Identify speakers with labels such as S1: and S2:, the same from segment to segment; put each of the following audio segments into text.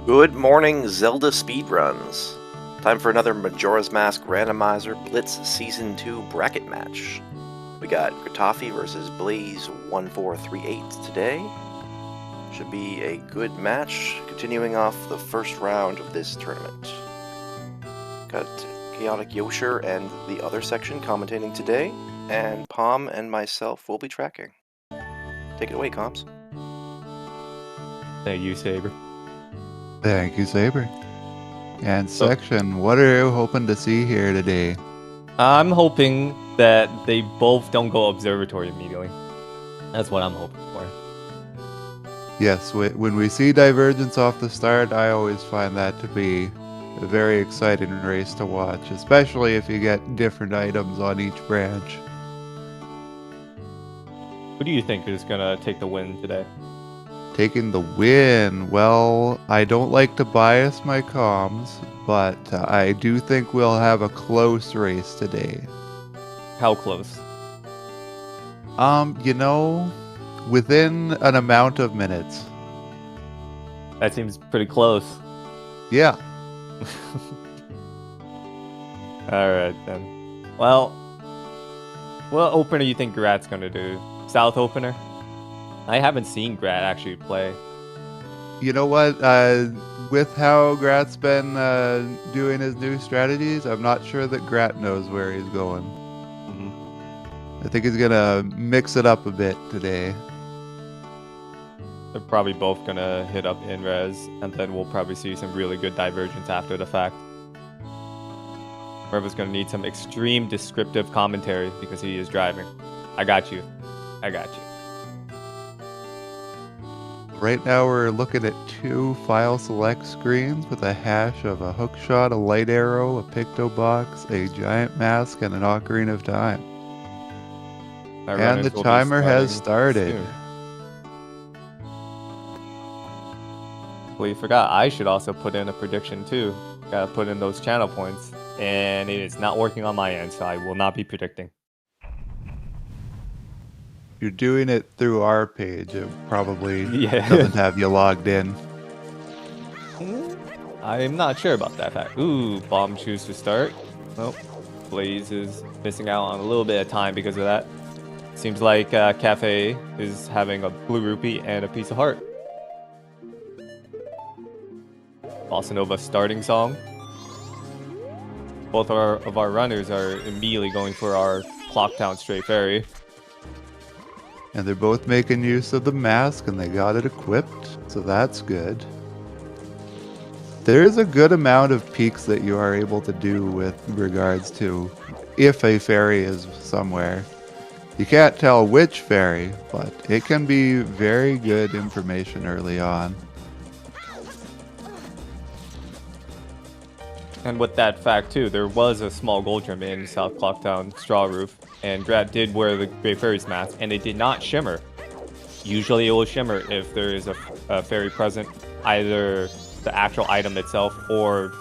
S1: Good morning, Zelda Speedruns. Time for another Majora's Mask Randomizer Blitz Season 2 bracket match. We got Gratoffie versus Blaze1438 today. Should be a good match, continuing off the first round of this tournament. Got Chaotic Yosher and the other section commentating today, and Palm and myself will be tracking. Take it away, Comps.
S2: Thank you, Saber.
S3: Thank you, Saber. And section, what are you hoping to see here today?
S2: I'm hoping that they both don't go observatory immediately. That's what I'm hoping for.
S3: Yes, when we see divergence off the start, I always find that to be a very exciting race to watch, especially if you get different items on each branch.
S2: Who do you think is going to take the win today?
S3: Taking the win. Well, I don't like to bias my comms, but I do think we'll have a close race today.
S2: How close?
S3: Within an amount of minutes.
S2: That seems pretty close.
S3: Yeah.
S2: Alright then. Well, what opener do you think Grat's going to do? South opener? I haven't seen Grat actually play.
S3: You know what? With how Grat's been doing his new strategies, I'm not sure that Grat knows where he's going. I think he's going to mix it up a bit today.
S2: They're probably both going to hit up in res, and then we'll probably see some really good divergence after the fact. Merva's going to need some extreme descriptive commentary because he is driving. I got you. I got you.
S3: Right now we're looking at 2 file select screens with a hash of a hookshot, a light arrow, a picto box, a giant mask, and an ocarina of time. And the timer has started.
S2: Well, you forgot I should also put in a prediction too. Gotta put in those channel points. And it is not working on my end, so I will not be predicting.
S3: You're doing it through our page. It probably doesn't have you logged in.
S2: I'm not sure about that fact. Ooh, Bomb choose to start. Nope. Blaze is missing out on a little bit of time because of that. Seems like Cafe is having a blue rupee and a piece of heart. Bossa Nova starting song. Both of our runners are immediately going for our Clocktown Stray Fairy.
S3: And they're both making use of the mask, and they got it equipped, so that's good. There is a good amount of peaks that you are able to do with regards to if a fairy is somewhere. You can't tell which fairy, but it can be very good information early on.
S2: And with that fact too, there was a small gold gem in South Clocktown Straw Roof, and Grat did wear the Great Fairy's mask, and it did not shimmer. Usually it will shimmer if there is a fairy present, either the actual item itself or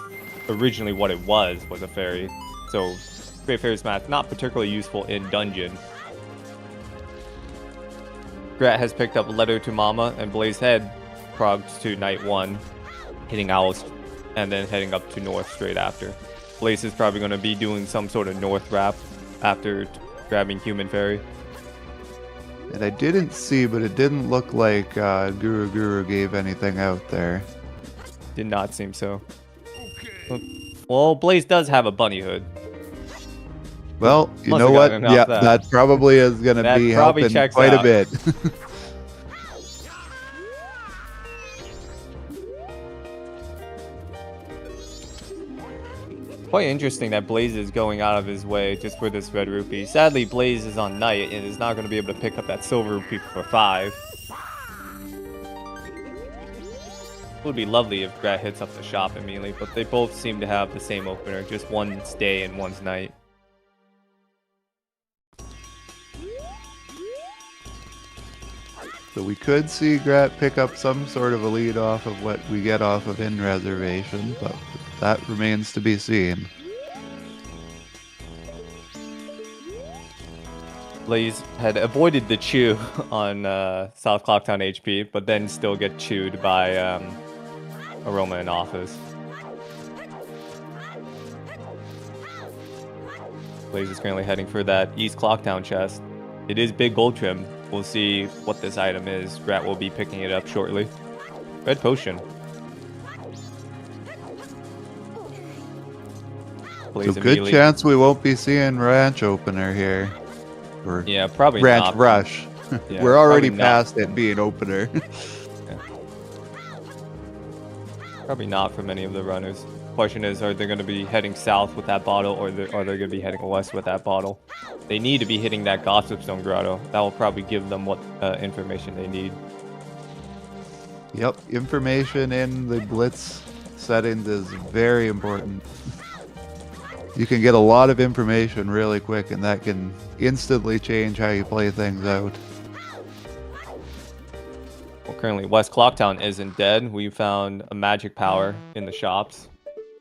S2: originally what it was a fairy. So Great Fairy's mask, not particularly useful in dungeon. Grat has picked up Letter to Mama, and Blaze Head progs to Night 1, hitting Owls, and then heading up to North straight after. Blaze is probably going to be doing some sort of North wrap after grabbing Human Fairy.
S3: And I didn't see, but it didn't look like Guru gave anything out there.
S2: Did not seem so. Well, Blaze does have a bunny hood.
S3: Well, you know what? Yeah, that probably is going to be helping quite a bit.
S2: Quite interesting that Blaze is going out of his way just for this red rupee. Sadly, Blaze is on night and is not going to be able to pick up that silver rupee for 5. It would be lovely if Grat hits up the shop immediately, but they both seem to have the same opener, just one's day and one's night.
S3: So we could see Grat pick up some sort of a lead off of what we get off of in reservation, but that remains to be seen.
S2: Blaze had avoided the chew on South Clocktown HP, but then still get chewed by Aroma in office. Blaze is currently heading for that East Clocktown chest. It is big gold trim. We'll see what this item is. Grat will be picking it up shortly. Red potion.
S3: So good chance we won't be seeing Ranch Opener here. Or
S2: yeah, probably
S3: Ranch
S2: not.
S3: Rush.
S2: Yeah,
S3: we're already past it being Opener.
S2: Yeah. Probably not for many of the runners. Question is, are they going to be heading south with that bottle, or are they going to be heading west with that bottle? They need to be hitting that Gossip Stone Grotto. That will probably give them what information they need.
S3: Yep, information in the Blitz settings is very important. You can get a lot of information really quick, and that can instantly change how you play things out.
S2: Well, currently, West Clocktown isn't dead. We found a magic power in the shops.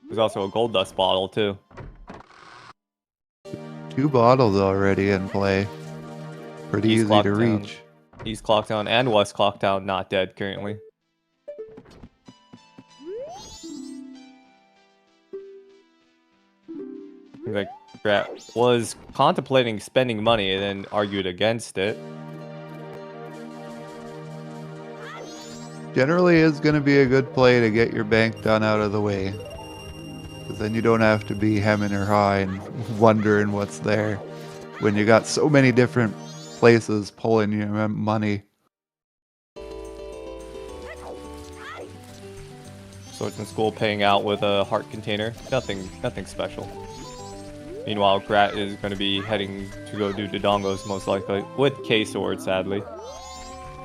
S2: There's also a gold dust bottle, too.
S3: 2 bottles already in play. Pretty easy to reach.
S2: East Clocktown and West Clocktown not dead currently. Like, Grat was contemplating spending money and then argued against it.
S3: Generally is going to be a good play to get your bank done out of the way. Because then you don't have to be hemming or hawing, wondering what's there. When you got so many different places pulling your money.
S2: Swordsman School paying out with a heart container. Nothing special. Meanwhile, Grat is going to be heading to go do Dodongos most likely. With K-Sword, sadly.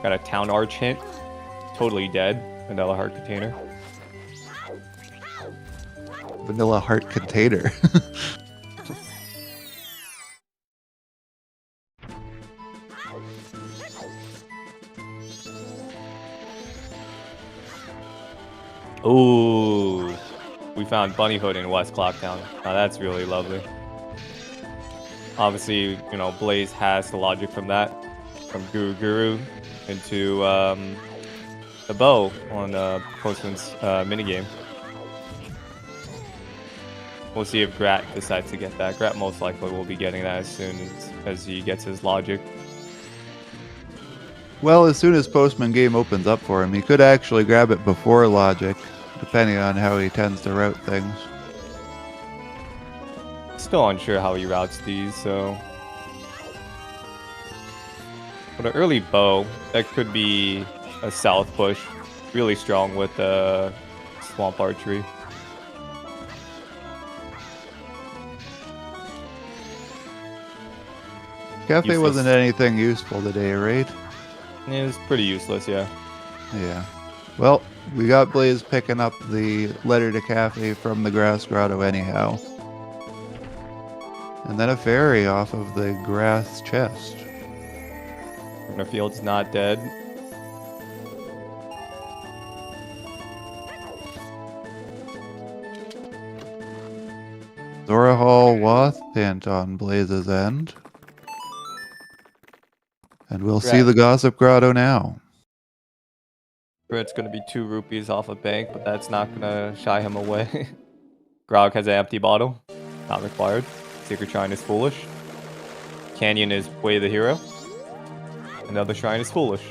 S2: Got a Town Arch hint. Totally dead. Vanilla heart container.
S3: Vanilla heart container.
S2: Ooh. We found Bunny Hood in West Clocktown. Now that's really lovely. Obviously, you know, Blaze has the logic from that. From Guru into the bow on Postman's minigame. We'll see if Grat decides to get that. Grat most likely will be getting that as soon as he gets his logic.
S3: Well, as soon as Postman game opens up for him, he could actually grab it before logic, depending on how he tends to route things.
S2: Still unsure how he routes these, so... But an early bow, that could be a south push. Really strong with swamp archery.
S3: Cafe
S2: Useless.
S3: wasn't anything useful today, right?
S2: It was pretty useless, yeah.
S3: Yeah. Well, we got Blaze picking up the letter to Cafe from the Grass Grotto anyhow. And then a fairy off of the grass chest.
S2: Field's not dead.
S3: Zora Hall Wath hint on Blaze's end. And we'll see the Gossip Grotto now.
S2: It's going to be 2 rupees off of bank, but that's not going to shy him away. Grog has an empty bottle. Not required. Secret Shrine is foolish. Canyon is way the hero. Another shrine is foolish.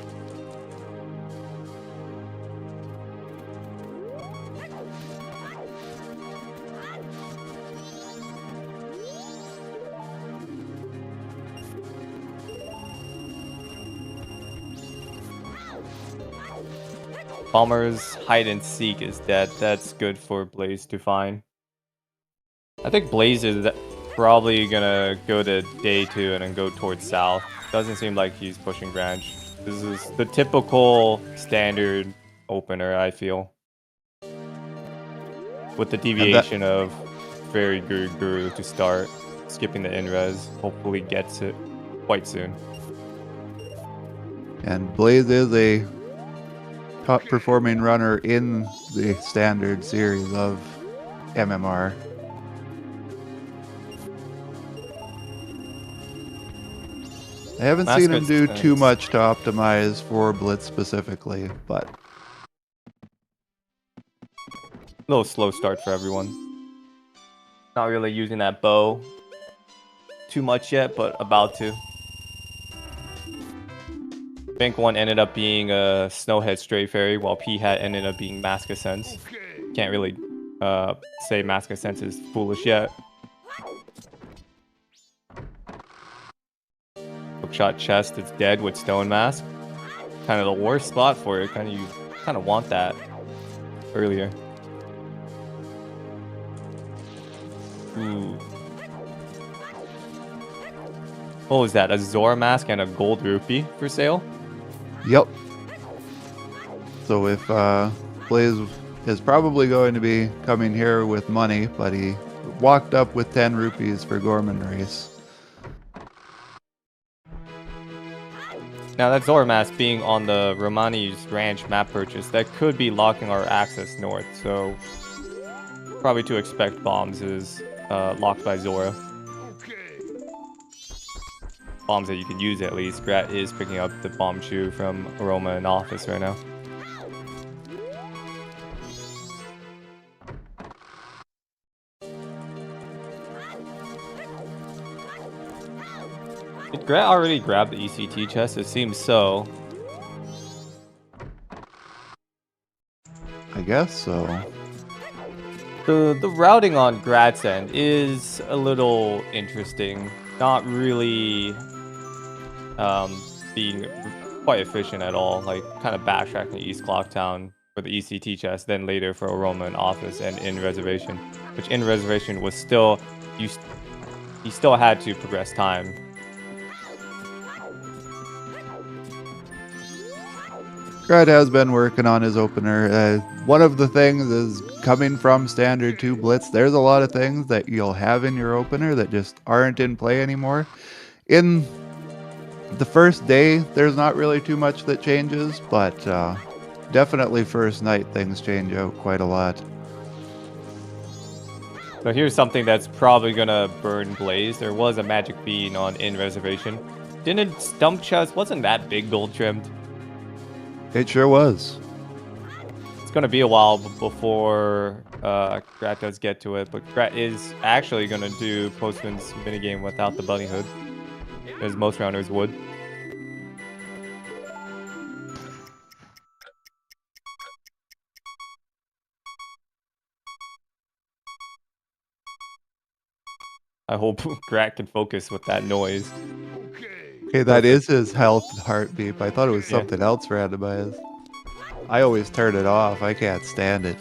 S2: Bomber's hide and seek is dead. That's good for Blaze to find. I think Blaze is probably gonna go to day 2 and then go towards south. Doesn't seem like he's pushing branch. This is the typical standard opener, I feel. With the deviation of Fairy Guru to start, skipping the in-res. Hopefully gets it quite soon.
S3: And Blaze is a top performing runner in the standard series of MMR. I haven't seen him do too much to optimize for Blitz specifically, but
S2: little slow start for everyone. Not really using that bow too much yet, but about to. Bank 1 ended up being a Snowhead Stray Fairy, while P-Hat ended up being Mask of Sense. Can't really say Mask of Sense is foolish yet. Hookshot Chest is dead with Stone Mask. Kind of the worst spot for it. You kind of want that earlier. Ooh. What was that? A Zora Mask and a Gold Rupee for sale?
S3: Yep. So if Blaze is probably going to be coming here with money, but he walked up with 10 rupees for Gorman Race.
S2: Now that Zora Mask being on the Romani's Ranch map purchase, that could be locking our access north, so probably to expect bombs is locked by Zora. Bombs that you can use at least. Grat is picking up the bomb shoe from Aroma in office right now. Did Grat already grab the ECT chest? It seems so.
S3: I guess so.
S2: The routing on Grat's end is a little interesting. Not really being quite efficient at all. Like, kind of backtracking East Clocktown for the ECT chest, then later for Aroma in office and in reservation. Which in reservation was still, you still had to progress time.
S3: Grat has been working on his opener. One of the things is coming from Standard 2 Blitz, there's a lot of things that you'll have in your opener that just aren't in play anymore. In the first day, there's not really too much that changes, but definitely first night things change out quite a lot.
S2: So here's something that's probably gonna burn Blaze. There was a magic bean on in reservation. Didn't Stump Chest, wasn't that big gold trimmed?
S3: It sure was.
S2: It's going to be a while before Grat does get to it, but Grat is actually going to do Postman's minigame without the bunny hood, as most rounders would. I hope Grat can focus with that noise.
S3: Okay, that is his health heartbeat. I thought it was something else randomized. I always turn it off. I can't stand it.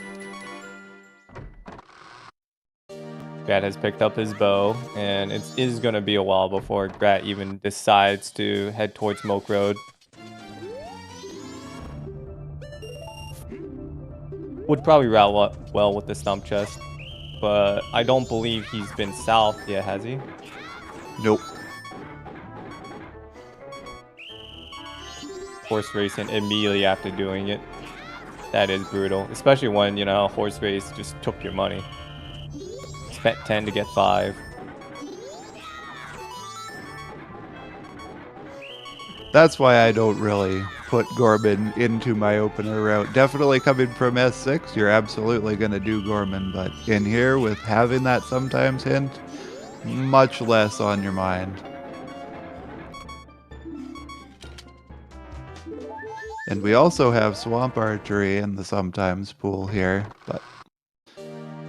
S2: Grat has picked up his bow, and it is going to be a while before Grat even decides to head towards Smoke Road. Would probably route well with the Stump Chest, but I don't believe he's been south yet, has he?
S3: Nope.
S2: Horse racing immediately after doing it. That is brutal, especially when, you know, horse race just took your money. Spent 10 to get 5.
S3: That's why I don't really put Gorman into my opener route. Definitely coming from S6, you're absolutely going to do Gorman, but in here with having that sometimes hint, much less on your mind. And we also have Swamp Archery in the sometimes pool here, but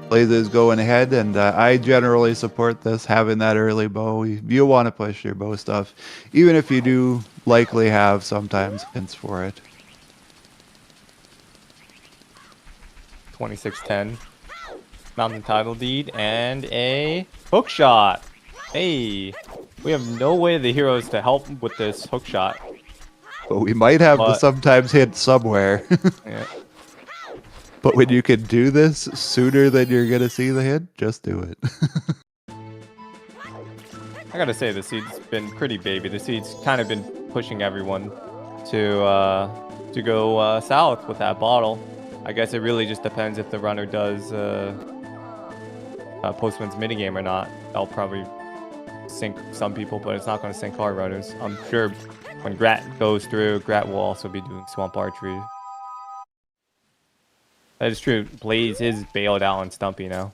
S3: Blaze is going ahead, and I generally support this, having that early bow. You want to push your bow stuff, even if you do likely have sometimes hints for it.
S2: 2610. Mountain Title Deed, and a hook shot. Hey, we have no way of the heroes to help with this hook shot.
S3: But we might have the sometimes hint somewhere.
S2: Yeah.
S3: But when you can do this sooner than you're going to see the hint, just do it.
S2: I gotta say, the seed's been pretty baby. The seed's kind of been pushing everyone to go south with that bottle. I guess it really just depends if the runner does Postman's minigame or not. That'll probably sink some people, but it's not going to sink our runners. I'm sure when Grat goes through, Grat will also be doing Swamp Archery. That is true. Blaze is bailed out on Stumpy now.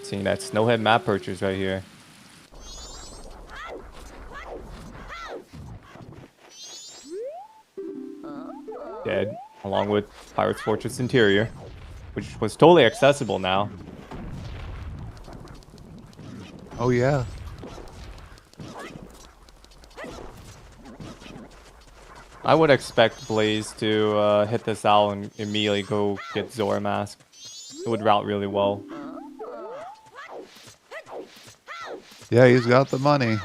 S2: Seeing that Snowhead map purchase right here. Dead, along with Pirate's Fortress Interior, which was totally accessible now.
S3: Oh yeah.
S2: I would expect Blaze to hit this out and immediately go get Zora Mask. It would route really well.
S3: Yeah, he's got the money.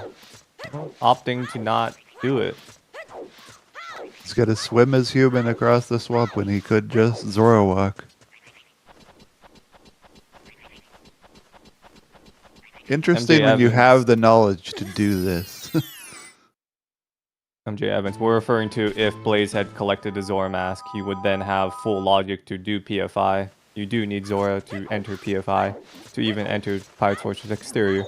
S2: Opting to not do it.
S3: He's got to swim as human across the swamp when he could just Zora walk. Interesting when you have the knowledge to do this.
S2: MJ Evans, we're referring to if Blaze had collected the Zora Mask, he would then have full logic to do PFI. You do need Zora to enter PFI, to even enter Pirate's Fortress Exterior.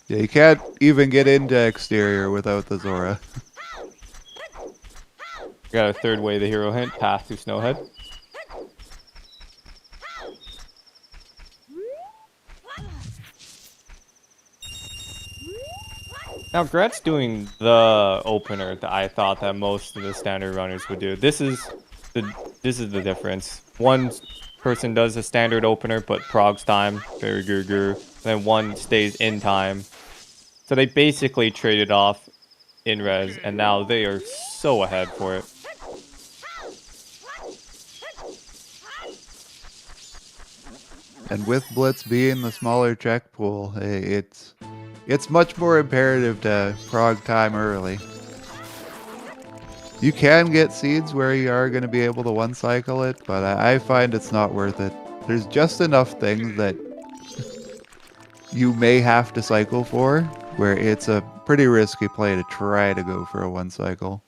S3: Yeah, you can't even get into Exterior without the Zora.
S2: Got a third way the hero hint, path to Snowhead. Now Grat's doing the opener that I thought that most of the standard runners would do. This is the difference. One person does a standard opener but progs time, very guru, then one stays in time. So they basically traded off in res, and now they are so ahead for it.
S3: And with Blitz being the smaller check pool, it's much more imperative to prog time early. You can get seeds where you are going to be able to one cycle it, but I find it's not worth it. There's just enough things that you may have to cycle for, where it's a pretty risky play to try to go for a one cycle.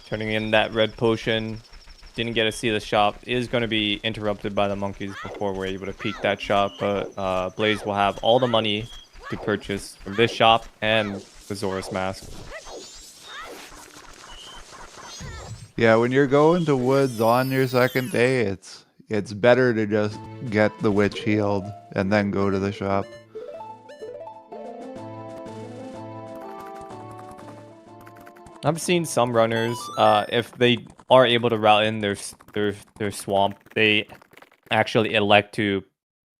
S2: Turning in that red potion. Didn't get to see the shop. Is going to be interrupted by the monkeys before we're able to peek that shop. But Blaze will have all the money to purchase from this shop and the Zora's Mask.
S3: Yeah, when you're going to woods on your second day, it's better to just get the witch healed and then go to the shop.
S2: I've seen some runners, if they are able to route in their swamp, they actually elect to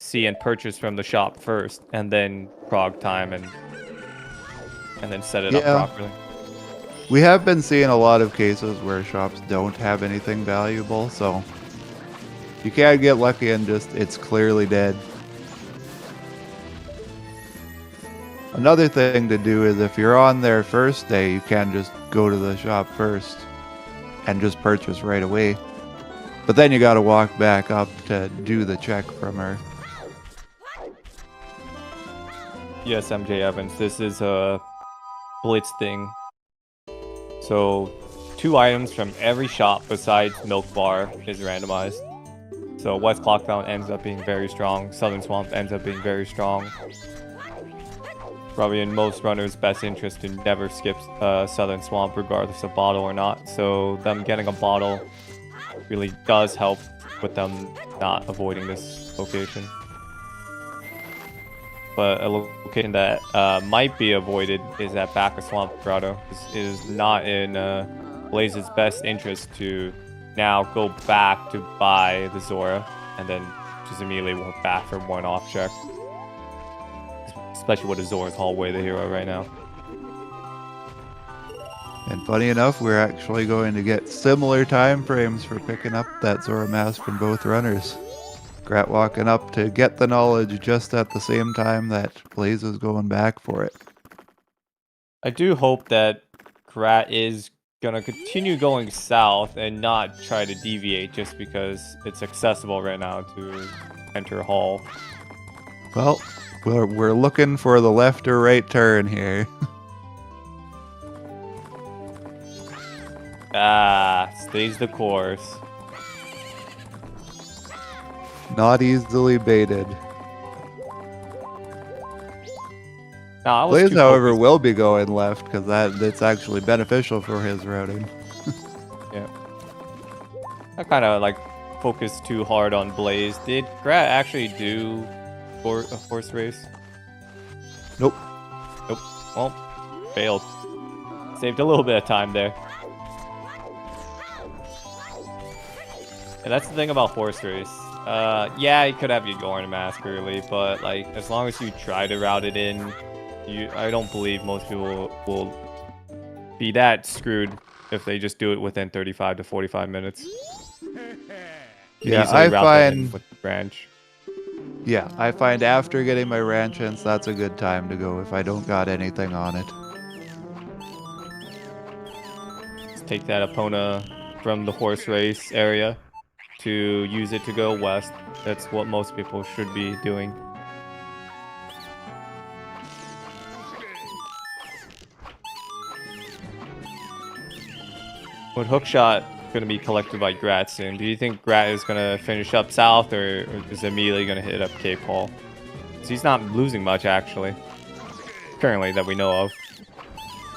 S2: see and purchase from the shop first, and then prog time and then set it up properly.
S3: We have been seeing a lot of cases where shops don't have anything valuable, so you can get lucky and just it's clearly dead. Another thing to do is if you're on their first day, you can just go to the shop first and just purchase right away. But then you got to walk back up to do the check from her.
S2: Yes, MJ Evans, this is a Blitz thing. So 2 items from every shop besides Milk Bar is randomized. So West Clocktown ends up being very strong. Southern Swamp ends up being very strong. Probably in most runners' best interest to never skip Southern Swamp regardless of bottle or not. So them getting a bottle really does help with them not avoiding this location. But a location that might be avoided is at back of Swamp Grotto. It is not in Blaze's best interest to now go back to buy the Zora and then just immediately walk back for one off check. Especially with the Zora's hallway the hero right now.
S3: And funny enough, we're actually going to get similar time frames for picking up that Zora Mask from both runners. Grat walking up to get the knowledge just at the same time that Blaze is going back for it.
S2: I do hope that Grat is gonna continue going south and not try to deviate just because it's accessible right now to enter Hall.
S3: Well, we're looking for the left or right turn here.
S2: Stays the course.
S3: Not easily baited.
S2: No, I was
S3: Blaze,
S2: too
S3: however,
S2: focused.
S3: will be going left because that's actually beneficial for his routing.
S2: Yeah. I kind of like focused too hard on Blaze. Did Grat actually do a horse race?
S3: Nope.
S2: Nope. Well, failed. Saved a little bit of time there. And that's the thing about horse race. Yeah, you could have your Gorn mask early, but like as long as you try to route it in, I don't believe most people will be that screwed if they just do it within 35 to 45 minutes. You
S3: Yeah,
S2: easily
S3: I
S2: route that in
S3: find.
S2: with branch.
S3: Yeah, I find after getting my ranch ins, that's a good time to go if I don't got anything on it.
S2: Just take that Epona from the horse race area to use it to go west. That's what most people should be doing. With Hookshot going to be collected by Grat soon, do you think Grat is going to finish up south or is immediately going to hit up Cape Hall? Because he's not losing much actually, currently that we know of.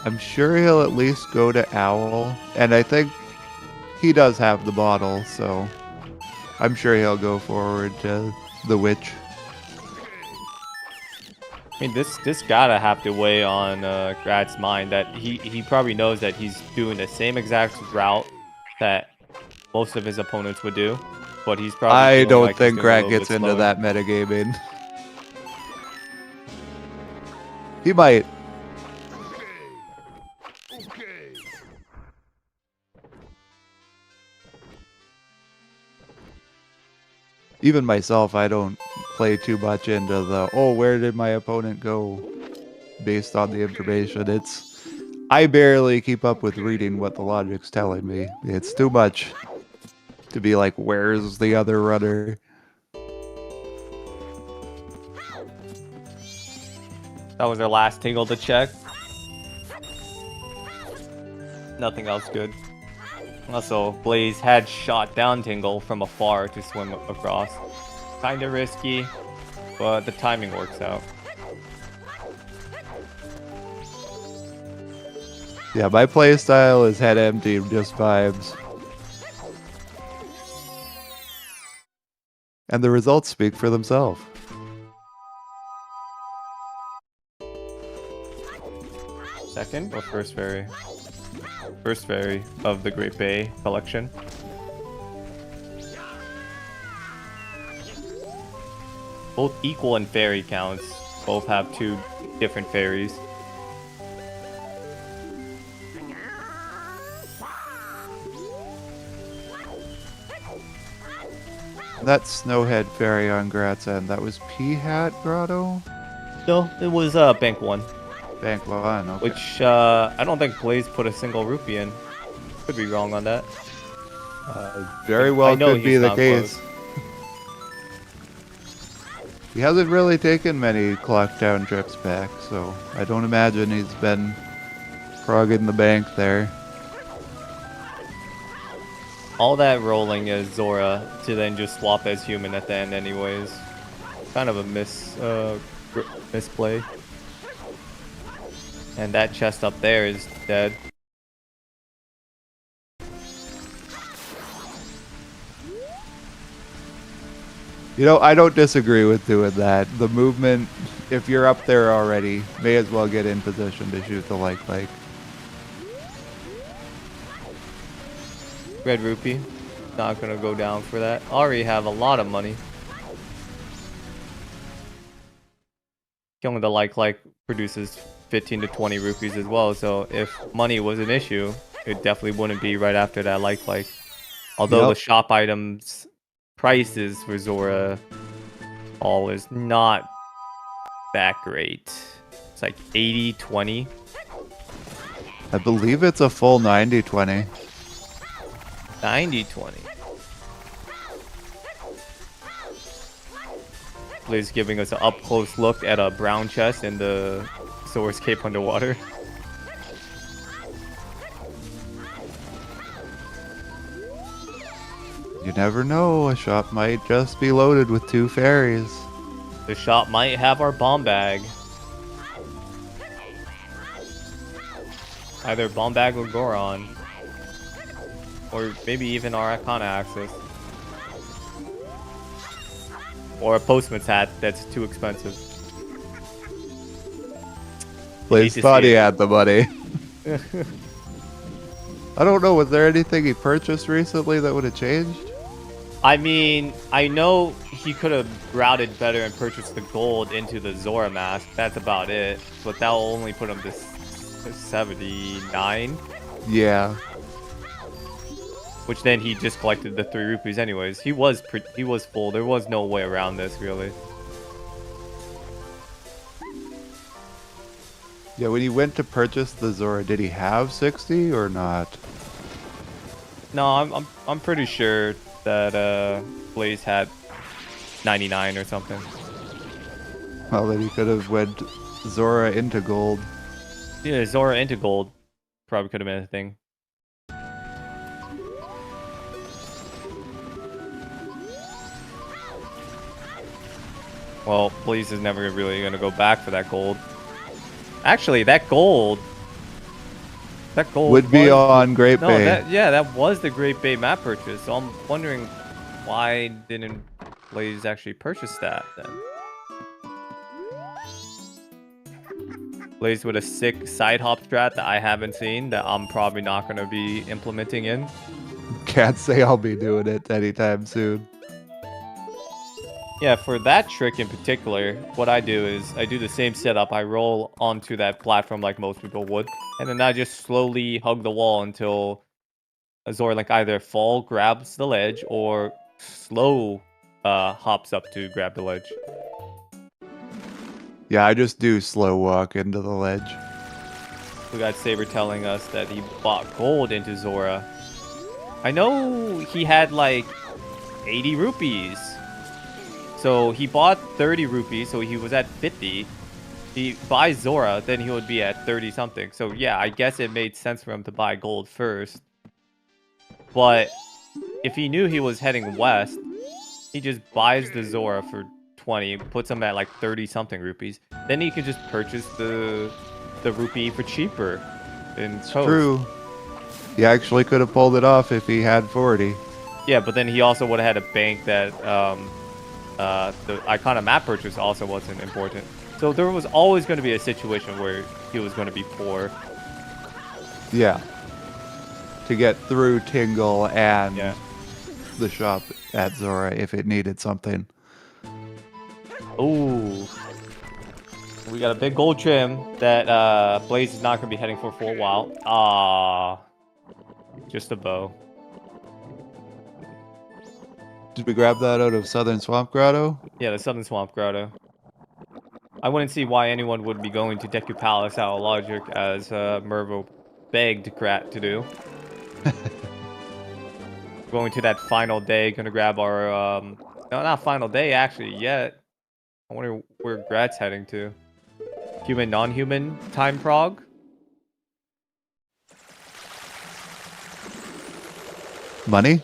S3: I'm sure he'll at least go to Owl, and I think he does have the bottle, so I'm sure he'll go forward to the Witch.
S2: I mean, this gotta have to weigh on Grat's mind that he probably knows that he's doing the same exact route that most of his opponents would do, but he's probably
S3: I
S2: feeling
S3: don't
S2: like he's
S3: think
S2: doing a
S3: Grat
S2: little
S3: gets
S2: bit
S3: into
S2: slower.
S3: that metagaming. He might. Even myself, I don't play too much into the, oh, where did my opponent go based on the information. I barely keep up with reading what the logic's telling me. It's too much to be like, where's the other runner?
S2: That was our last tingle to check. Nothing else good. Also, Blaze had shot down Tingle from afar to swim across. Kinda risky, but the timing works out.
S3: Yeah, my playstyle is head empty, just vibes. And the results speak for themselves.
S2: Second or first fairy? First fairy of the Great Bay collection. Both equal in fairy counts. Both have 2 different fairies.
S3: That Snowhead Fairy on Grat's end, that was P-Hat Grotto?
S2: No, it was Bank 1.
S3: Bank 1, okay.
S2: Which I don't think Blaze put a single rupee in. Could be wrong on that.
S3: Very
S2: I
S3: well
S2: know
S3: could be
S2: he's
S3: the
S2: not
S3: case.
S2: close.
S3: He hasn't really taken many clock down trips back, so I don't imagine he's been progging the bank there.
S2: All that rolling is Zora to then just swap as human at the end anyways. Kind of a misplay. And that chest up there is dead.
S3: You know, I don't disagree with doing that. The movement, if you're up there already, may as well get in position to shoot the like bike.
S2: Red rupee. Not gonna go down for that. Already have a lot of money. Killing the like produces 15 to 20 rupees as well, so if money was an issue, it definitely wouldn't be right after that like. Although
S3: Yep.
S2: the shop items prices for Zora all is not that great. It's like 80-20.
S3: I believe it's a full 90-20.
S2: 90-20. Blaze giving us an up close look at a brown chest in the Zora's Cape underwater.
S3: You never know. A shop might just be loaded with 2 fairies.
S2: The shop might have our bomb bag. Either bomb bag or Goron. Or maybe even our Arcana Axis. Or a postman's hat that's too expensive.
S3: Blaze thought he had the money. I don't know, was there anything he purchased recently that would have changed?
S2: I mean, I know he could have routed better and purchased the gold into the Zora mask. That's about it. But that'll only put him to 79.
S3: Yeah.
S2: Which then he just collected the 3 rupees anyways. He was full. There was no way around this, really.
S3: Yeah, when he went to purchase the Zora, did he have 60 or not?
S2: No, I'm pretty sure that Blaze had 99 or something.
S3: Well, then he could have went Zora into gold.
S2: Yeah, Zora into gold probably could have been a thing. Well, Blaze is never really going to go back for that gold. Actually, that gold
S3: would be on Great Bay.
S2: That was the Great Bay map purchase. So I'm wondering why didn't Blaze actually purchase that then? Blaze with a sick side hop strat that I haven't seen that I'm probably not going to be implementing in.
S3: Can't say I'll be doing it anytime soon.
S2: Yeah, for that trick in particular, what I do is I do the same setup. I roll onto that platform like most people would, and then I just slowly hug the wall until Zora like either grabs the ledge, or slow hops up to grab the ledge.
S3: Yeah, I just do slow walk into the ledge.
S2: We got Saber telling us that he bought gold into Zora. I know he had like 80 rupees. So he bought 30 rupees, so he was at 50. He buys Zora, then he would be at 30 something. So yeah, I guess it made sense for him to buy gold first. But if he knew he was heading west, he just buys the Zora for 20, puts him at like 30 something rupees. Then he could just purchase the rupee for cheaper. It's
S3: true. He actually could have pulled it off if he had 40.
S2: Yeah, but then he also would have had a bank that the Icona map purchase also wasn't important. So there was always going to be a situation where he was going to be poor.
S3: Yeah. To get through Tingle and the shop at Zora if it needed something.
S2: Ooh. We got a big gold trim that Blaze is not going to be heading for a while. Ah. Just a bow.
S3: Did we grab that out of Southern Swamp Grotto?
S2: Yeah, the Southern Swamp Grotto. I wouldn't see why anyone would be going to Deku Palace out of logic, as Mervo begged Grat to do. Going to that final day, gonna grab our... no, not final day, actually, yet. I wonder where Grat's heading to. Human, non-human time prog?
S3: Money?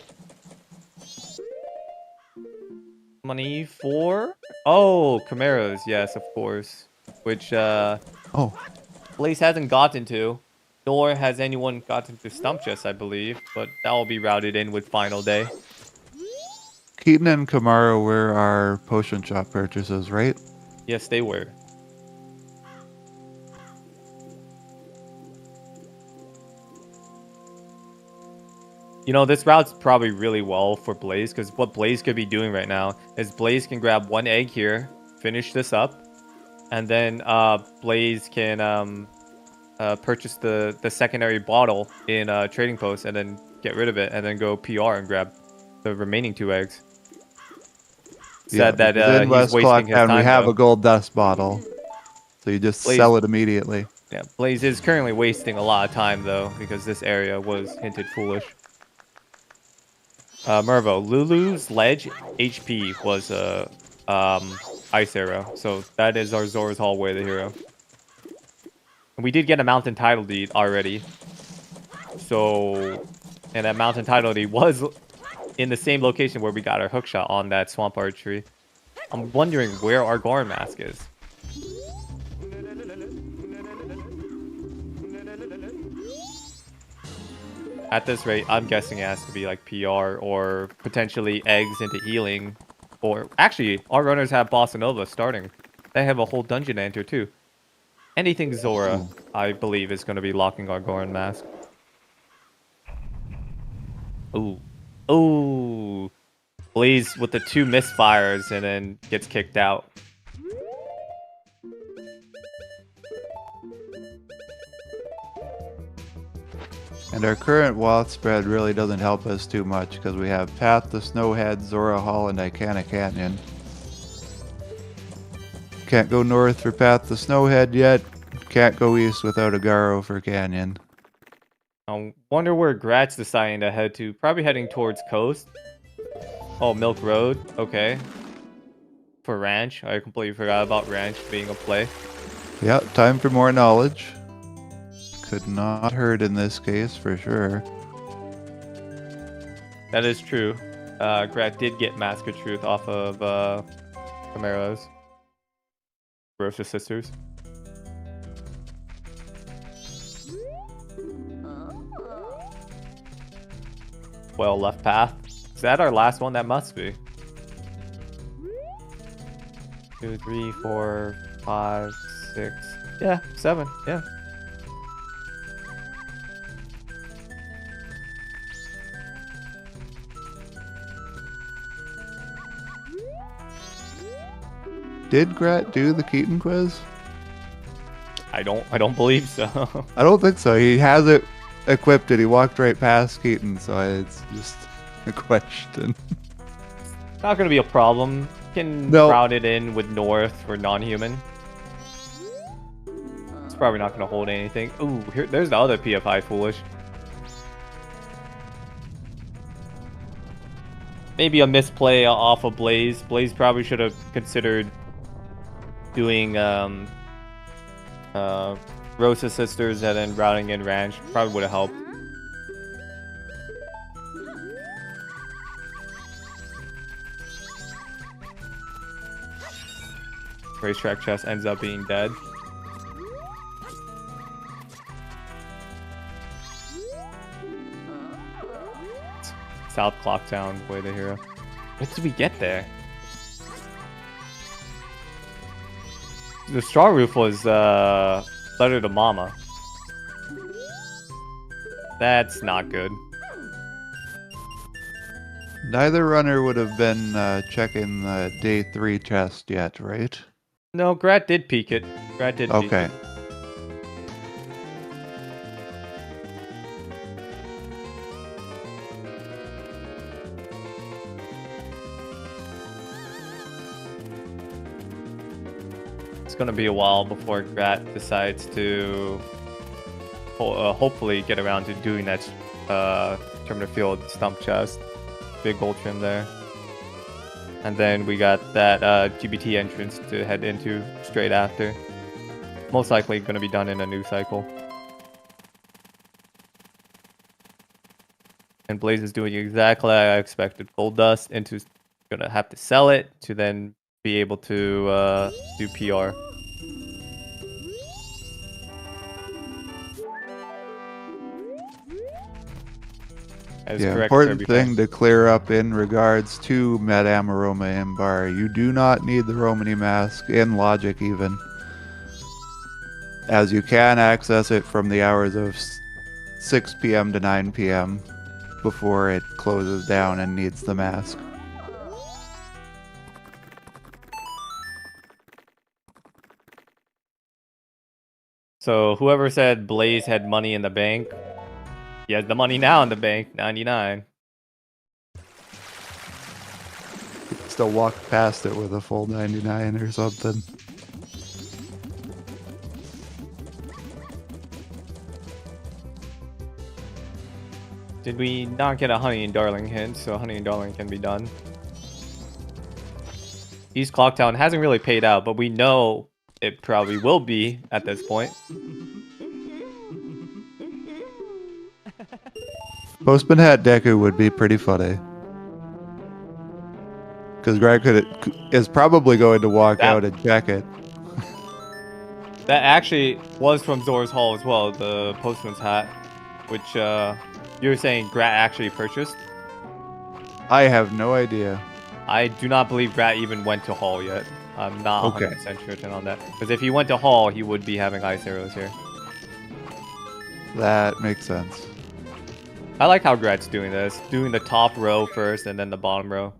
S2: Money for... Oh, Chimeras, yes, of course. Which, Blaze hasn't gotten to. Nor has anyone gotten to Stump Chest, I believe. But that will be routed in with Final Day.
S3: Keaton and Kamara were our potion shop purchases, right?
S2: Yes, they were. You know, this route's probably really well for Blaze, because what Blaze could be doing right now is Blaze can grab 1 egg here, finish this up, and then Blaze can purchase the secondary bottle in Trading Post, and then get rid of it, and then go PR and grab the remaining 2 eggs. Said that
S3: in West
S2: he's wasting his time,
S3: we have a gold dust bottle, so you just sell it immediately.
S2: Yeah, Blaze is currently wasting a lot of time, though, because this area was hinted foolish. Mervo, Lulu's ledge HP was ice arrow, so that is our Zora's Hallway, the hero. And we did get a mountain title deed already, so, and that mountain title deed was in the same location where we got our hookshot on that swamp archery. I'm wondering where our Goron mask is. At this rate, I'm guessing it has to be like PR or potentially eggs into healing. Or actually, our runners have Bossa Nova starting. They have a whole dungeon to enter too. Anything Zora, I believe, is going to be locking our Goron mask. Ooh. Ooh. Blaze with the 2 misfires and then gets kicked out.
S3: And our current Wath spread really doesn't help us too much because we have Path to Snowhead, Zora Hall, and Icana Canyon. Can't go north for Path to Snowhead yet. Can't go east without a Garo for Canyon.
S2: I wonder where Grat's deciding to head to. Probably heading towards coast. Oh, Milk Road. Okay. For Ranch. I completely forgot about Ranch being a play.
S3: Yeah, time for more knowledge. Could not hurt in this case, for sure.
S2: That is true. Grat did get Mask of Truth off of Camaro's. Rosa Sisters. Well, left path. Is that our last one? That must be. 2, 3, 4, 5, 6. Yeah, 7. Yeah.
S3: Did Grat do the Keaton quiz?
S2: I don't believe so.
S3: I don't think so. He has it equipped and he walked right past Keaton, so it's just a question.
S2: Not gonna be a problem. Can route it in with North for non-human. It's probably not gonna hold anything. Ooh, there's the other PFI foolish. Maybe a misplay off of Blaze. Blaze probably should have considered doing Rosa Sisters and then routing in Ranch. Probably would have helped. Racetrack chest ends up being dead. South Clocktown, way to hero. What did we get there? The straw roof was letter to mama. That's not good.
S3: Neither runner would have been checking the day 3 chest yet, right?
S2: No, Grat did peek it. Grat did peek it. It's gonna be a while before Grat decides to hopefully get around to doing that Terminator Field stump chest. Big gold trim there. And then we got that GBT entrance to head into straight after. Most likely gonna be done in a new cycle. And Blaze is doing exactly like I expected. Gold dust into gonna have to sell it to then be able to do PR.
S3: Yeah, important thing to clear up in regards to Madame Aroma Imbar. You do not need the Romany mask in Logic even, as you can access it from the hours of 6 p.m. to 9 p.m. before it closes down and needs the mask.
S2: So whoever said Blaze had money in the bank, he has the money now in the bank, 99.
S3: Still walk past it with a full 99 or something.
S2: Did we not get a Honey and Darling hint? So Honey and Darling can be done. East Clocktown hasn't really paid out, but we know it probably will be at this point.
S3: Postman Hat Deku would be pretty funny. Because Greg is probably going to walk
S2: That-
S3: out and check it.
S2: That actually was from Zora's Hall as well, the postman's hat, which you were saying Grat actually purchased.
S3: I have no idea.
S2: I do not believe Grat even went to Hall yet. I'm not 100% certain on that. Because if he went to Hall, he would be having ice arrows here.
S3: That makes sense.
S2: I like how Grat's doing this. Doing the top row first and then the bottom row.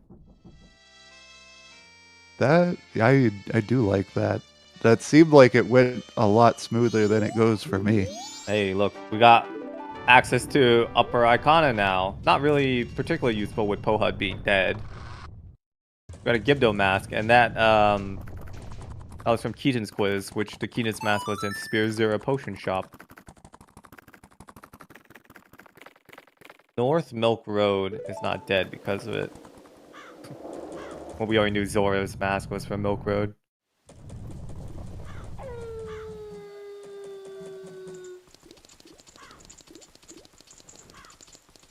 S3: That I do like that. That seemed like it went a lot smoother than it goes for me.
S2: Hey, look, we got access to Upper Icona now. Not really particularly useful with Pohud being dead. We got a Gibdo mask, and that was from Keaton's quiz, which the Keaton's mask was in Spear Zero Potion Shop. North Milk Road is not dead because of it. Well, we already knew Zora's mask was from Milk Road.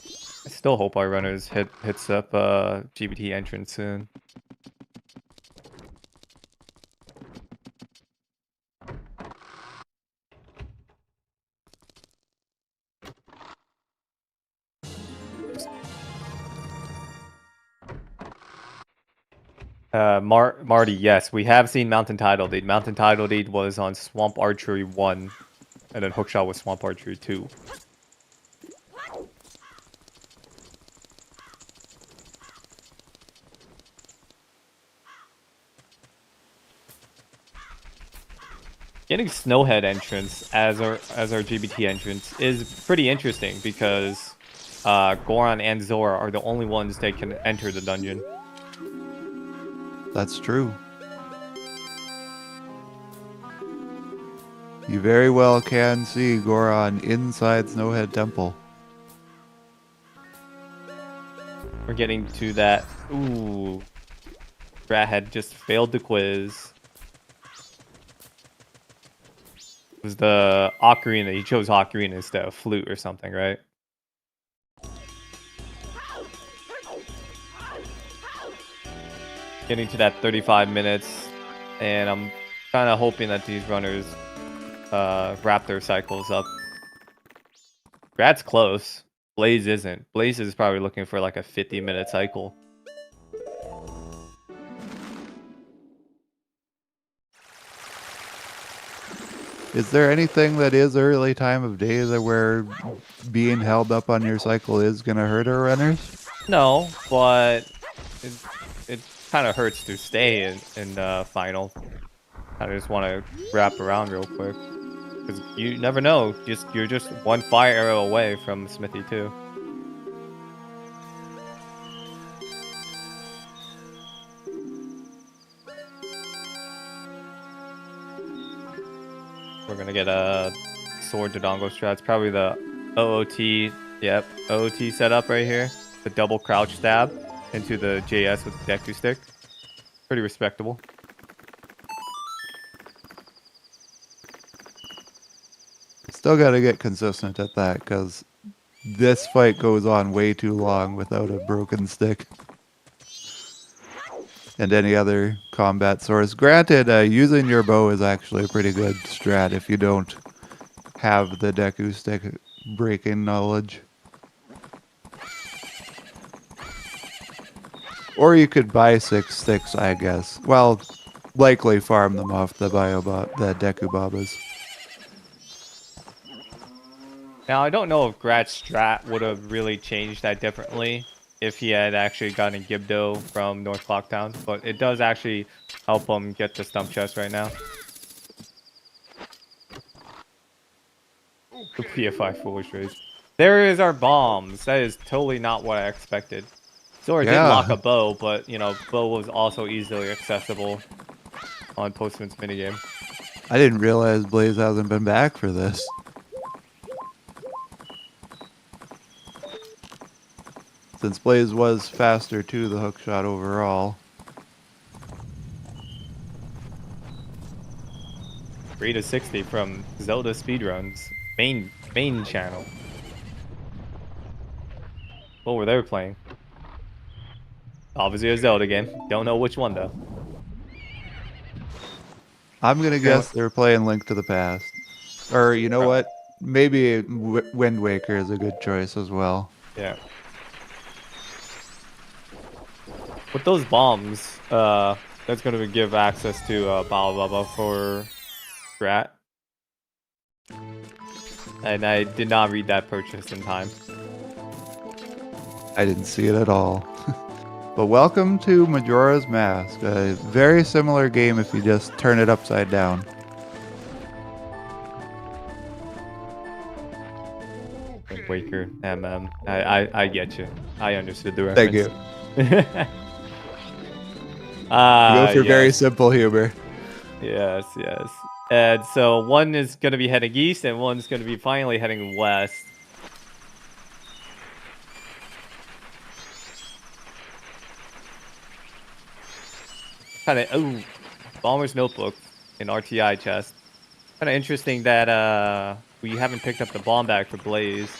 S2: I still hope our runners hits up GBT entrance soon. Marty, yes, we have seen Mountain Tidal Deed. Mountain Tidal Deed was on Swamp Archery 1, and then Hookshot was Swamp Archery 2. Getting Snowhead entrance as our GBT entrance is pretty interesting because Goron and Zora are the only ones that can enter the dungeon.
S3: That's true. You very well can see Goron inside Snowhead Temple.
S2: We're getting to that. Ooh. Rat had just failed the quiz. It was the ocarina. He chose ocarina instead of flute or something, right? Getting to that 35 minutes, and I'm kind of hoping that these runners wrap their cycles up. Grat's close. Blaze isn't. Blaze is probably looking for like a 50-minute cycle.
S3: Is there anything that is early time of day that where being held up on your cycle is going to hurt our runners?
S2: No, but it kind of hurts to stay in final. I just want to wrap around real quick. Because you never know. You're just one fire arrow away from Smithy 2. We're gonna get a sword to dongo strat. It's probably the OOT. Yep, OOT setup right here. The double crouch stab into the JS with the Deku stick. Pretty respectable.
S3: Still got to get consistent at that because this fight goes on way too long without a broken stick. And any other combat source. Granted, using your bow is actually a pretty good strat if you don't have the Deku stick breaking knowledge. Or you could buy 6 sticks, I guess. Well, likely farm them off the Deku Babas.
S2: Now, I don't know if Grat's strat would have really changed that differently if he had actually gotten Gibdo from North Clocktown, but it does actually help him get the stump chest right now. The PFI Foolish Rage. There is our bombs. That is totally not what I expected. Zora did lock a bow, but, you know, bow was also easily accessible on Postman's minigame.
S3: I didn't realize Blaze hasn't been back for this. Since Blaze was faster to the hookshot overall.
S2: 3 to 60 from ZeldaSpeedRuns main channel. What were they playing? Obviously a Zelda game. Don't know which one though.
S3: I'm gonna guess they're playing Link to the Past. Or you know what? Maybe Wind Waker is a good choice as well.
S2: Yeah. With those bombs, that's gonna give access to Baba for Grat. And I did not read that purchase in time.
S3: I didn't see it at all. But welcome to Majora's Mask, a very similar game if you just turn it upside down.
S2: Waker, I get you. I understood the reference.
S3: Thank you. Go for very simple humor.
S2: Yes. And so one is going to be heading east, and one's going to be finally heading west. Bomber's Notebook in RTI chest. Kind of interesting that we haven't picked up the bomb bag for Blaze.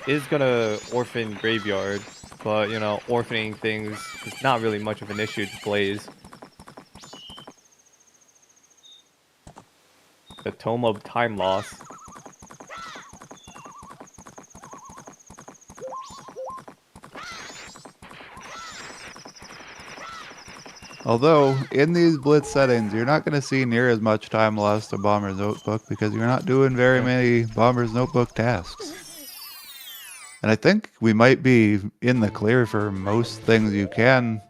S2: Is gonna orphan Graveyard, but you know, orphaning things is not really much of an issue to Blaze. The Tome of Time Loss.
S3: Although, in these Blitz settings, you're not going to see near as much time lost to Bomber's Notebook because you're not doing very many Bomber's Notebook tasks. And I think we might be in the clear for most things you can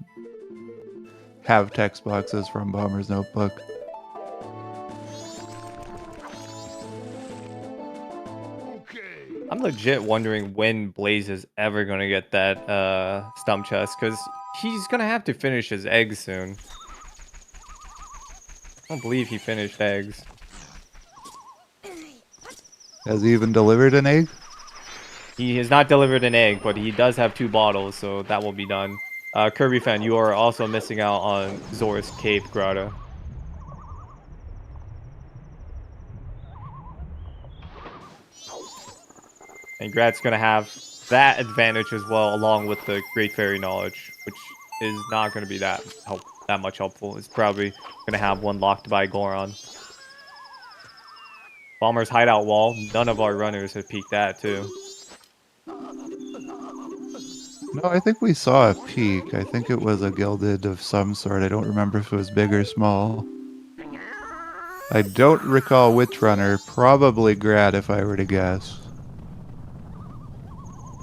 S3: have text boxes from Bomber's Notebook.
S2: I'm legit wondering when Blaze is ever going to get that stump chest, because he's going to have to finish his eggs soon. I don't believe he finished eggs.
S3: Has he even delivered an egg?
S2: He has not delivered an egg, but he does have 2 bottles, so that will be done. Kirby fan, you are also missing out on Zora's Cave Grotto. And Grat's going to have that advantage as well, along with the Great Fairy knowledge, which is not going to be that much helpful. It's probably going to have one locked by Goron. Bomber's hideout wall. None of our runners have peeked that, too.
S3: No, I think we saw a peak. I think it was a gilded of some sort. I don't remember if it was big or small. I don't recall which runner. Probably Grat, if I were to guess.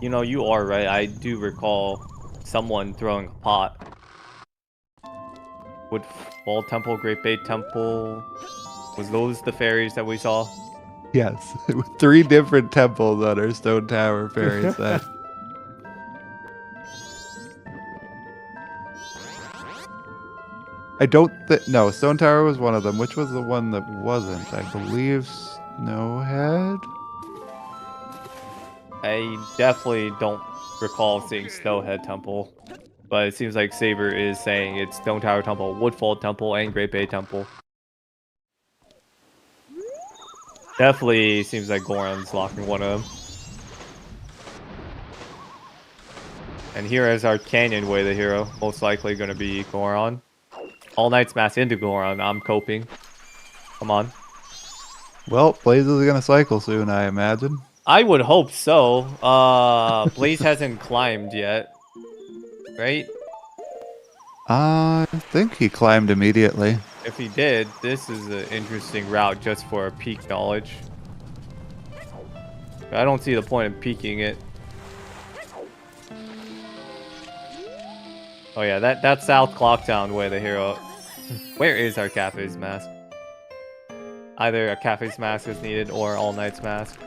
S2: You know, you are right. I do recall someone throwing a pot. Woodfall Temple, Great Bay Temple. Was those the fairies that we saw?
S3: Yes. 3 different temples on our Stone Tower fairy set. I don't think... No, Stone Tower was one of them. Which was the one that wasn't? I believe Snowhead?
S2: I definitely don't recall seeing Snowhead Temple, but it seems like Saber is saying it's Stone Tower Temple, Woodfall Temple, and Great Bay Temple. Definitely seems like Goron's locking one of them. And here is our Canyon Way, the hero. Most likely going to be Goron. All Knight's Mask into Goron. I'm coping. Come on.
S3: Well, Blaze is going to cycle soon, I imagine.
S2: I would hope so. Blaze hasn't climbed yet, right?
S3: I think he climbed immediately.
S2: If he did, this is an interesting route just for a peak knowledge. I don't see the point in peaking it. Oh yeah, that's South Clocktown Way, the hero. Where is our Cafe's Mask? Either a Cafe's Mask is needed or All Knight's Mask.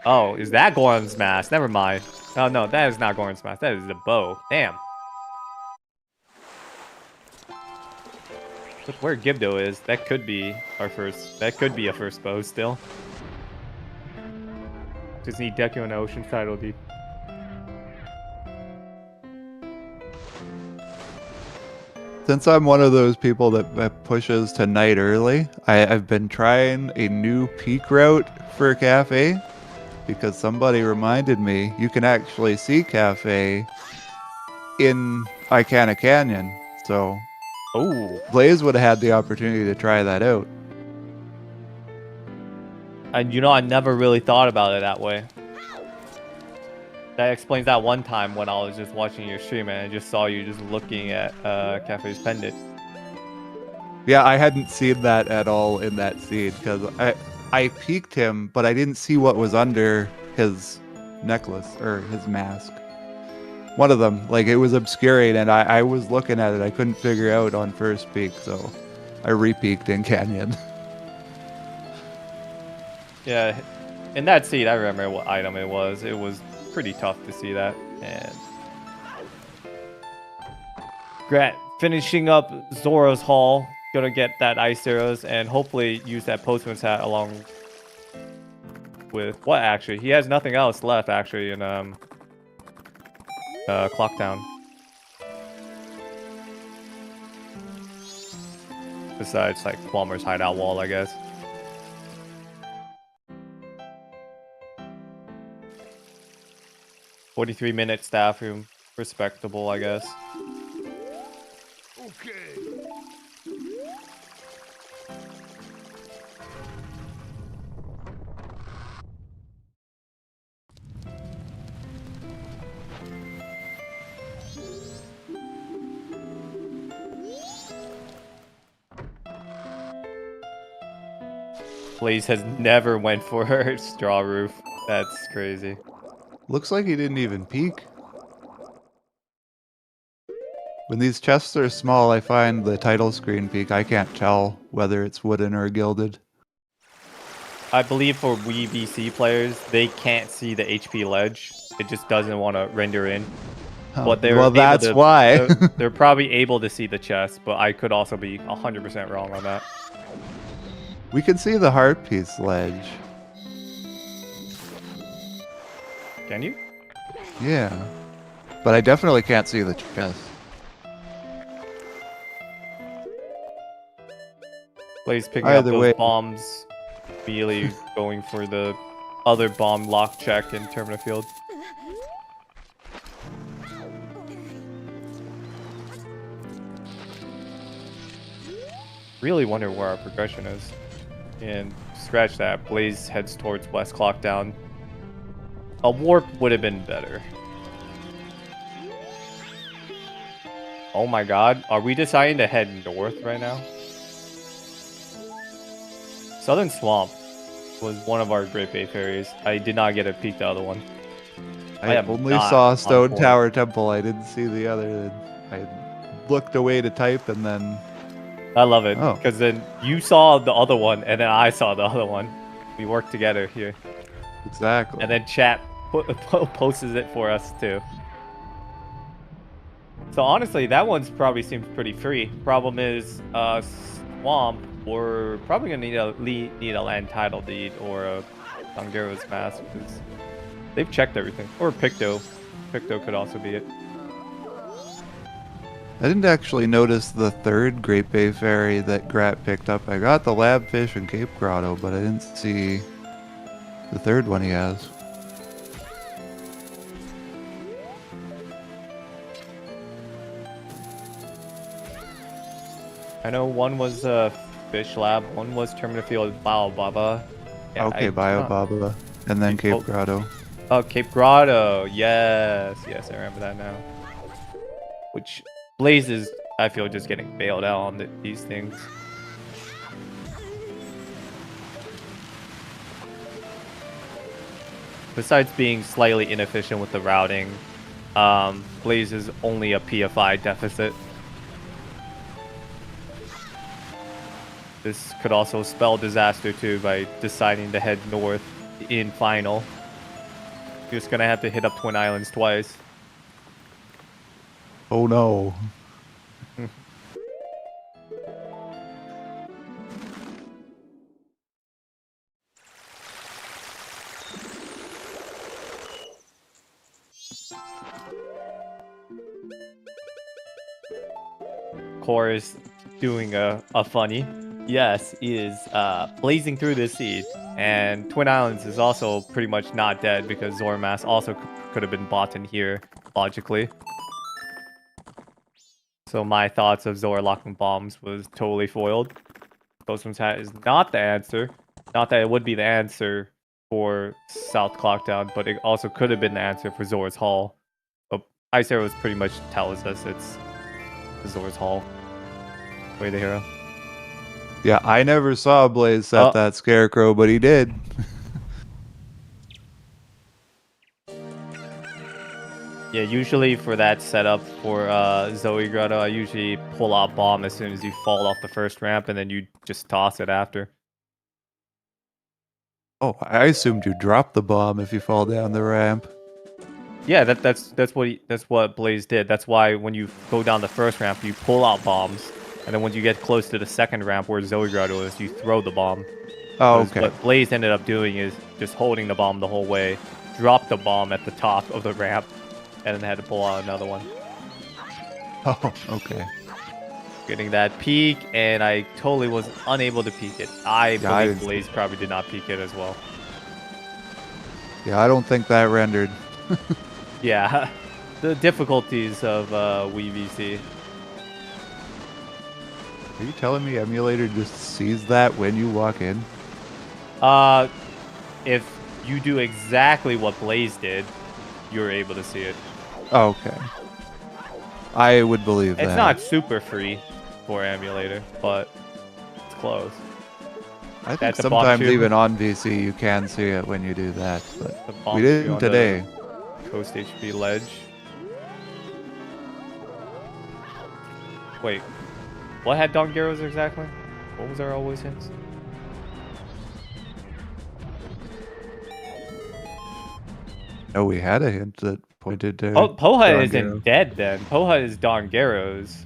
S2: Oh, is that Goron's Mask? Never mind. Oh no, that is not Goron's Mask. That is the bow. Damn. Look where Gibdo is. That could be our first. That could be a first bow still. Just need Deku and Ocean title deep.
S3: Since I'm one of those people that pushes to night early, I've been trying a new peak route for a cafe. because somebody reminded me you can actually see Cafe in Icana Canyon. So
S2: Oh,
S3: Blaze would have had the opportunity to try that out.
S2: and you know, I never really thought about it that way. That explains that one time when I was just watching your stream and I just saw you just looking at Cafe's pendant.
S3: Yeah, I hadn't seen that at all in that scene because I peeked him, but I didn't see what was under his necklace or his mask. One of them, like, it was obscuring, and I was looking at it. I couldn't figure out on first peek, so I re-peeked in Canyon.
S2: Yeah, in that scene, I remember what item it was. It was pretty tough to see that. And Grat finishing up Zora's haul. Gonna get that ice arrows and hopefully use that postman's hat along with what actually? He has nothing else left actually in Clocktown. Besides like Plumber's hideout wall, I guess. $43-minute staff room. Respectable, I guess.
S4: Okay.
S2: Blaze has never went for her straw roof. That's crazy.
S3: Looks like he didn't even peek. When these chests are small, I find the title screen peak. I can't tell whether it's wooden or gilded.
S2: I believe for Wii VC players, they can't see the HP ledge. It just doesn't want to render in.
S3: Oh,
S2: But they're
S3: well, that's
S2: able to,
S3: why.
S2: they're probably able to see the chest, but I could also be 100% wrong on that.
S3: We can see the heart piece ledge.
S2: Can you?
S3: Yeah. But I definitely can't see the chest.
S2: Blaze picking up
S3: Either
S2: those
S3: way.
S2: bombs, immediately going for the other bomb lock check in Termina Field. Really wonder where our progression is. And scratch that. Blaze heads towards West Clocktown. A warp would have been better. Oh my god. Are we deciding to head north right now? Southern Swamp was one of our Great Bay Ferries. I did not get a peek the other one.
S3: I
S2: am
S3: only
S2: not
S3: saw
S2: on
S3: Stone
S2: board.
S3: Tower Temple. I didn't see the other. I looked away to type and then...
S2: I love it.
S3: Oh.
S2: Because then you saw the other one and then I saw the other one. We worked together here.
S3: Exactly.
S2: And then chat posts it for us too. So honestly, that one's probably seems pretty free. Problem is, Swamp, we're probably gonna need a land title deed or a Sangero's mask because they've checked everything. Or Picto. Picto could also be it.
S3: I didn't actually notice the third Great Bay Ferry that Grat picked up. I got the Labfish and Cape Grotto, but I didn't see the third one he has.
S2: I know one was Fish Lab, one was Termina Field Baobaba. Yeah,
S3: Okay, Biobaba. And then Cape
S2: Oh.
S3: Grotto.
S2: Oh, Cape Grotto. Yes, yes, I remember that now. Which Blaze is, I feel, just getting bailed out on these things. Besides being slightly inefficient with the routing, Blaze is only a PFI deficit. This could also spell disaster too by deciding to head north in final. You're just gonna have to hit up Twin Islands twice.
S3: Oh no.
S2: Core is doing a funny. Yes, is blazing through this seed. And Twin Islands is also pretty much not dead because Zora Mask also could have been bought in here, logically. So my thoughts of Zora locking bombs was totally foiled. Postman's Hat is not the answer. Not that it would be the answer for South Clocktown, but it also could have been the answer for Zora's Hall. But Ice Arrows pretty much tells us it's Zora's Hall. Way the hero.
S3: Yeah, I never saw Blaze set that scarecrow, but he did.
S2: Yeah, usually for that setup for Zoe Grotto, I usually pull out bomb as soon as you fall off the first ramp, and then you just toss it after.
S3: Oh, I assumed you drop the bomb if you fall down the ramp.
S2: Yeah, that's what Blaze did. That's why when you go down the first ramp, you pull out bombs, and then when you get close to the second ramp where Zoe Grotto is, you throw the bomb.
S3: Oh, okay.
S2: What Blaze ended up doing is just holding the bomb the whole way, drop the bomb at the top of the ramp, and then had to pull out another one.
S3: Oh, okay.
S2: Getting that peek, and I totally was unable to peek it. I believe Blaze probably did not peek it as well.
S3: Yeah, I don't think that rendered.
S2: Yeah, the difficulties of WeVC.
S3: Are you telling me emulator just sees that when you walk in?
S2: If you do exactly what Blaze did, you're able to see it.
S3: Oh, okay. I would believe that.
S2: It's not super free for emulator, but it's close.
S3: I think sometimes even on VC you can see it when you do that, but we didn't today.
S2: Coast HP ledge. Wait, what had Dongeros exactly? What was our always hints?
S3: No, we had a hint that pointed to.
S2: Oh, Poha isn't dead then. Poha is Dongeros.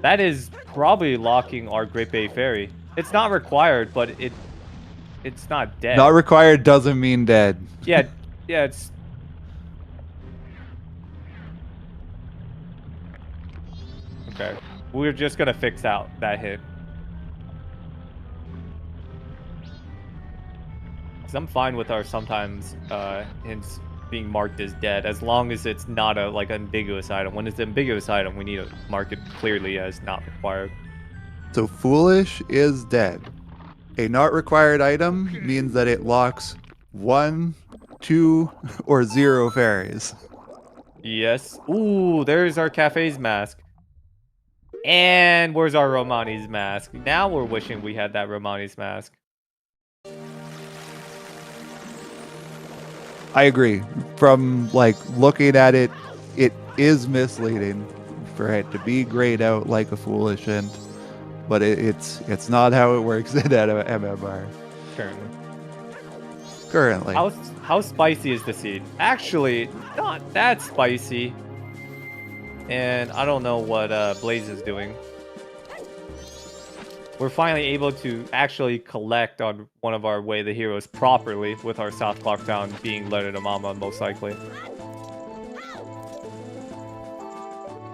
S2: That is probably locking our Great Bay Ferry. It's not required, but it's not dead.
S3: Not required doesn't mean dead.
S2: Yeah, it's... Okay. We're just gonna fix out that hit. Because I'm fine with our sometimes hints being marked as dead, as long as it's not a ambiguous item. When it's an ambiguous item, we need to mark it clearly as not required.
S3: So foolish is dead. A not required item means that it locks 1, 2, or 0 fairies.
S2: Yes. Ooh, there's our cafe's mask. And where's our Romani's mask? Now we're wishing we had that Romani's mask.
S3: I agree. From looking at it, it is misleading for it to be grayed out like a foolish hint, but it's not how it works in MMR. Currently.
S2: How spicy is the seed? Actually, not that spicy. And I don't know what Blaze is doing. We're finally able to actually collect on one of our Way the Heroes properly, with our South Clocktown being Letter to Mama, most likely.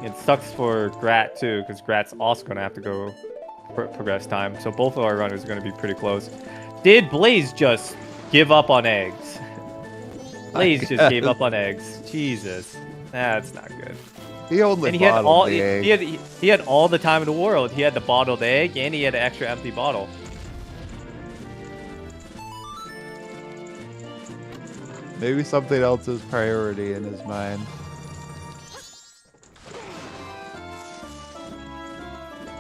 S2: It sucks for Grat, too, because Grat's also going to have to go progress time. So both of our runners are going to be pretty close. Did Blaze just give up on eggs? Blaze just gave up on eggs. Jesus. That's not good.
S3: He only bottled the egg.
S2: He had all the time in the world. He had the bottled egg, and he had an extra empty bottle.
S3: Maybe something else is priority in his mind.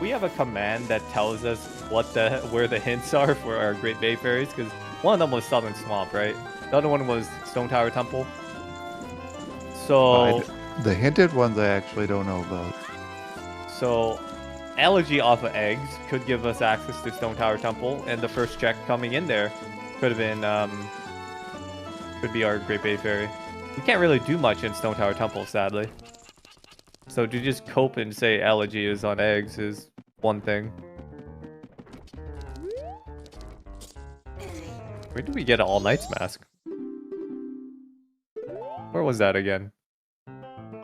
S2: We have a command that tells us where the hints are for our Great Bay Fairies, because one of them was Southern Swamp, right? The other one was Stone Tower Temple. So...
S3: the hinted ones I actually don't know about.
S2: So, Elegy off of eggs could give us access to Stone Tower Temple, and the first check coming in there could have been, could be our Great Bay Fairy. We can't really do much in Stone Tower Temple, sadly. So to just cope and say Elegy is on eggs is one thing. Where did we get an All Knights mask? Where was that again?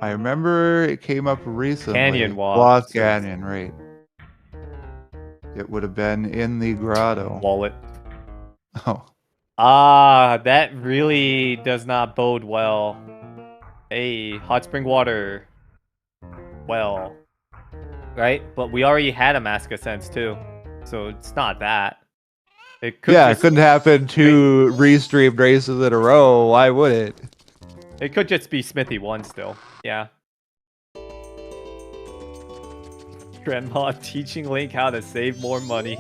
S3: I remember it came up recently.
S2: Canyon Walk.
S3: Lost Canyon, right. It would have been in the grotto.
S2: Wallet.
S3: Oh.
S2: Ah, that really does not bode well. Hey, hot spring water. Well, right? But we already had a Mask of Sense too, so it's not that. It could
S3: Yeah, it
S2: just,
S3: couldn't happen 2 restreamed races in a row. Why would it?
S2: It could just be Smithy 1 still. Yeah. Grandma teaching Link how to save more money.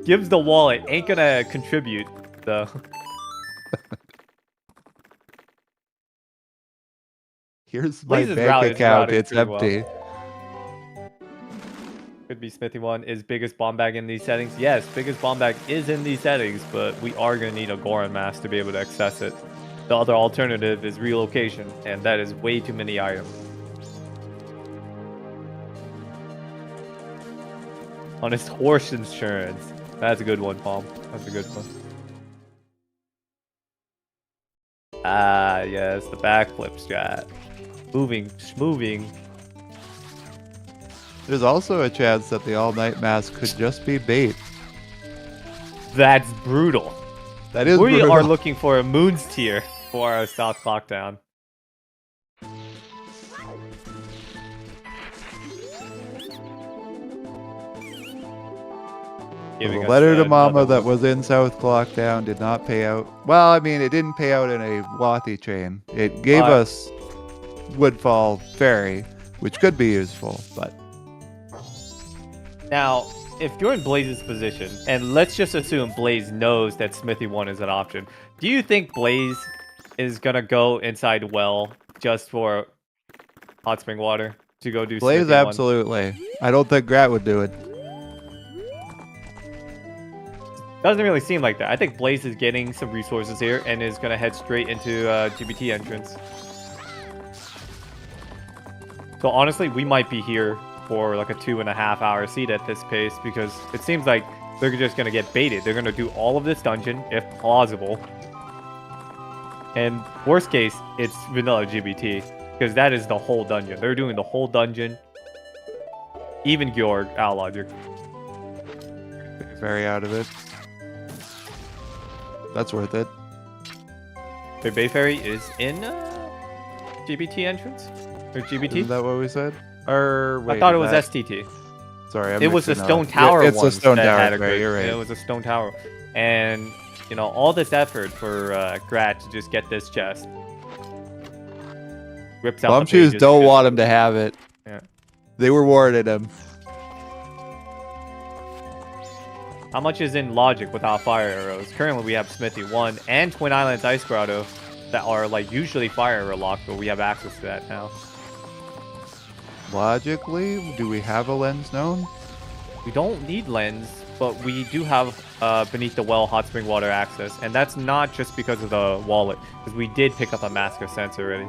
S2: Gives the wallet. Ain't gonna contribute, though.
S3: Here's my
S2: Blaze's
S3: bank
S2: route is
S3: account.
S2: routed
S3: It's
S2: pretty well.
S3: empty.
S2: Could be Smithy 1. Is biggest bomb bag in these settings? Yes, biggest bomb bag is in these settings, but we are gonna need a Goron mask to be able to access it. The other alternative is relocation, and that is way too many items. Honest horse insurance. That's a good one, Palm. That's a good one. Ah, yes, the backflip strat. Moving.
S3: There's also a chance that the all-night mask could just be bait.
S2: That's brutal.
S3: That is
S2: We
S3: brutal.
S2: are looking for a Moon's tier for our South Clockdown.
S3: The letter to Mama that was in South Clockdown did not pay out. Well, I mean, it didn't pay out in a Wathy chain. It gave us Woodfall Ferry, which could be useful, but...
S2: Now, if you're in Blaze's position, and let's just assume Blaze knows that Smithy 1 is an option, do you think Blaze is gonna go inside well just for hot spring water to go do
S3: Blaze,
S2: Smithy 1?
S3: absolutely. I don't think Grat would do it.
S2: Doesn't really seem like that. I think Blaze is getting some resources here and is gonna head straight into GBT entrance. So honestly, we might be here for like a 2.5 hour seat at this pace because it seems like they're just gonna get baited. They're gonna do all of this dungeon if plausible. And worst case, it's vanilla GBT because that is the whole dungeon. They're doing the whole dungeon. Even Georg, out logic.
S3: Ferry out of it. That's worth it.
S2: The Bay Ferry is in GBT entrance? Or GBT?
S3: Isn't that what we said? Or wait,
S2: I thought it was STT.
S3: Sorry,
S2: It was the
S3: mixing up.
S2: Stone Tower
S3: It's
S2: one.
S3: a Stone
S2: that
S3: Tower,
S2: had a
S3: right,
S2: great,
S3: you're right.
S2: It was a Stone Tower. And, you know, all this effort for Grat to just get this chest. Rips out the
S3: Bumshoes
S2: pages
S3: don't
S2: because-
S3: want him to have it.
S2: Yeah.
S3: They rewarded him.
S2: How much is in Logic without fire arrows? Currently, we have Smithy 1 and Twin Islands Ice Grotto that are like usually fire arrow locked, but we have access to that now.
S3: Logically, do we have a lens known?
S2: We don't need lens, but we do have Beneath the Well hot spring water access, and that's not just because of the wallet, because we did pick up a Mask of Sense already.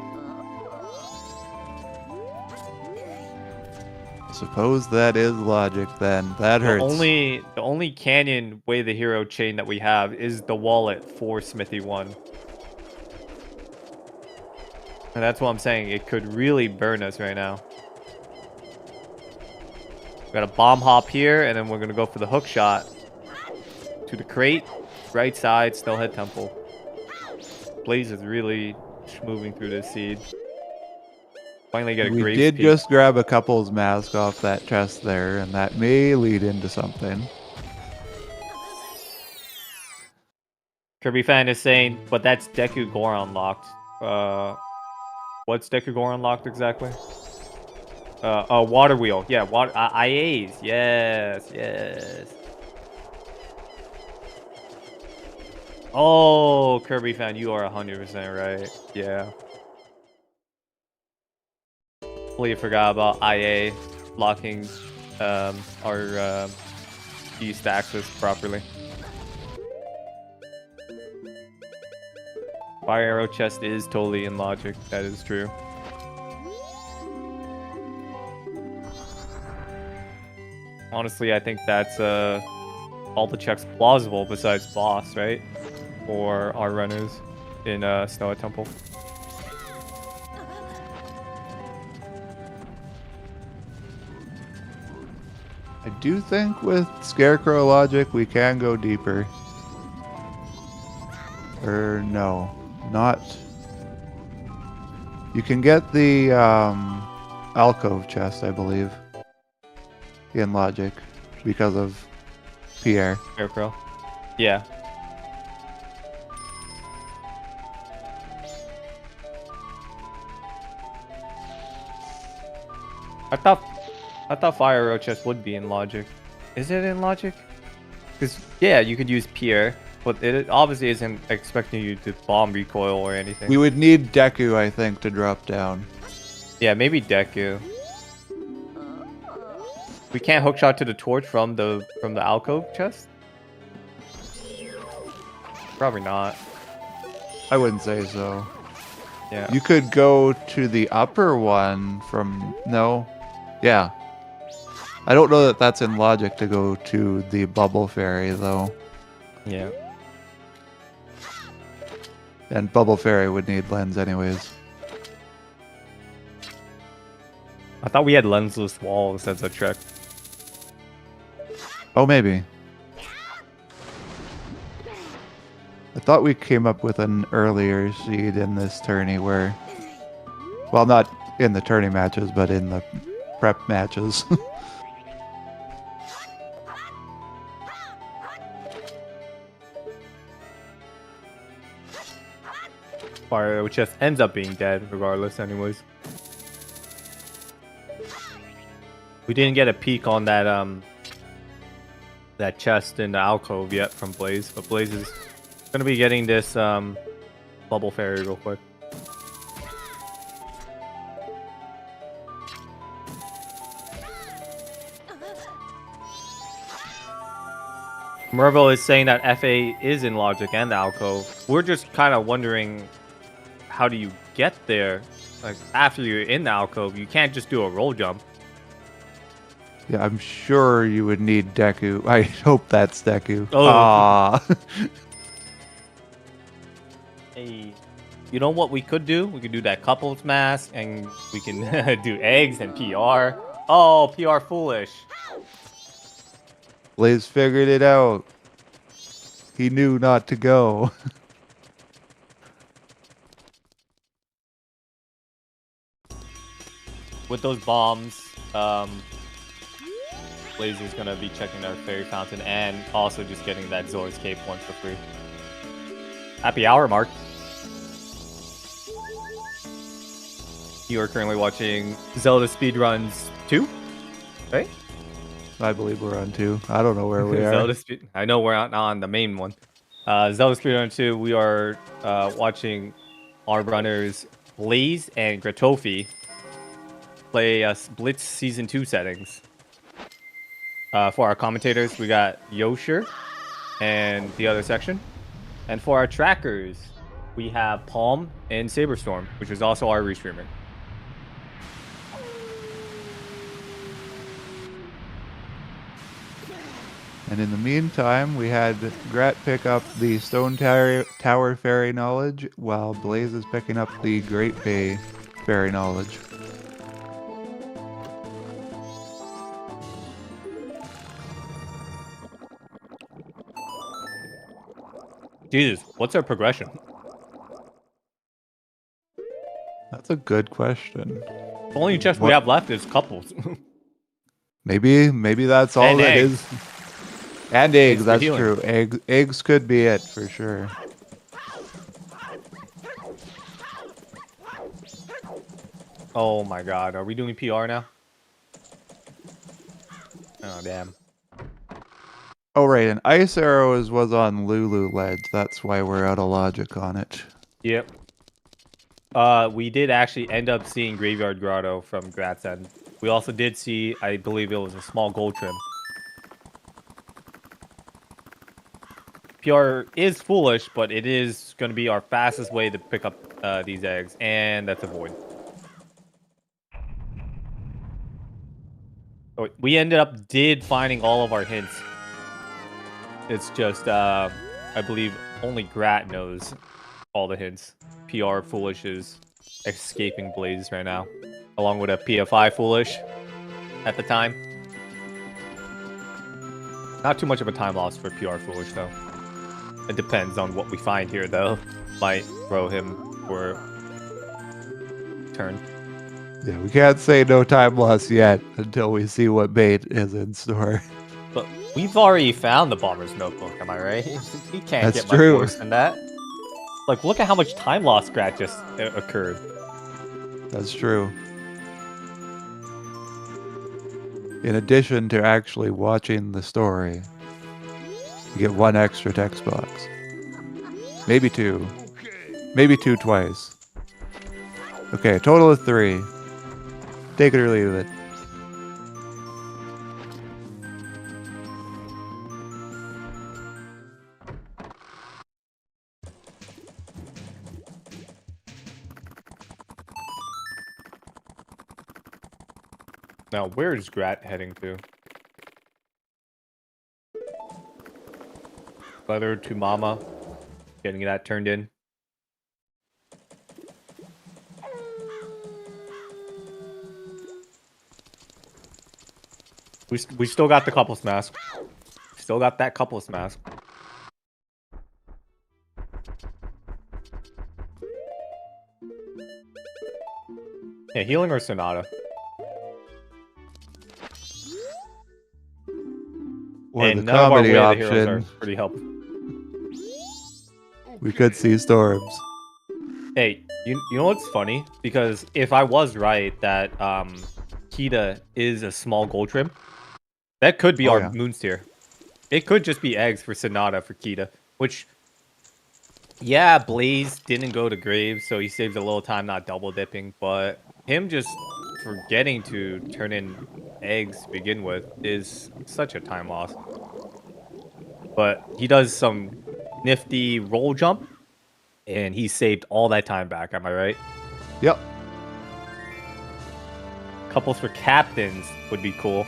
S3: Suppose that is logic then. That hurts.
S2: The only canyon way the hero chain that we have is the wallet for Smithy 1. And that's what I'm saying. It could really burn us right now. We got a bomb hop here, and then we're gonna go for the hook shot to the crate, right side, Snowhead Temple. Blaze is really moving through this seed. Finally get a
S3: We
S2: Graves
S3: did
S2: peak.
S3: just grab a couple's mask off that chest there, and that may lead into something.
S2: Kirby fan is saying, but that's Deku Goron locked. What's Deku Goron locked exactly? Water wheel. Yeah, water. IAs. Yes. Oh, Kirby fan, you are 100% right. Yeah. Completely forgot about IA locking our East axis properly. Fire arrow chest is totally in logic. That is true. Honestly, I think that's all the checks plausible besides boss, right? For our runners in Snow Temple.
S3: I do think with Scarecrow logic we can go deeper. Or no, not. You can get the alcove chest, I believe, in logic because of Pierre.
S2: Scarecrow. Yeah. I thought Fire Arrow chest would be in logic. Is it in logic? Because yeah, you could use Pierre, but it obviously isn't expecting you to bomb recoil or anything.
S3: We would need Deku, I think, to drop down.
S2: Yeah, maybe Deku. We can't hookshot to the torch from the alcove chest? Probably not.
S3: I wouldn't say so.
S2: Yeah.
S3: You could go to the upper one from... No. Yeah. I don't know that that's in logic to go to the Bubble Fairy, though.
S2: Yeah.
S3: And Bubble Fairy would need lens anyways.
S2: I thought we had lensless walls as a trick.
S3: Oh, maybe. I thought we came up with an earlier seed in this tourney where... Well, not in the tourney matches, but in the prep matches.
S2: Fire, which just ends up being dead regardless anyways. We didn't get a peek on that that chest in the alcove yet from Blaze, but Blaze is gonna be getting this Bubble Fairy real quick. Merville is saying that FA is in logic and the alcove. We're just kind of wondering, how do you get there? Like, after you're in the alcove, you can't just do a roll jump.
S3: Yeah, I'm sure you would need Deku. I hope that's Deku.
S2: Oh.
S3: Ah.
S2: Hey, you know what we could do? We could do that couples mask, and we can do eggs and PR. Oh, PR foolish.
S3: Blaze figured it out. He knew not to go.
S2: With those bombs, Blaze is gonna be checking our fairy fountain and also just getting that Zora's Cape one for free. Happy hour mark. You are currently watching Zelda Speedruns 2, right?
S3: I believe we're on 2. I don't know where we are.
S2: I know we're not on the main one. Zelda Speedrun 2, we are watching our runners Blaze and Gratoffie play Blitz Season 2 settings. For our commentators, we got Yosher and the other section. And for our trackers, we have Palm and Saberstorm, which is also our restreamer.
S3: And in the meantime, we had Grat pick up the Stone Tower Fairy knowledge, while Blaze is picking up the Great Bay Fairy knowledge.
S2: Jesus, what's our progression?
S3: That's a good question.
S2: The only chest we have left is couples.
S3: Maybe that's all
S2: And
S3: it
S2: eggs.
S3: is. And eggs,
S2: for
S3: that's
S2: healing.
S3: true. Eggs could be it for sure.
S2: Oh my god, are we doing PR now? Oh, damn.
S3: Oh right, and Ice Arrows was on Lulu Ledge. That's why we're out of logic on it.
S2: Yep. We did actually end up seeing Graveyard Grotto from Grat's End. We also did see, I believe it was a small gold trim. PR is foolish, but it is going to be our fastest way to pick up these eggs, and that's a void. Oh, we ended up finding all of our hints. It's just, I believe only Grat knows all the hints. PR Foolish is escaping Blaze right now, along with a PFI Foolish at the time. Not too much of a time loss for PR Foolish, though. It depends on what we find here, though. Might throw him for turn.
S3: Yeah, we can't say no time loss yet until we see what bait is in store.
S2: But we've already found the Bomber's Notebook, am I right? He can't
S3: That's
S2: get much
S3: true.
S2: worse than that. Like, look at how much time loss Grat just occurred.
S3: That's true. In addition to actually watching the story, you get 1 extra text box. Maybe 2. Maybe 2 twice. Okay, total of 3. Take it or leave it.
S2: Now, where is Grat heading to? Letter to Mama. Getting that turned in. We still got the couples mask. Still got that couples mask. Yeah, healing or Sonata?
S3: Or
S2: and
S3: the
S2: none of our
S3: comedy
S2: way of the heroes
S3: option,
S2: are pretty helpful.
S3: we could see storms.
S2: Hey, you know what's funny? Because if I was right that Kita is a small gold trim, that could be our Moons tier. It could just be eggs for Sonata for Kita, which, yeah, Blaze didn't go to Graves, so he saved a little time not double dipping, but him just forgetting to turn in eggs to begin with is such a time loss. But he does some nifty roll jump, and he saved all that time back, am I right?
S3: Yep.
S2: Couples for captains would be cool.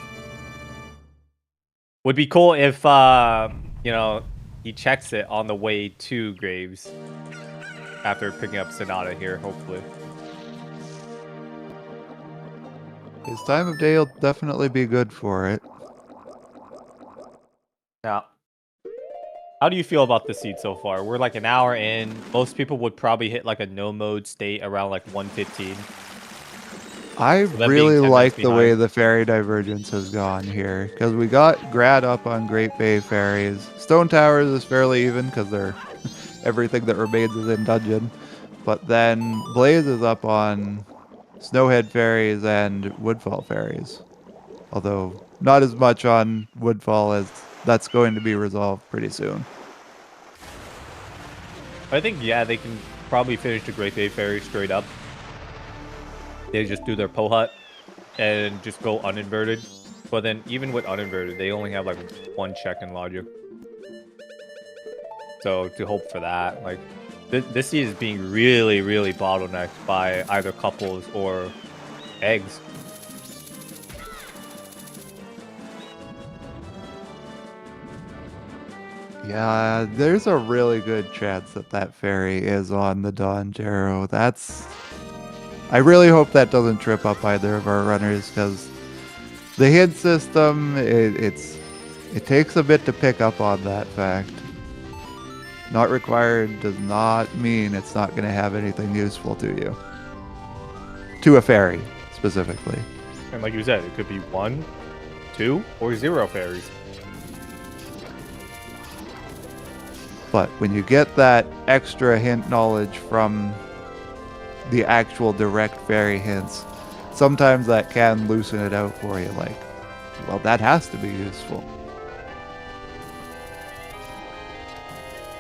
S2: Would be cool if, you know, he checks it on the way to Graves after picking up Sonata here, hopefully.
S3: His time of day will definitely be good for it.
S2: Now, how do you feel about the seed so far? We're like an hour in. Most people would probably hit like a no mode state around like 115.
S3: I
S2: So
S3: really like the
S2: behind.
S3: way the fairy divergence has gone here, because we got Grad up on Great Bay fairies. Stone Towers is fairly even because they're everything that remains is in dungeon, but then Blaze is up on Snowhead fairies and Woodfall fairies, although not as much on Woodfall as that's going to be resolved pretty soon.
S2: I think, yeah, they can probably finish the Great Bay Fairy straight up. They just do their Pohut and just go uninverted. But then even with uninverted, they only have like 1 check in logic. So to hope for that, like this seed is being really, really bottlenecked by either couples or eggs.
S3: Yeah, there's a really good chance that that fairy is on the Dawn Jarrow. I really hope that doesn't trip up either of our runners, because the hint system, it takes a bit to pick up on that fact. Not required does not mean it's not going to have anything useful to you. To a fairy, specifically.
S2: And like you said, it could be 1, 2, or 0 fairies.
S3: But when you get that extra hint knowledge from the actual direct fairy hints, sometimes that can loosen it out for you. Like, well, that has to be useful.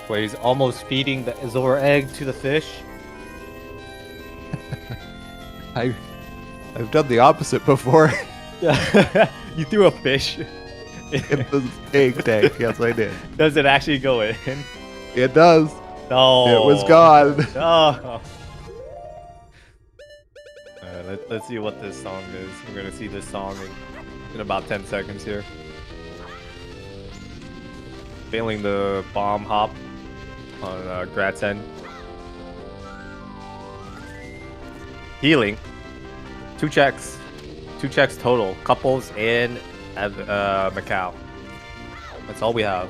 S2: Where he's almost feeding the Zora egg to the fish.
S3: I've done the opposite before.
S2: You threw a fish
S3: In the egg tank. Yes, I did.
S2: Does it actually go in?
S3: It does.
S2: No.
S3: It was gone.
S2: No. Let's see what this song is. We're going to see this song in about 10 seconds here. Failing the bomb hop on Grat's end. Healing. 2 checks. 2 checks total. Couples and Macau. That's all we have.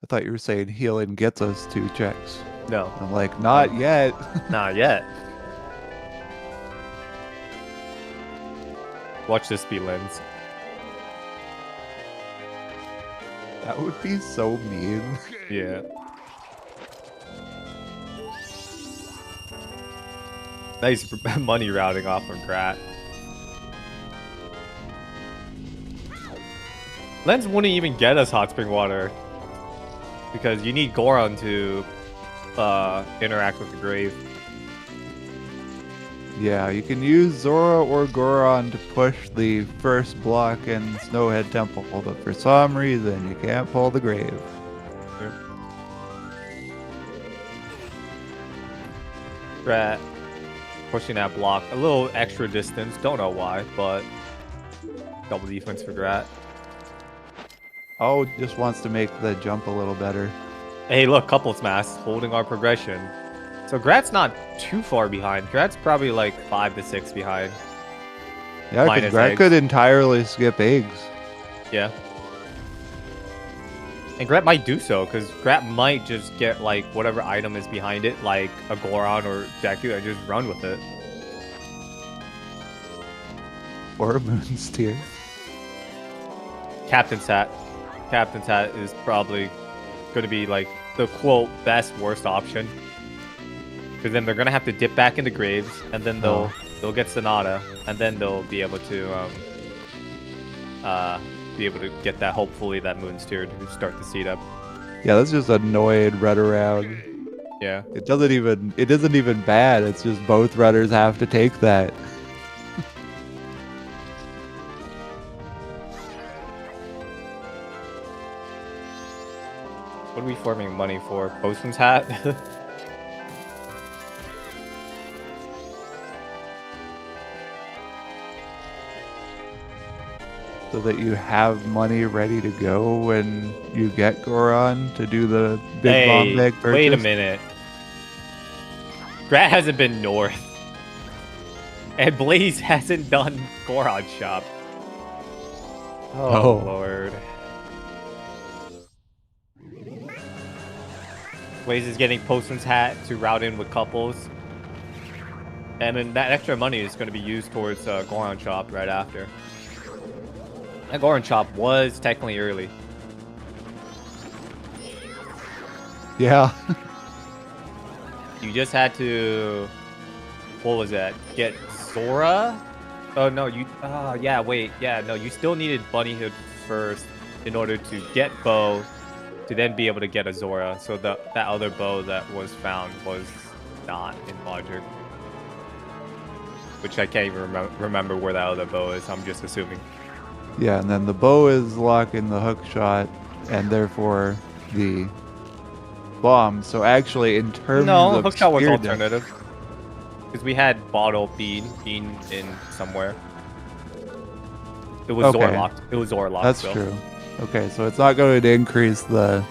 S3: I thought you were saying healing gets us 2 checks.
S2: No,
S3: I'm like, not yet.
S2: not yet. Watch this be lens.
S3: That would be so mean.
S2: Yeah. Nice money routing off from Grat. Lens wouldn't even get us hot spring water because you need Goron to interact with the grave.
S3: Yeah, you can use Zora or Goron to push the first block in Snowhead Temple, but for some reason you can't pull the grave.
S2: Yep. Grat pushing that block a little extra distance. Don't know why, but double defense for Grat.
S3: Oh, just wants to make the jump a little better.
S2: Hey, look, couple smash holding our progression. So Grat's not too far behind. Grat's probably like 5 to 6 behind.
S3: Yeah, because Grat could entirely skip eggs.
S2: Yeah. And Grat might do so, because Grat might just get like whatever item is behind it, like a Goron or Deku, and just run with it.
S3: Or a Moon's Tear.
S2: Captain's Hat. Captain's Hat is probably going to be like the quote best worst option. Because then they're going to have to dip back into graves, and then they'll get Sonata, and then they'll be able to get that, hopefully, that Moon's Tear to start the seed up.
S3: Yeah, that's just annoyed run around.
S2: Yeah.
S3: It isn't even bad, it's just both runners have to take that.
S2: What are we forming money for? Postman's Hat?
S3: So that you have money ready to go when you get Goron to do the big bomb bag purchase.
S2: Wait a minute. Grat hasn't been north. And Blaze hasn't done Goron shop. Oh, Lord. Blaze is getting Postman's Hat to route in with couples. And then that extra money is going to be used towards Goron shop right after. That Goron shop was technically early.
S3: Yeah.
S2: You just had to... What was that? Get Zora? Oh, no, you... yeah, wait. Yeah, no, you still needed Bunnyhood first in order to get Bow to then be able to get a Zora. So that other bow that was found was not in Logic. Which I can't even remember where that other bow is. I'm just assuming.
S3: Yeah, and then the bow is locking the hook shot, and therefore the bomb. So actually, in terms of
S2: hook shot was
S3: spear
S2: alternative. Because we had bottle bean in somewhere. It was Zora locked. It was Zora locked.
S3: That's true. Okay, so it's not going to increase the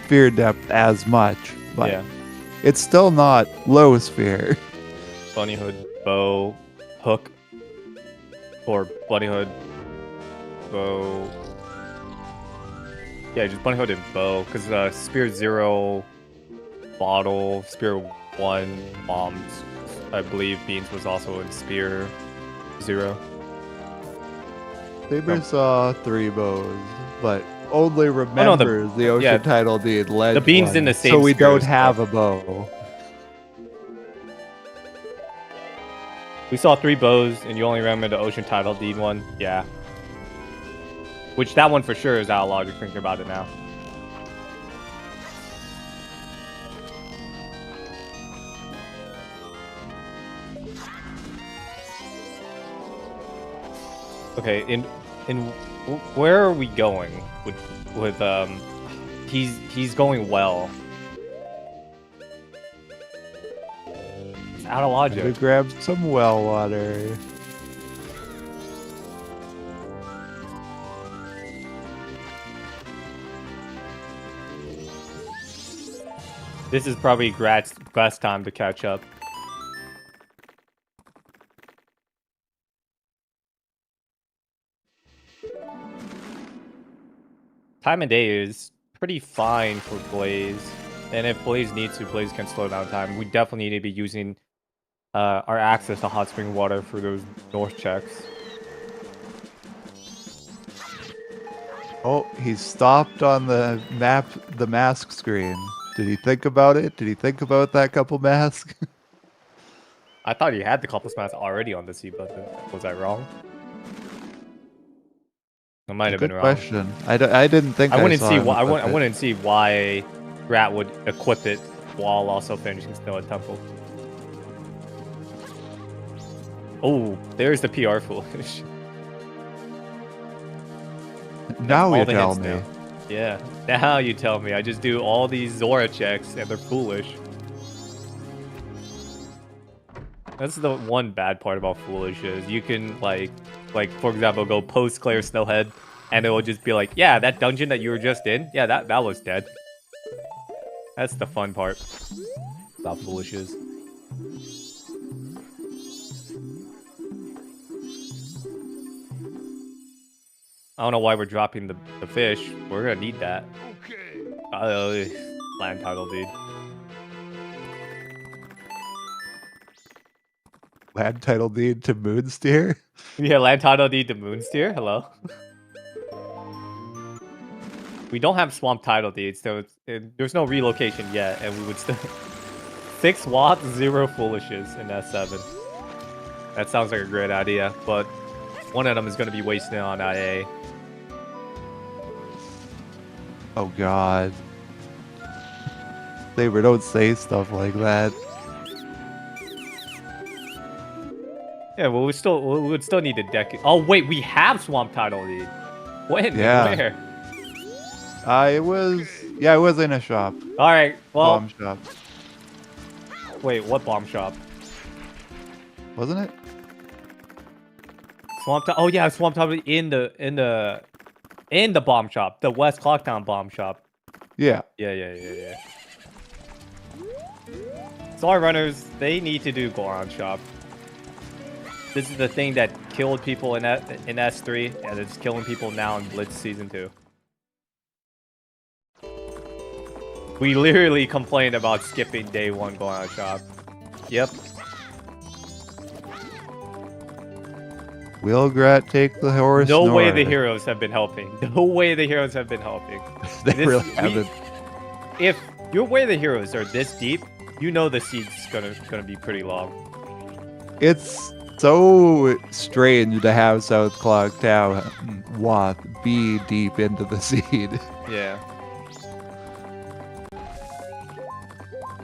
S3: sphere depth as much, but
S2: yeah.
S3: It's still not low sphere.
S2: Bunnyhood, bow, hook, or Bunnyhood, bow. Yeah, just Bunnyhood and bow, because Spear 0, bottle, Spear 1, bombs. I believe Beans was also in Spear 0.
S3: Saber saw 3 bows, but only remembers the Ocean Title Deed led
S2: the Beans
S3: one,
S2: in the same
S3: so we don't
S2: Spears,
S3: have a bow.
S2: We saw 3 bows, and you only remember the Ocean Title Deed one? Yeah. Which, that one for sure is out of logic thinking about it now. Okay, in where are we going with he's going well. It's out of logic.
S3: We grabbed some well water.
S2: This is probably Grat's best time to catch up. time of day is pretty fine for Blaze. And if Blaze needs to, Blaze can slow down time. We definitely need to be using our access to hot spring water for those north checks.
S3: Oh, he stopped on the map, the mask screen. Did he think about it? Did he think about that couple mask?
S2: I thought he had the couple smash already on the C button. Was I wrong? I might have been
S3: Good
S2: wrong.
S3: question. I didn't think
S2: I wouldn't
S3: saw
S2: see
S3: him
S2: why. I
S3: equip it.
S2: wouldn't see why Grat would equip it while also finishing Snow at Temple. Oh, there's the PR foolish.
S3: Now
S2: All
S3: you
S2: the
S3: tell
S2: hints
S3: me.
S2: now. Yeah, now you tell me. I just do all these Zora checks and they're foolish. That's the one bad part about foolish is you can like for example go post clear Snowhead and it will just be like, yeah, that dungeon that you were just in, yeah, that was dead. That's the fun part about foolishes. I don't know why we're dropping the fish. We're gonna need that. Land title, dude.
S3: Land title deed to Moonsteer?
S2: Yeah, land title deed to Moonsteer. Hello. We don't have swamp title deeds, so there's no relocation yet, and we would still 6 watts, 0 foolishes in S7. That sounds like a great idea, but one of them is going to be wasted on IA.
S3: Oh god. Saber, don't say stuff like that.
S2: Yeah, well, we would still need a deck. Oh wait, we have swamp title deed. When?
S3: Yeah.
S2: Where?
S3: It was in a shop.
S2: All right. Well,
S3: Bomb shop.
S2: wait, what bomb shop?
S3: Wasn't it?
S2: Swamp title. Oh yeah, swamp title in the bomb shop, the West Clocktown bomb shop.
S3: Yeah.
S2: Yeah. Star runners, they need to do Goron shop. This is the thing that killed people in S3, and it's killing people now in Blitz Season 2. We literally complained about skipping day 1 Goron shop. Yep.
S3: Will Grat take the horse?
S2: No way the heroes have been helping. No way the heroes have been helping.
S3: They really haven't.
S2: If your way the heroes are this deep, you know the seed's gonna be pretty long.
S3: It's so strange to have South Clocktown Wath be deep into the seed.
S2: Yeah.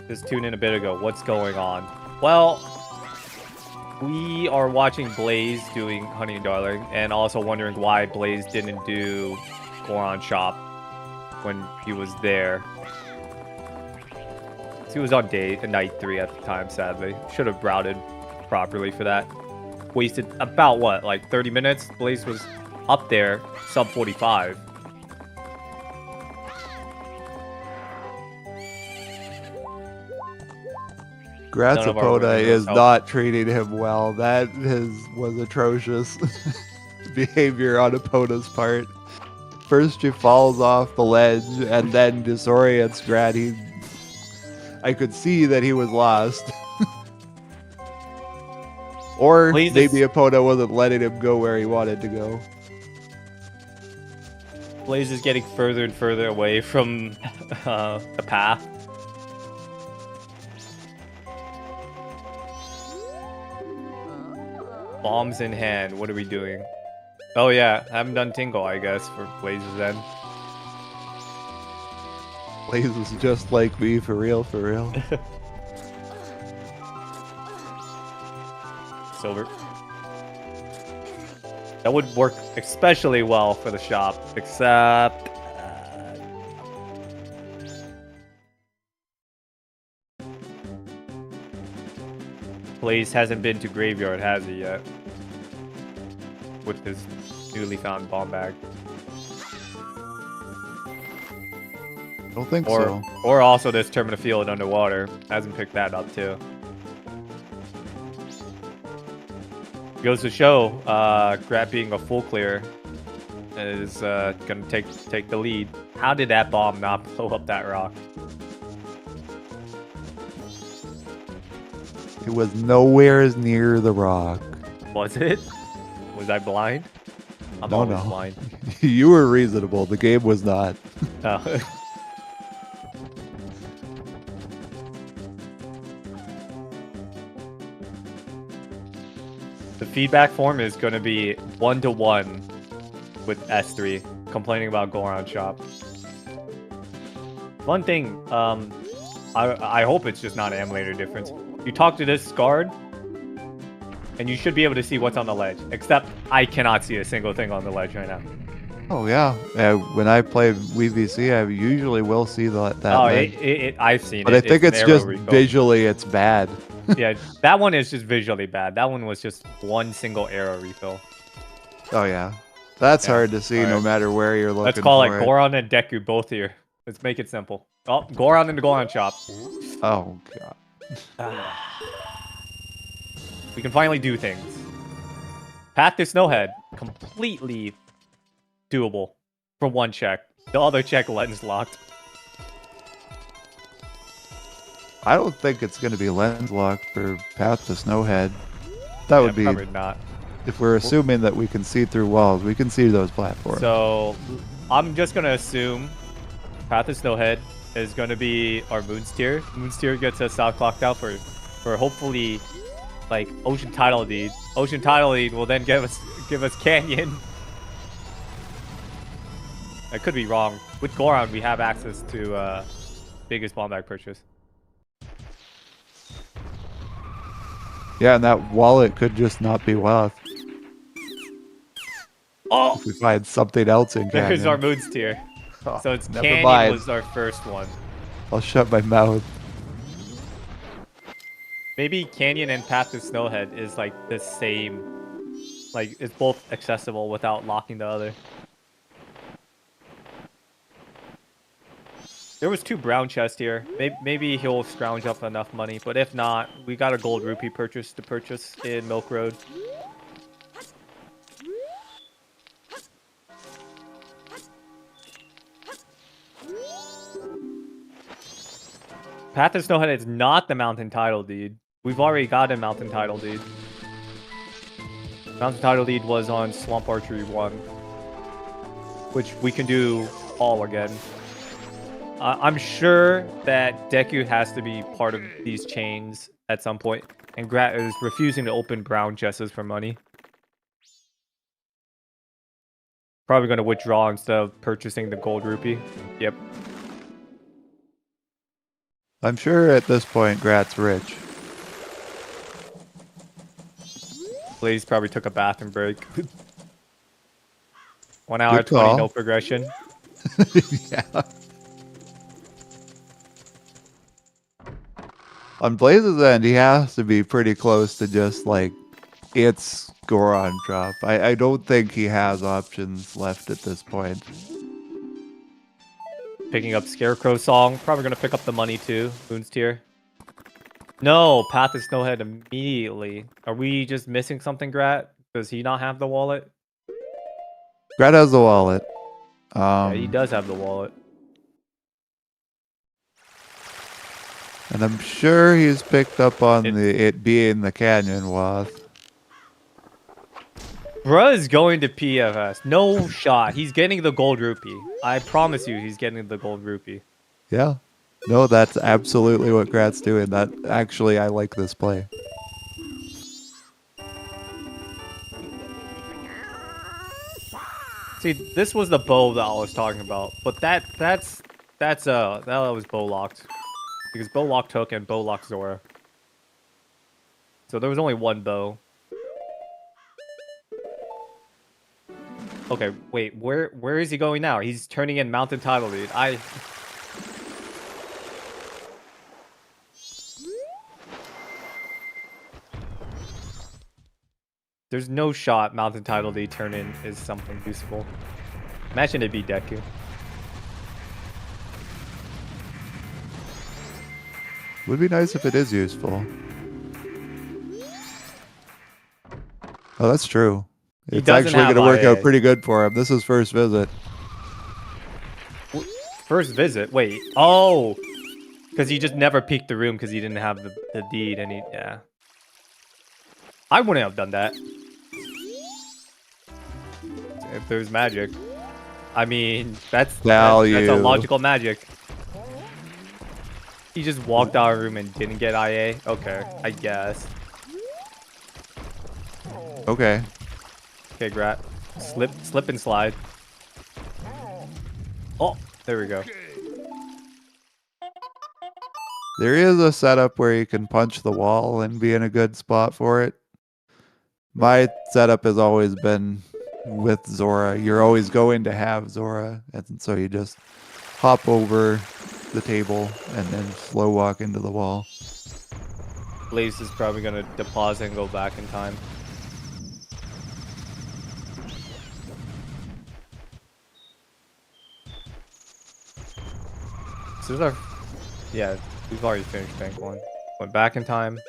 S2: Just tuned in a bit ago. What's going on? Well, we are watching Blaze doing Honey and Darling, and also wondering why Blaze didn't do Goron Shop when he was there. He was on night 3 at the time, sadly. Should have routed properly for that. Wasted about, what, like 30 minutes? Blaze was up there, sub 45.
S3: Grat's
S2: None of our
S3: opponent
S2: winners
S3: is
S2: help.
S3: not treating him well. That was atrocious behavior on opponent's part. First he falls off the ledge and then disorients Grat. I could see that he was lost. Or
S2: Blaze
S3: maybe opponent wasn't letting him go where he wanted to go.
S2: Blaze is getting further and further away from the path. Bombs in hand. What are we doing? Oh yeah, haven't done Tingle, I guess, for Blaze's end.
S3: Blaze is just like me, for real, for real.
S2: Silver. That would work especially well for the shop, except... Blaze hasn't been to Graveyard, has he yet? With his newly found bomb bag.
S3: I don't think so.
S2: Or also this Termina Field underwater. Hasn't picked that up too. Goes to show, Grat being a full clear is gonna take the lead. How did that bomb not blow up that rock?
S3: It was nowhere near the rock.
S2: Was it? Was I blind? I'm always blind.
S3: You were reasonable. The game was not.
S2: Oh. The feedback form is going to be 1-to-1 with S3 complaining about Goron Shop. One thing, I hope it's just not an emulator difference. You talk to this guard, and you should be able to see what's on the ledge. Except I cannot see a single thing on the ledge right now.
S3: Oh yeah, when I play WVC, I usually will see that.
S2: Oh,
S3: ledge.
S2: I've seen
S3: but
S2: it.
S3: I think it's just
S2: refill.
S3: visually, it's bad.
S2: Yeah, that one is just visually bad. That one was just one single arrow refill.
S3: Oh yeah, that's hard to see no matter where you're looking.
S2: Let's call it
S3: for
S2: Goron and Deku both here. Let's make it simple. Oh, Goron in the Goron Shop.
S3: Oh god.
S2: We can finally do things. Path to Snowhead, completely doable for one check. The other check lens locked.
S3: I don't think it's going to be lens locked for Path to Snowhead. That would be
S2: probably not.
S3: If we're assuming that we can see through walls, we can see those platforms.
S2: So I'm just going to assume Path to Snowhead is going to be our Moon's Tier. Moon's Tier gets us out clocked out for hopefully like Ocean Tidal Lead. Ocean Tidal Lead will then give us Canyon. I could be wrong. With Goron, we have access to biggest bomb bag purchase.
S3: Yeah, and that wallet could just not be left.
S2: Oh!
S3: If we find something else in Canyon.
S2: There's our Moon's Tier.
S3: Oh,
S2: So it's
S3: never
S2: Canyon
S3: mind.
S2: was our first one.
S3: I'll shut my mouth.
S2: Maybe Canyon and Path to Snowhead is like the same. Like, it's both accessible without locking the other. There was 2 brown chests here. Maybe he'll scrounge up enough money, but if not, we got a gold rupee purchase to purchase in Milk Road. Path to Snowhead is not the mountain title deed. We've already got a mountain title deed. Mountain title deed was on Swamp Archery 1, which we can do all again. I'm sure that Deku has to be part of these chains at some point, and Grat is refusing to open brown chests for money. Probably going to withdraw instead of purchasing the gold rupee. Yep.
S3: I'm sure at this point Grat's rich.
S2: Blaze probably took a bathroom break. 1 hour,
S3: Good
S2: 20,
S3: call.
S2: no progression.
S3: Yeah. On Blaze's end, he has to be pretty close to just like, it's Goron drop. I don't think he has options left at this point.
S2: Picking up Scarecrow Song. Probably going to pick up the money too. Moon's Tier. No, Path to Snowhead immediately. Are we just missing something, Grat? Does he not have the wallet?
S3: Grat has the wallet.
S2: Yeah, he does have the wallet.
S3: And I'm sure he's picked up on it being the canyon wath.
S2: Bruh is going to PFS. No shot. He's getting the gold rupee. I promise you he's getting the gold rupee.
S3: Yeah. No, that's absolutely what Grat's doing. That actually, I like this play.
S2: See, this was the bow that I was talking about, but that was bow locked. Because bow locked Hook and bow locked Zora. So there was only one bow. Okay, wait, where is he going now? He's turning in Mountain Title Lead. There's no shot Mountain Title Lead turn in is something useful. Imagine it be Deku.
S3: Would be nice if it is useful. Oh, that's true. It's
S2: doesn't
S3: actually
S2: have
S3: going to work out
S2: IA.
S3: pretty good for him. This is first visit.
S2: First visit? Wait. Oh! Because he just never peeked the room because he didn't have the deed and he... Yeah. I wouldn't have done that. If there's magic. I mean, that's a logical magic. He just walked out of the room and didn't get IA? Okay, I guess.
S3: Okay.
S2: Okay, Grat. Slip and slide. Oh, there we go.
S3: There is a setup where you can punch the wall and be in a good spot for it. My setup has always been with Zora. You're always going to have Zora, and so you just hop over the table and then slow walk into the wall.
S2: Blaze is probably going to deposit and go back in time. This is our... Yeah, we've already finished bank 1. Went back in time.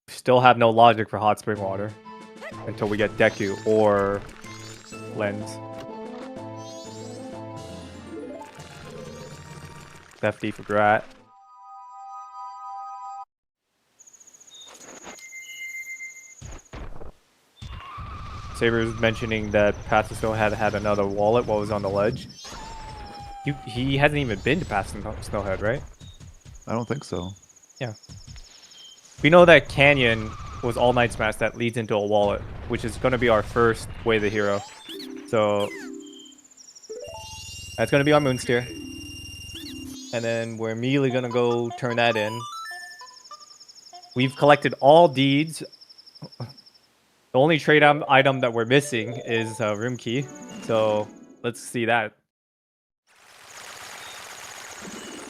S2: Still have no logic for hot spring water until we get Deku or Lens. FD for Grat. Saber's mentioning that Pathfinder had another wallet while was on the ledge. He hasn't even been to Pathfinder Snowhead, right?
S3: I don't think so.
S2: Yeah. We know that Canyon was All Night Smash that leads into a wallet, which is going to be our first Way of the Hero. So that's going to be our Moonsteer. And then we're immediately going to go turn that in. We've collected all deeds. The only trade item that we're missing is a room key. So let's see that.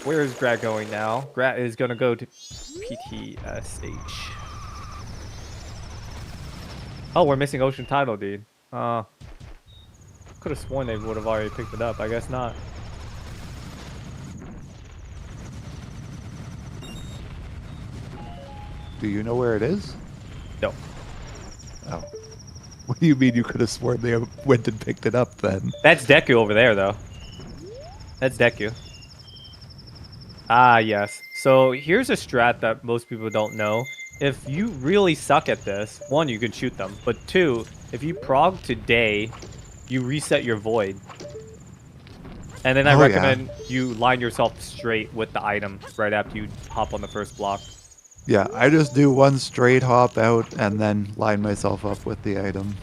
S2: Where is Grat going now? Grat is going to go to PTSH. Oh, we're missing Ocean Tidal deed. Could have sworn they would have already picked it up. I guess not.
S3: Do you know where it is?
S2: No.
S3: Oh. What do you mean you could have sworn they went and picked it up then?
S2: That's Deku over there, though. That's Deku. Ah, yes. So here's a strat that most people don't know. If you really suck at this, 1, you can shoot them. But 2, if you prog today, you reset your void. And then I recommend you line yourself straight with the item right after you hop on the first block.
S3: Yeah, I just do one straight hop out and then line myself up with the item.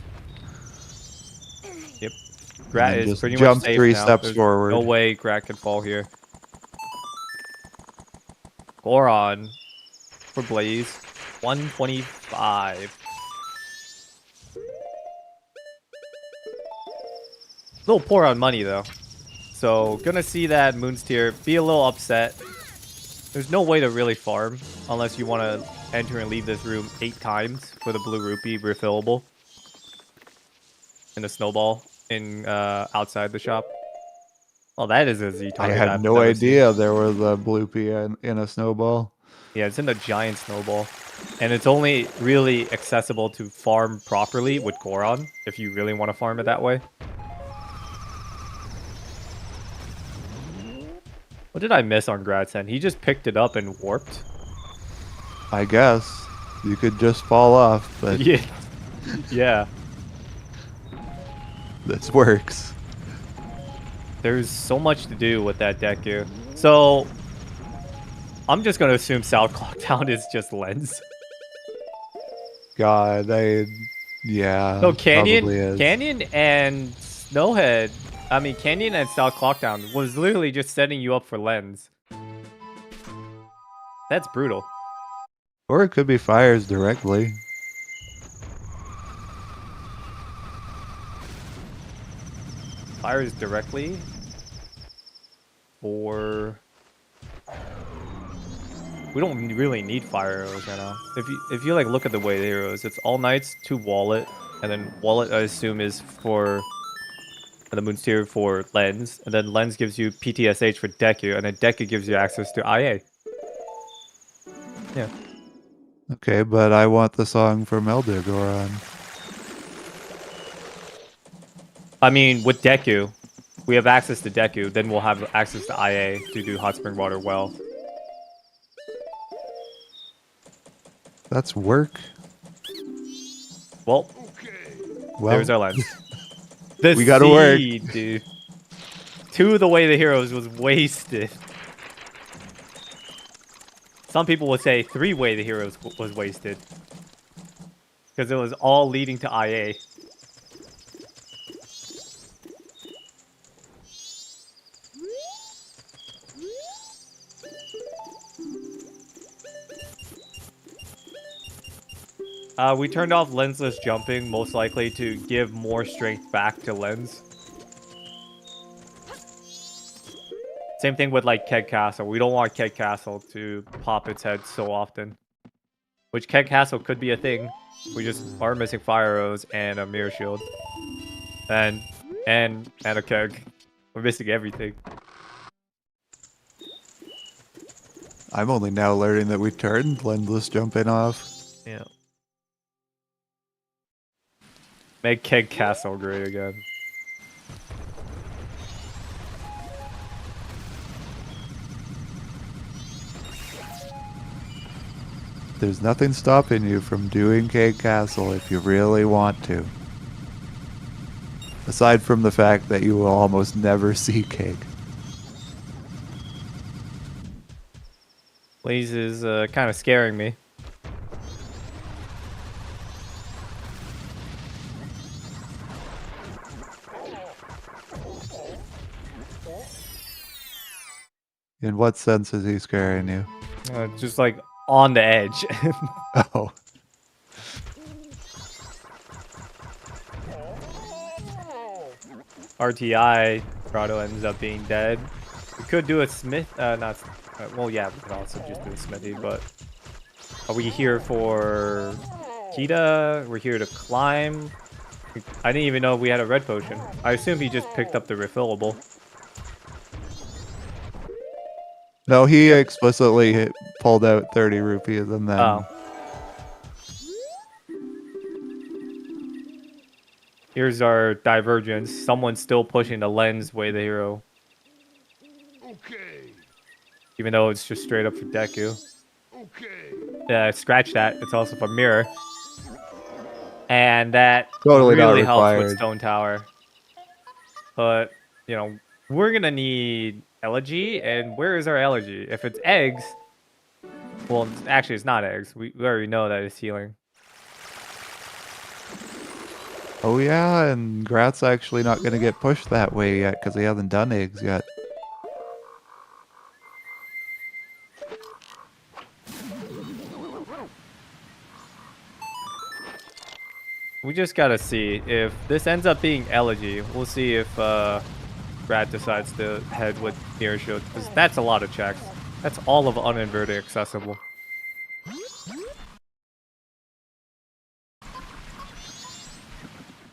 S2: Yep. Grat is pretty
S3: jump
S2: much safe
S3: 3
S2: now.
S3: steps
S2: There's
S3: forward.
S2: no way Grat can fall here. Goron for Blaze. 125. A little poor on money, though. So, gonna see that Moonsteer be a little upset. There's no way to really farm unless you want to enter and leave this room 8 times for the blue rupee refillable. And the snowball in outside the shop. Well, that is a Z
S3: I
S2: target.
S3: had no idea there was a blue pea in a snowball.
S2: Yeah, it's in the giant snowball. And it's only really accessible to farm properly with Goron, if you really want to farm it that way. What did I miss on Grat's end? He just picked it up and warped.
S3: I guess. You could just fall off, but
S2: Yeah. Yeah.
S3: this works.
S2: There's so much to do with that Deku. So, I'm just going to assume South Clocktown is just Lens.
S3: God, yeah.
S2: So
S3: probably is.
S2: Canyon and Snowhead, Canyon and South Clocktown was literally just setting you up for Lens. That's brutal.
S3: Or it could be fires directly.
S2: Fires directly? Or... We don't really need fire arrows right now. If you like look at the way the arrows, it's all nights to wallet, and then wallet I assume is for And the Moon's Tear for Lens. And then Lens gives you PTSH for Deku. And then Deku gives you access to IA. Yeah.
S3: Okay, but I want the song from Elder Goron.
S2: I mean, with Deku, we have access to Deku. Then we'll have access to IA to do Hot Spring Water well.
S3: That's work.
S2: Well, there's our Lens. The
S3: we gotta work,
S2: dude. 2 of the Way of the Heroes was wasted. Some people would say 3 Way of the Heroes was wasted. Because it was all leading to IA. We turned off lensless jumping, most likely to give more strength back to Lens. Same thing with like Keg Castle. We don't want Keg Castle to pop its head so often. Which Keg Castle could be a thing. We just are missing Fire Arrows and a Mirror Shield. And a Keg. We're missing everything.
S3: I'm only now learning that we turned Lendless jumping off.
S2: Yeah. Make Keg Castle great again.
S3: There's nothing stopping you from doing Keg Castle if you really want to. Aside from the fact that you will almost never see Keg.
S2: Blaze is kind of scaring me.
S3: In what sense is he scaring you?
S2: Just like on the edge.
S3: Oh.
S2: RTI, Grotto ends up being dead. We could do a Smith, well, yeah, we could also just do a Smithy, but are we here for Kita? We're here to climb. I didn't even know we had a red potion. I assume he just picked up the refillable.
S3: No, he explicitly pulled out 30 rupees and then...
S2: Oh. Here's our divergence. Someone's still pushing the Lens Way of the Hero.
S4: Okay.
S2: Even though it's just straight up for Deku.
S4: Okay.
S2: Scratch that. It's also for Mirror. And that
S3: Totally
S2: really
S3: not
S2: helps with
S3: required.
S2: Stone Tower. But, you know, we're going to need Elegy. And where is our Elegy? If it's eggs... Well, actually, it's not eggs. We already know that it's healing.
S3: Oh yeah, and Grat's actually not going to get pushed that way yet because he hasn't done eggs yet.
S2: We just gotta see. If this ends up being Elegy, we'll see if Grat decides to head with Mirror Shield. Because that's a lot of checks. That's all of uninverted accessible.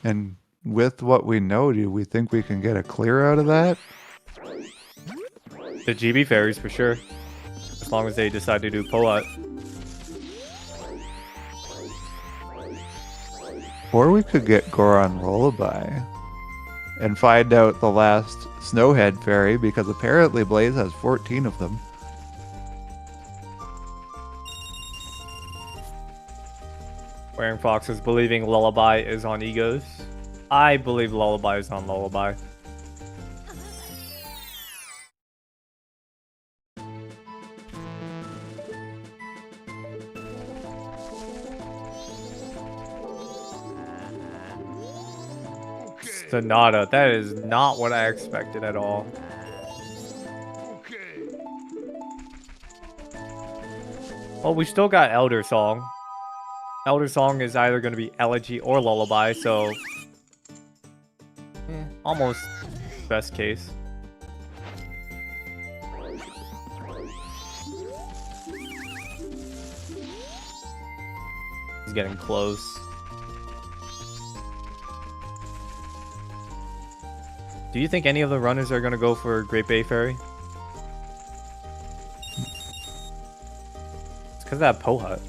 S3: And with what we know, do we think we can get a clear out of that?
S2: The GB fairies for sure. As long as they decide to do Poat.
S3: Or we could get Goron Lullaby and find out the last Snowhead fairy because apparently Blaze has 14 of them.
S2: Wearing Foxes believing Lullaby is on Egos. I believe Lullaby is on Lullaby. Sonata. That is not what I expected at all.
S4: Okay.
S2: Well, we still got Elder Song. Elder Song is either going to be Elegy or Lullaby, so... almost best case. He's getting close. Do you think any of the runners are gonna go for Great Bay Ferry? It's because of that Pohut.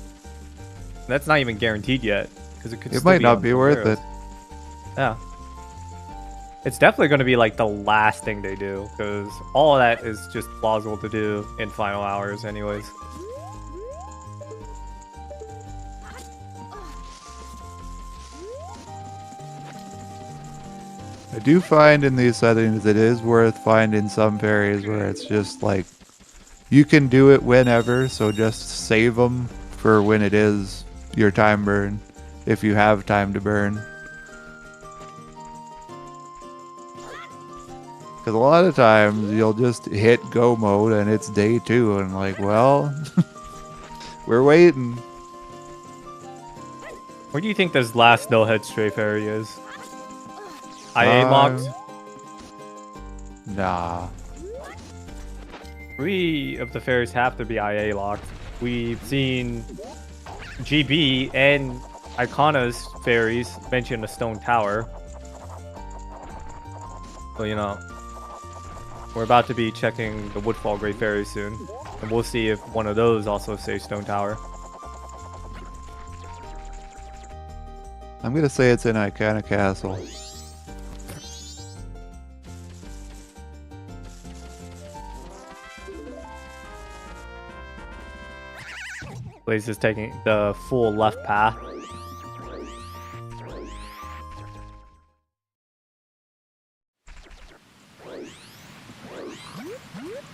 S2: That's not even guaranteed yet, because it could.
S3: It
S2: still
S3: might
S2: be
S3: not
S2: on
S3: be worth it.
S2: Yeah. It's definitely going to be like the last thing they do, because all of that is just plausible to do in final hours anyways.
S3: I do find in these settings it is worth finding some fairies where it's just like you can do it whenever, so just save them for when it is your time burn, if you have time to burn. Because a lot of times you'll just hit go mode and it's day 2 and like, well, we're waiting.
S2: Where do you think this last no-head stray fairy is? IA locked?
S3: Nah.
S2: 3 of the fairies have to be IA locked. We've seen GB and Icana's fairies mention a stone tower. So, you know, we're about to be checking the Woodfall Great Fairy soon. And we'll see if one of those also says stone tower.
S3: I'm going to say it's in Icana Castle.
S2: Blaze is taking the full left path.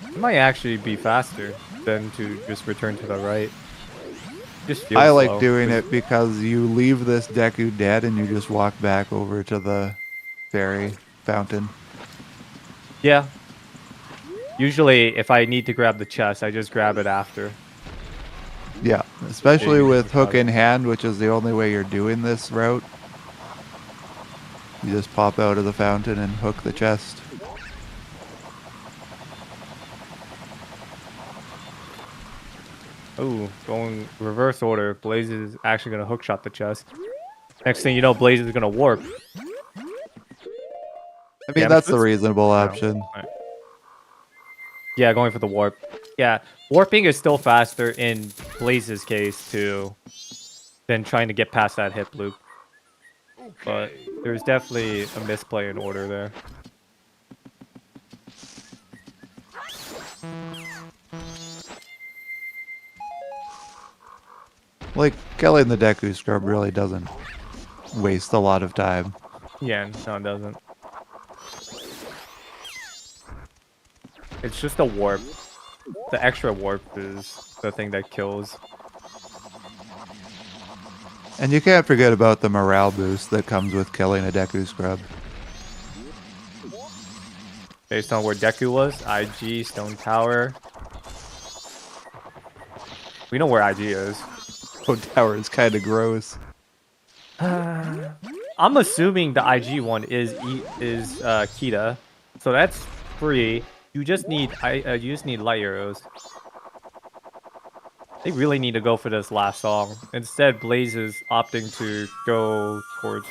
S2: It might actually be faster than to just return to the right. Just feels
S3: I
S2: slow.
S3: like doing it because you leave this Deku dead and you just walk back over to the fairy fountain.
S2: Yeah. Usually, if I need to grab the chest, I just grab it after.
S3: Yeah, especially
S2: Yeah,
S3: with hook
S2: got it.
S3: in hand, which is the only way you're doing this route. You just pop out of the fountain and hook the chest.
S2: Ooh, going reverse order. Blaze is actually going to hookshot the chest. Next thing you know, Blaze is going to warp.
S3: I mean,
S2: Damage
S3: that's the
S2: boost?
S3: reasonable
S2: No.
S3: option.
S2: Alright. Yeah, going for the warp. Yeah, warping is still faster in Blaze's case too than trying to get past that hip loop. But there's definitely a misplay in order there.
S3: Like, killing the Deku Scrub really doesn't waste a lot of time.
S2: Yeah, no, it doesn't. It's just a warp. The extra warp is the thing that kills.
S3: And you can't forget about the morale boost that comes with killing a Deku Scrub.
S2: Based on where Deku was, IG, Stone Tower. We know where IG is.
S3: Oh, tower is kind of gross.
S2: I'm assuming the IG one is Kita, so that's free. You just need light arrows. They really need to go for this last song. Instead, Blaze is opting to go towards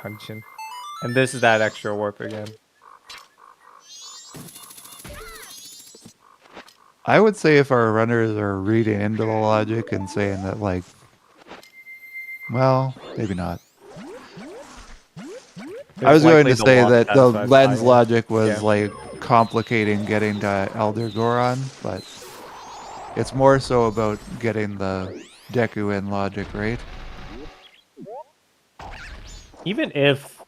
S2: dungeon, and this is that extra warp again.
S3: I would say if our runners are reading into the logic and saying that, like, well, maybe not. I was going to say that the lens logic was like complicating getting to Elder Goron, but it's more so about getting the Deku in logic, right?
S2: Even if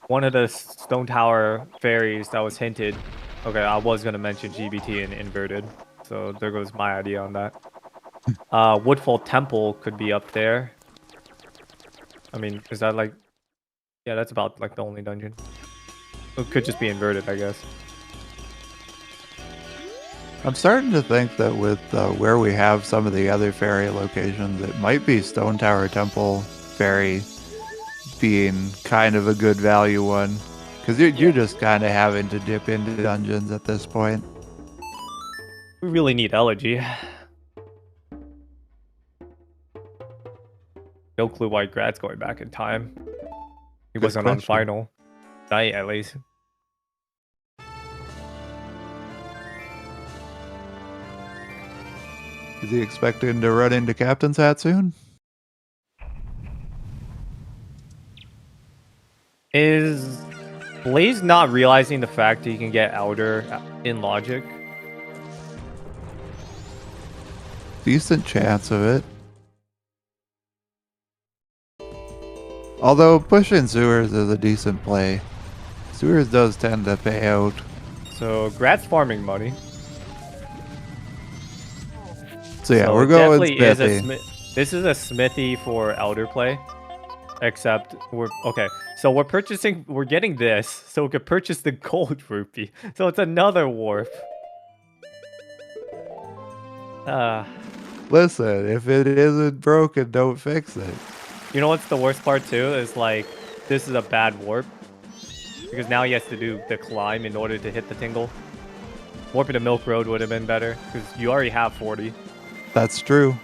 S2: one of the Stone Tower fairies that was hinted, okay, I was gonna mention GBT and inverted, so there goes my idea on that. Woodfall Temple could be up there. I mean, is that like, yeah, that's about like the only dungeon. It could just be inverted, I guess.
S3: I'm starting to think that with where we have some of the other fairy locations, it might be Stone Tower Temple Fairy being kind of a good value one. Because you're just kind of having to dip into dungeons at this point.
S2: We really need Elegy. No clue why Grad's going back in time. He
S3: Good
S2: wasn't on
S3: question.
S2: final. Night, at least.
S3: Is he expecting to run into Captain's Hat soon?
S2: Is Blaze not realizing the fact that he can get Elder in logic?
S3: Decent chance of it. Although pushing Sewers is a decent play. Sewers does tend to pay out.
S2: So Grat's farming money.
S3: So yeah,
S2: So
S3: we're
S2: it
S3: going
S2: definitely is a
S3: Smithy.
S2: this is a Smithy for Elder play. Except we're okay. So we're getting this, so we could purchase the gold rupee. So it's another warp.
S3: Listen, if it isn't broken, don't fix it.
S2: You know what's the worst part too? Is like this is a bad warp. Because now he has to do the climb in order to hit the tingle. Warping to Milk Road would have been better, because you already have 40.
S3: That's true.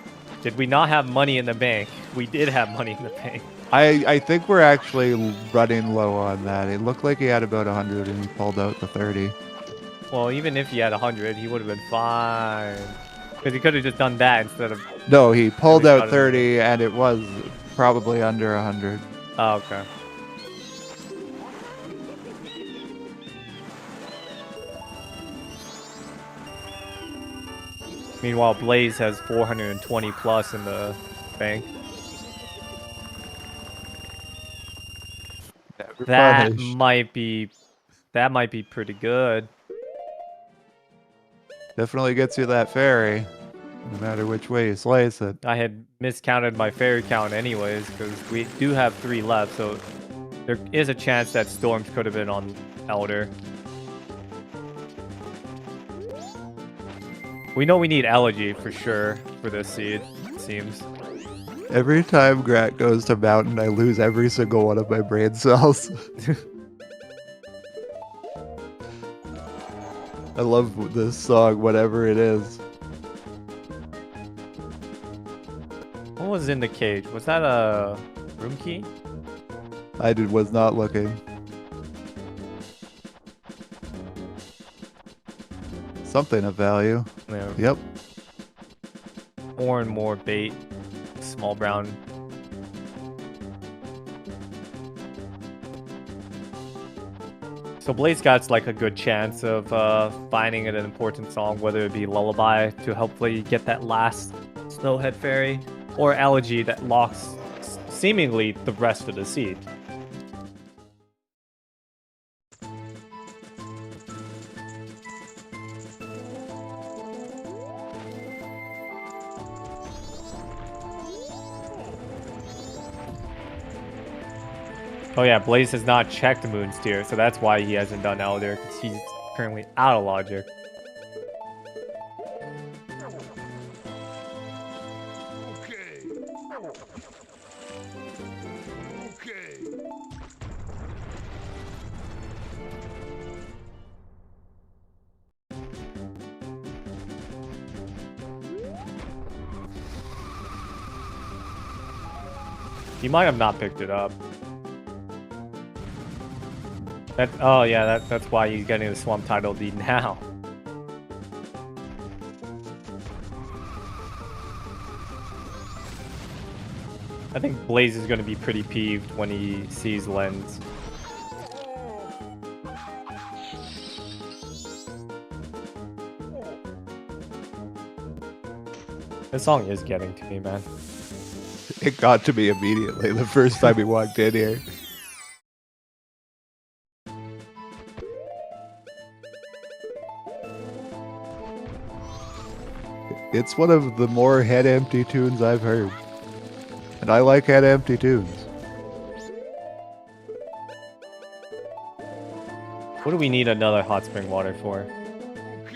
S2: Did we not have money in the bank? We did have money in the bank.
S3: I think we're actually running low on that. It looked like he had about 100 and he pulled out the 30.
S2: Well, even if he had 100, he would have been fine. Because he could have just done that instead of...
S3: No, he pulled
S2: Really
S3: out 30 and it was probably under 100.
S2: Oh, okay. Meanwhile, Blaze has 420 plus in the bank.
S3: Never
S2: That
S3: punished.
S2: might be pretty good.
S3: Definitely gets you that fairy, no matter which way you slice it.
S2: I had miscounted my fairy count anyways, because we do have 3 left, so there is a chance that Storms could have been on Elder. We know we need Elegy for sure for this seed, it seems.
S3: Every time Grat goes to Mountain, I lose every single one of my brain cells. I love this song, whatever it is.
S2: What was in the cage? Was that a room key?
S3: Was not looking. Something of value.
S2: Yeah.
S3: Yep.
S2: More and more bait. Small brown. So Blaze got like a good chance of finding an important song, whether it be Lullaby to hopefully get that last Snowhead Fairy, or Elegy that locks seemingly the rest of the seed. Oh yeah, Blaze has not checked Moonsteer, so that's why he hasn't done Elder, because he's currently out of logic. He might have not picked it up. Oh yeah, that's why he's getting the Swamp Title deed now. I think Blaze is going to be pretty peeved when he sees Lens. This song is getting to me, man.
S3: It got to me immediately the first time he walked in here. It's one of the more head-empty tunes I've heard. And I like head-empty tunes.
S2: What do we need another hot spring water for?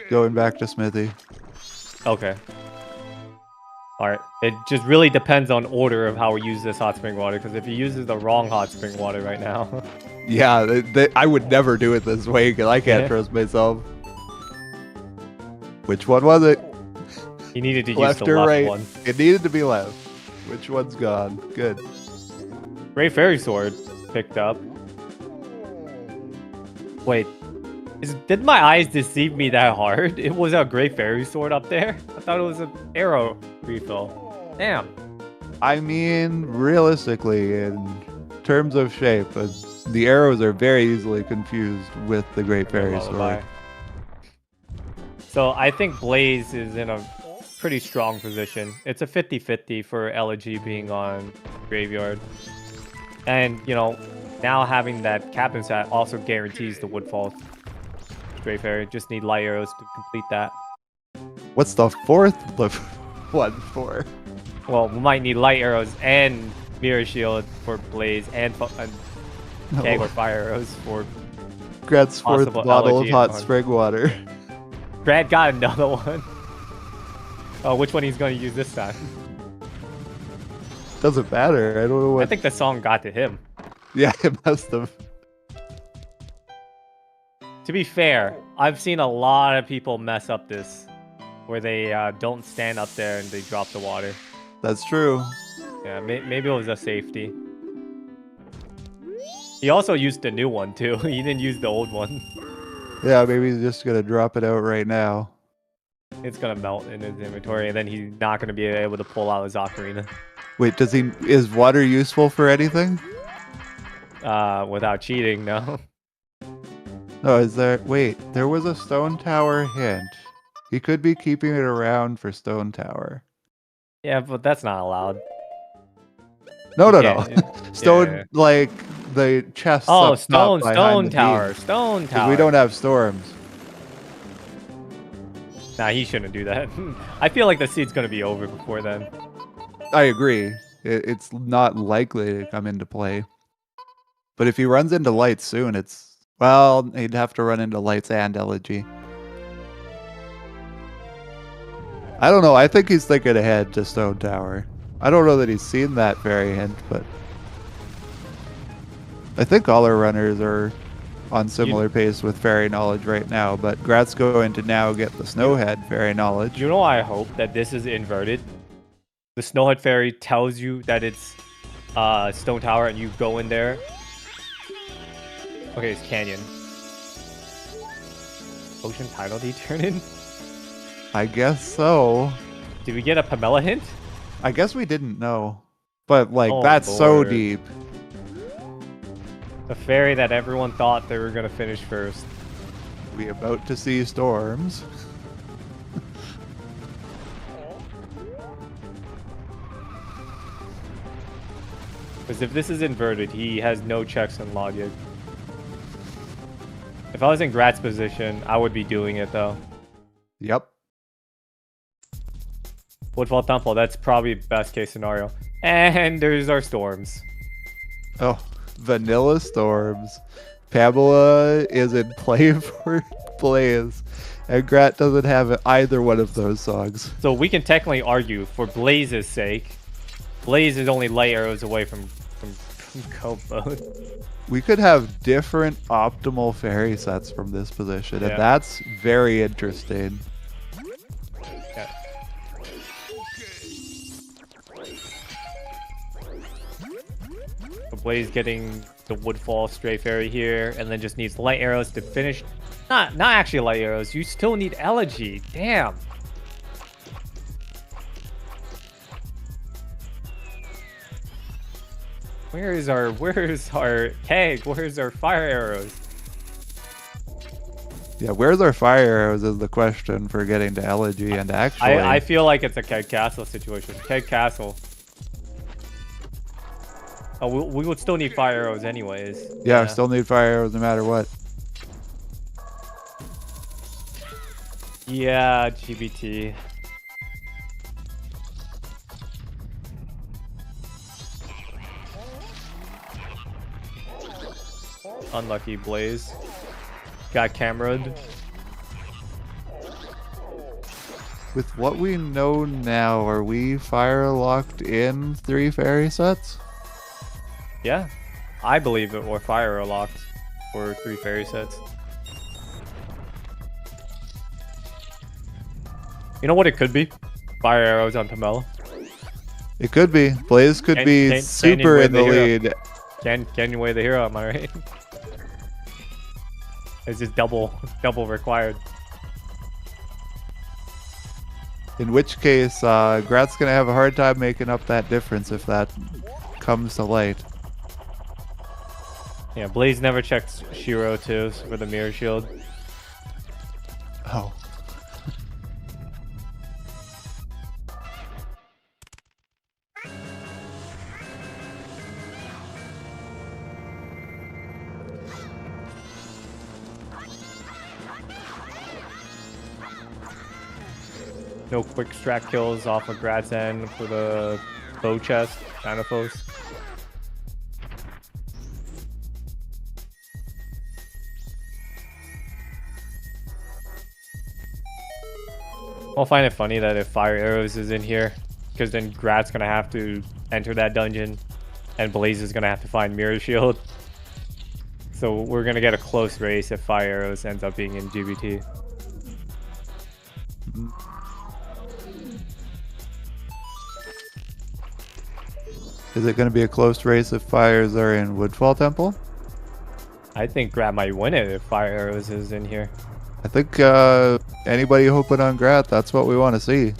S3: Going back to Smithy.
S2: Okay. Alright. It just really depends on order of how we use this hot spring water, because if he uses the wrong hot spring water right now...
S3: Yeah, I would never do it this way because I can't trust myself. Which one was it?
S2: He needed to use
S3: Left
S2: the
S3: or
S2: left
S3: right?
S2: one.
S3: It needed to be left. Which one's gone? Good.
S2: Great Fairy Sword picked up. Wait, did my eyes deceive me that hard? It was a Great Fairy Sword up there? I thought it was an arrow refill. Damn.
S3: I mean, realistically, in terms of shape, the arrows are very easily confused with the Great Fairy Sword.
S2: So I think Blaze is in a pretty strong position. It's a 50-50 for Elegy being on Graveyard. And, you know, now having that Captain Sat also guarantees the Woodfall. Great Fairy, just need light arrows to complete that.
S3: What's the fourth one for?
S2: Well, we might need light arrows and Mirror Shield for Blaze and Keg or Fire Arrows for
S3: Grat's fourth bottle of hot spring water.
S2: Grat got another one. Oh, which one he's going to use this time?
S3: Doesn't matter. I don't know what.
S2: I think the song got to him.
S3: Yeah, it must have.
S2: To be fair, I've seen a lot of people mess up this, where they don't stand up there and they drop the water.
S3: That's true.
S2: Yeah, maybe it was a safety. He also used the new one too. He didn't use the old one.
S3: Yeah, maybe he's just gonna drop it out right now.
S2: It's gonna melt in his inventory, and then he's not gonna be able to pull out his ocarina.
S3: Wait, is water useful for anything?
S2: Without cheating, no.
S3: No, is there? Wait, there was a Stone Tower hint. He could be keeping it around for Stone Tower.
S2: Yeah, but that's not allowed.
S3: No. Stone,
S2: yeah.
S3: like the chest.
S2: Oh,
S3: up top
S2: Stone Tower.
S3: beam.
S2: Stone Tower.
S3: We don't have storms.
S2: Nah, he shouldn't do that. I feel like the seed's gonna be over before then.
S3: I agree. It's not likely to come into play. But if he runs into lights soon, well, he'd have to run into lights and Elegy. I don't know. I think he's thinking ahead to Stone Tower. I don't know that he's seen that fairy hint, but I think all our runners are on similar pace with fairy knowledge right now. But Grat's going to now get the Snowhead fairy knowledge.
S2: You know, I hope that this is inverted. The Snowhead fairy tells you that it's Stone Tower, and you go in there. Okay, it's Canyon. Ocean Tidal turn in?
S3: I guess so.
S2: Did we get a Pamela hint?
S3: I guess we didn't know. But, like,
S2: Oh,
S3: that's
S2: Lord.
S3: so deep.
S2: The fairy that everyone thought they were going to finish first.
S3: We about to see storms.
S2: Because if this is inverted, he has no checks on logic. If I was in Grat's position, I would be doing it, though.
S3: Yep.
S2: Woodfall Temple, that's probably best case scenario. And there's our storms.
S3: Oh, Vanilla Storms. Pamela is in play for Blaze, and Grat doesn't have either one of those songs.
S2: So we can technically argue, for Blaze's sake, Blaze is only light arrows away from Cobo.
S3: We could have different optimal fairy sets from this position, and that's very interesting.
S2: Yeah. So Blaze getting the Woodfall Stray Fairy here, and then just needs light arrows to finish. Not actually light arrows. You still need Elegy. Damn. Where's our keg? Where's our fire arrows?
S3: Yeah, where's our fire arrows is the question for getting to Elegy, and actually...
S2: I feel like it's a Keg Castle situation. Keg Castle. Oh, we would still need fire arrows anyways.
S3: Yeah, we still need fire arrows no matter what.
S2: Yeah, GBT. Unlucky Blaze. Got cameraed.
S3: With what we know now, are we fire locked in 3 fairy sets?
S2: Yeah, I believe it. Or fire are locked for 3 fairy sets. You know what it could be? Fire arrows on Pamela.
S3: It could be. Blaze could be super in the lead.
S2: Can you weigh the hero? Am I right? It's just double required.
S3: In which case, Grat's gonna have a hard time making up that difference if that comes to light.
S2: Yeah, Blaze never checks Shiro too for the mirror shield.
S3: Oh.
S2: No quick strat kills off of Grat's end for the bow chest, Gynophos. I'll find it funny that if Fire Arrows is in here, because then Grat's gonna have to enter that dungeon, and Blaze is gonna have to find Mirror Shield. So we're gonna get a close race if Fire Arrows ends up being in GBT.
S3: Is it going to be a close race if fires are in Woodfall Temple?
S2: I think Grat might win it if Fire Arrows is in here.
S3: I think anybody hoping on Grat, that's what we want to see.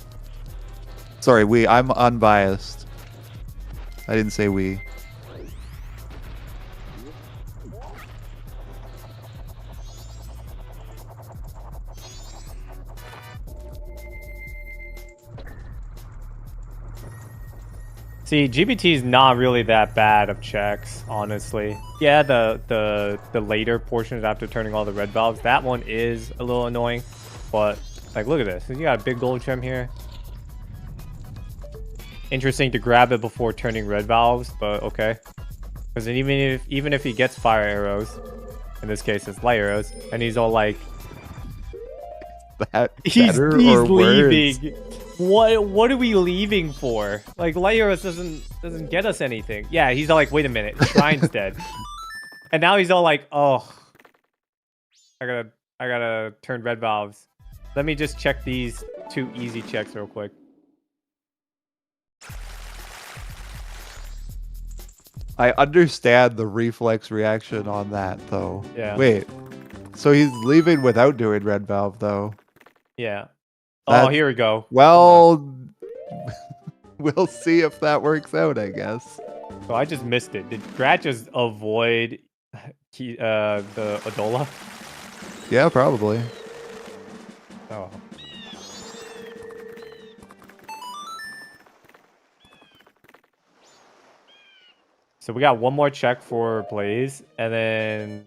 S3: Sorry, I'm unbiased. I didn't say we.
S2: See, GBT is not really that bad of checks, honestly. Yeah, the later portions after turning all the red valves, that one is a little annoying. But, like, look at this. You got a big gold gem here. Interesting to grab it before turning red valves, but okay. Because even if he gets fire arrows, in this case it's light arrows, and he's all like... He's leaving. What are we leaving for? Like, light arrows doesn't get us anything. Yeah, he's all like, wait a minute, Shrine's dead. And now he's all like, oh, I gotta turn red valves. Let me just check these 2 easy checks real quick.
S3: I understand the reflex reaction on that, though.
S2: Yeah.
S3: Wait. So he's leaving without doing red valve, though.
S2: Yeah.
S3: That,
S2: oh, here we go.
S3: Well, we'll see if that works out, I guess.
S2: So I just missed it. Did Grat just avoid the Adola?
S3: Yeah, probably.
S2: Oh. So we got one more check for Blaze, and then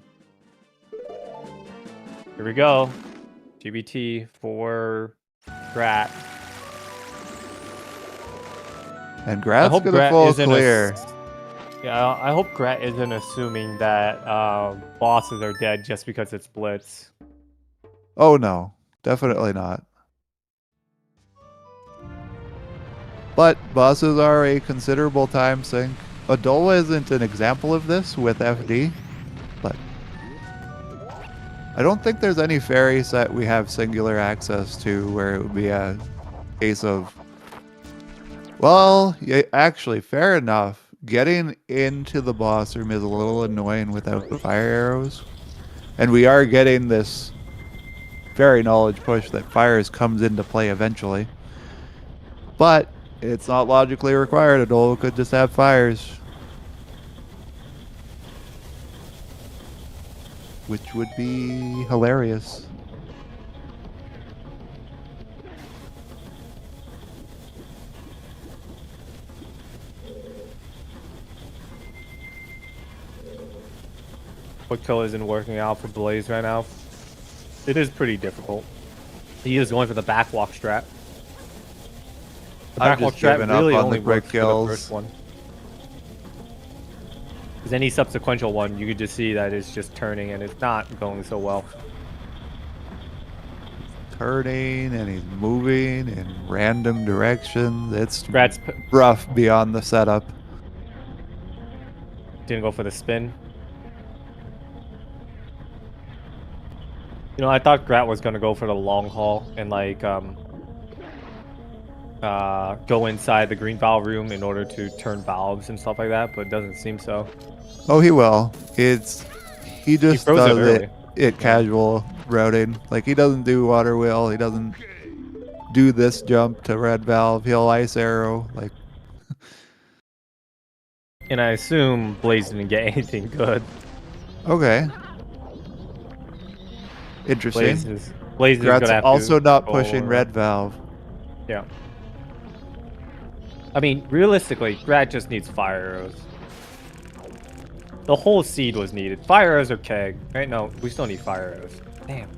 S2: here we go. GBT for Grat.
S3: And Grat's gonna fall clear.
S2: Yeah, I hope Grat isn't assuming that bosses are dead just because it's Blitz.
S3: Oh no, definitely not. But bosses are a considerable time sink. Adola isn't an example of this with FD, but I don't think there's any fairy set we have singular access to where it would be a case of, well, yeah, actually, fair enough. Getting into the boss room is a little annoying without the fire arrows. And we are getting this fairy knowledge push that fires comes into play eventually. But it's not logically required. Adola could just have fires. Which would be hilarious.
S2: Quick kill isn't working out for Blaze right now. It is pretty difficult. He is going for the backwalk strat. The backwalk strat really only works for the first one. Because any subsequential one, you could just see that it's just turning and it's not going so well.
S3: Turning and he's moving in random directions. It's
S2: Grat's
S3: rough beyond the setup.
S2: Didn't go for the spin. You know, I thought Grat was gonna go for the long haul and like go inside the green valve room in order to turn valves and stuff like that, but it doesn't seem so.
S3: Oh, he will. He just does it it casual routing. Like, he doesn't do water wheel. He doesn't do this jump to red valve. He'll ice arrow. Like,
S2: And I assume Blaze didn't get anything good.
S3: okay. Interesting.
S2: Blaze is
S3: Grat's
S2: gonna have
S3: also
S2: to
S3: not
S2: go
S3: pushing
S2: around.
S3: red valve.
S2: Yeah. I mean, realistically, Grat just needs fire arrows. The whole seed was needed. Fire arrows or keg. Right? No, we still need fire arrows. Damn.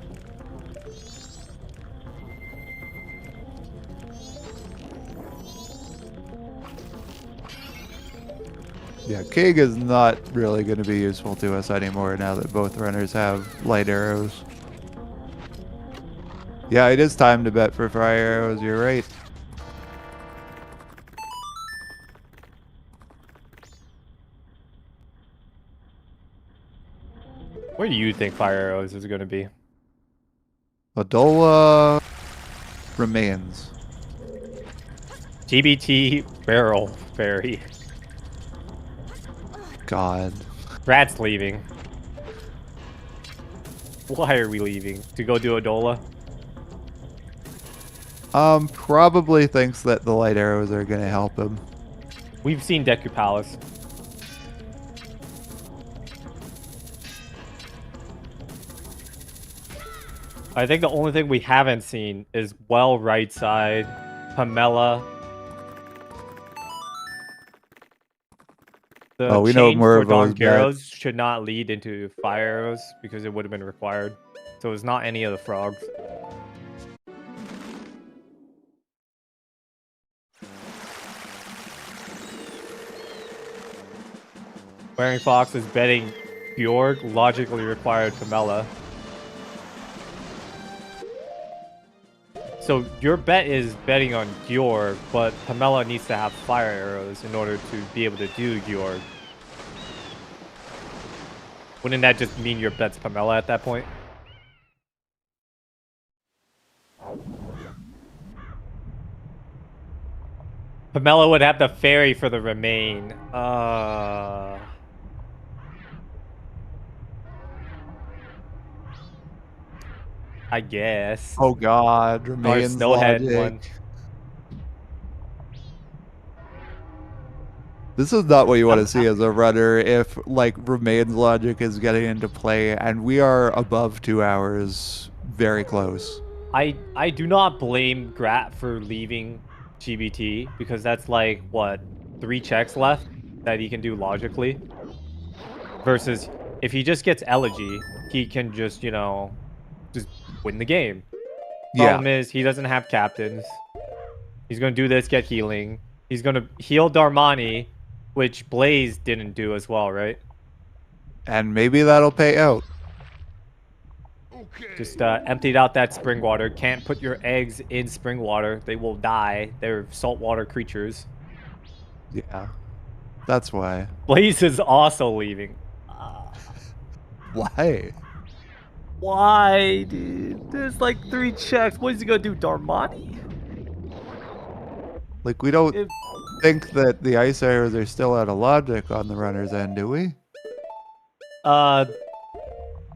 S3: Yeah, Keg is not really going to be useful to us anymore now that both runners have light arrows. Yeah, it is time to bet for fire arrows. You're right.
S2: Where do you think fire arrows is going to be?
S3: Adola remains.
S2: GBT barrel fairy.
S3: God.
S2: Rat's leaving. Why are we leaving? To go do Adola?
S3: Probably thinks that the light arrows are going to help him.
S2: We've seen Deku Palace. I think the only thing we haven't seen is well right side, Pamela. The
S3: We know
S2: change for
S3: Murabo's
S2: Dark Arrows should not lead into fire arrows because it would have been required. So it's not any of the frogs. Wearing Fox is betting Bjorg, logically required Pamela. So your bet is betting on Georg, but Pamela needs to have fire arrows in order to be able to do Georg. Wouldn't that just mean your bet's Pamela at that point? Pamela would have the fairy for the remain. I guess.
S3: Oh God,
S2: Or
S3: remains
S2: Snowhead
S3: logic.
S2: one.
S3: This is not what you want to see as a runner if, like, remains logic is getting into play, and we are above 2 hours, very close.
S2: I do not blame Grat for leaving GBT because that's like, what, 3 checks left that he can do logically? Versus if he just gets Elegy, he can just, you know, just win the game. Problem is, he doesn't have captains. He's going to do this, get healing. He's going to heal Darmani, which Blaze didn't do as well, right?
S3: And maybe that'll pay out.
S2: Just emptied out that spring water. Can't put your eggs in spring water. They will die. They're saltwater creatures.
S3: Yeah, that's why.
S2: Blaze is also leaving.
S3: Why?
S2: Why, dude? There's like 3 checks. What is he gonna do, Darmani?
S3: Like, we don't think that the ice arrows are still out of logic on the runner's end, do we?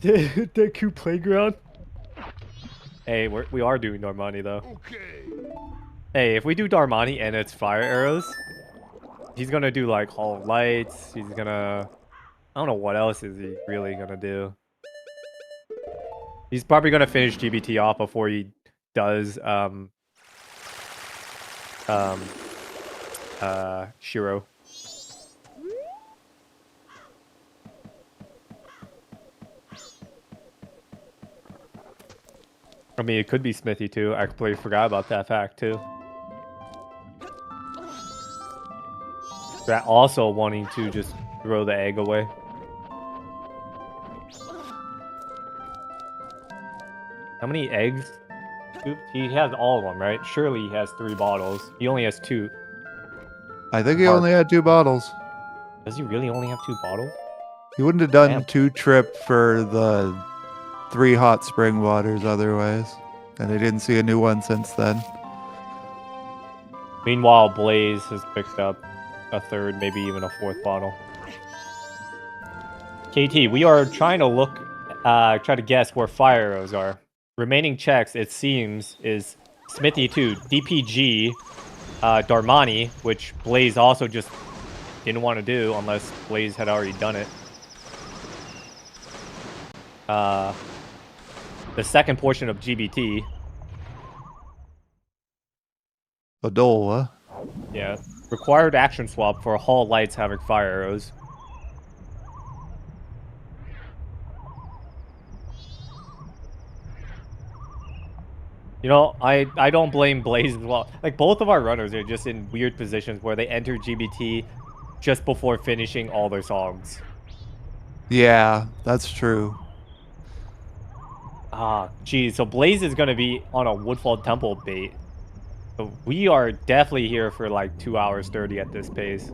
S2: Deku Playground? Hey, we are doing Darmani, though. Hey, if we do Darmani and it's fire arrows, he's gonna do, like, Hall of Lights. He's gonna... I don't know what else is he really gonna do. He's probably gonna finish GBT off before he does, Shiro. I mean, it could be Smithy, too. I completely forgot about that fact, too. That also wanting to just throw the egg away. How many eggs? He has all of them, right? Surely he has 3 bottles. He only has 2.
S3: I think he only had 2 bottles.
S2: Does he really only have 2 bottles?
S3: He wouldn't have done
S2: Damn.
S3: 2 trip for the 3 hot spring waters otherwise. And I didn't see a new one since then.
S2: Meanwhile, Blaze has picked up a 3rd, maybe even a 4th bottle. KT, we are trying to look Try to guess where fire arrows are. Remaining checks, it seems, is Smithy 2, DPG, Darmani, which Blaze also just didn't want to do unless Blaze had already done it. The second portion of GBT.
S3: Adola.
S2: Yeah. Required action swap for Hall Lights having fire arrows. You know, I don't blame Blaze as well. Like, both of our runners are just in weird positions where they enter GBT just before finishing all their songs.
S3: Yeah, that's true.
S2: Ah, geez. So Blaze is going to be on a Woodfall Temple bait. So we are definitely here for like 2 hours 30 at this pace.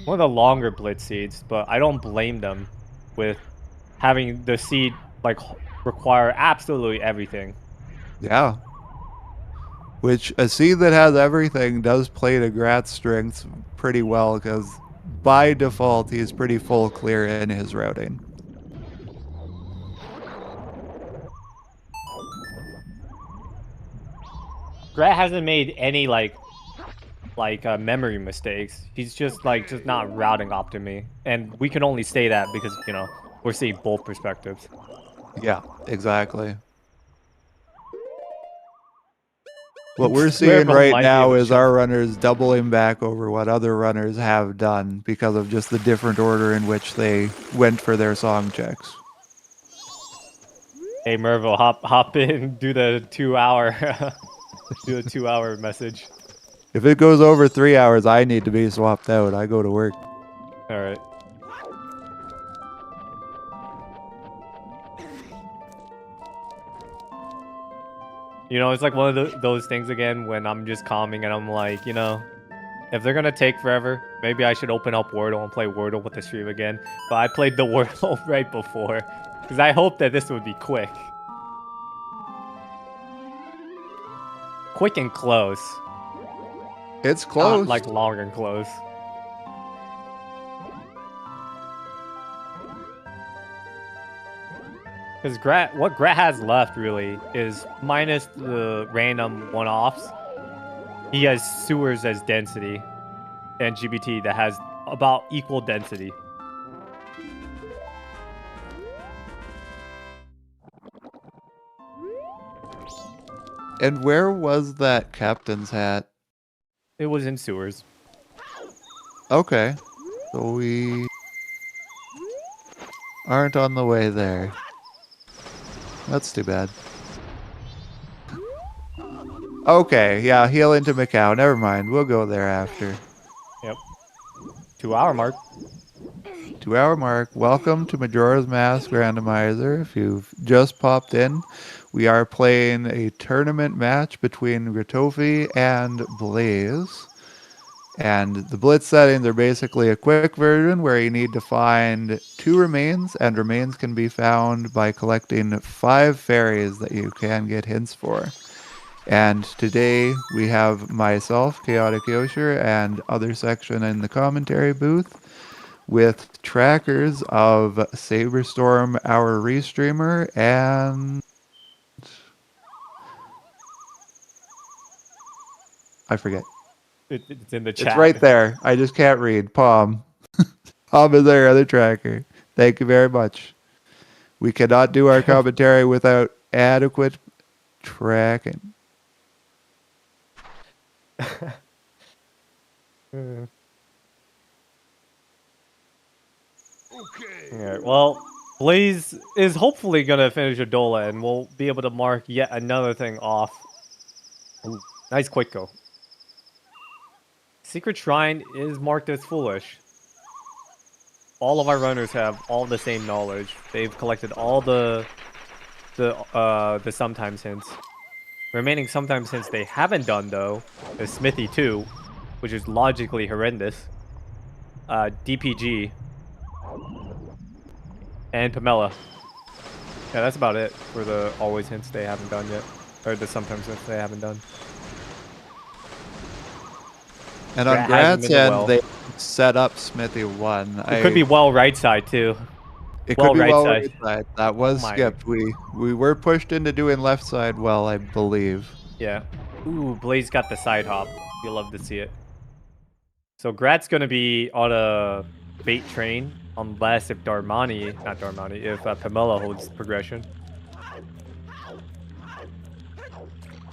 S2: One of the longer Blitz seeds, but I don't blame them with having the seed like require absolutely everything.
S3: Yeah. Which, a seed that has everything does play to Grat's strengths pretty well, because by default, he's pretty full clear in his routing.
S2: Grat hasn't made any memory mistakes. He's just not routing optimally, and we can only say that because, you know, we're seeing both perspectives.
S3: Yeah, exactly. What we're seeing right now is our runners doubling back over what other runners have done because of just the different order in which they went for their song checks.
S2: Hey Mervo, hop in, do the 2 hour do a 2 hour message.
S3: If it goes over 3 hours, I need to be swapped out. I go to work.
S2: All right. You know, it's like one of those things again when I'm just calming and I'm like, you know, if they're gonna take forever, maybe I should open up Wordle and play Wordle with the stream again. But I played the Wordle right before, because I hoped that this would be quick. Quick and close.
S3: It's close.
S2: Not like long and close. Because what Grat has left really is minus the random one-offs. He has sewers as density and GBT that has about equal density.
S3: And where was that captain's hat?
S2: It was in sewers.
S3: Okay. So we aren't on the way there. That's too bad. Okay, yeah, heal into Macau. Never mind. We'll go there after.
S2: Yep. 2 hour mark.
S3: 2 hour mark. Welcome to Majora's Mask Randomizer. If you've just popped in, we are playing a tournament match between Gratoffie and Blaze. And the Blitz settings are basically a quick version where you need to find 2 remains, and remains can be found by collecting 5 fairies that you can get hints for. And today we have myself, Chaotic Yosher, and other section in the commentary booth with trackers of Saberstorm, our restreamer, and I forget.
S2: It's in the chat.
S3: It's right there. I just can't read. Palm. Palm is our other tracker. Thank you very much. We cannot do our commentary without adequate tracking.
S2: Okay. Alright, well, Blaze is hopefully going to finish Adola, and we'll be able to mark yet another thing off. Ooh, nice quick go. Secret Shrine is marked as foolish. All of our runners have all the same knowledge. They've collected all the sometimes hints. Remaining sometimes hints they haven't done, though, is Smithy 2, which is logically horrendous. DPG. And Pamela. Yeah, that's about it for the always hints they haven't done yet. Or the sometimes hints they haven't done.
S3: And on Grat's end, they set up Smithy 1.
S2: It could be well right side, too.
S3: It
S2: Well,
S3: could be
S2: right
S3: well
S2: side.
S3: right side. That was
S2: Oh my.
S3: skipped. We were pushed into doing left side well, I believe.
S2: Yeah. Ooh, Blaze got the side hop. You'll love to see it. So Grat's gonna be on a bait train unless if if Pamela holds progression.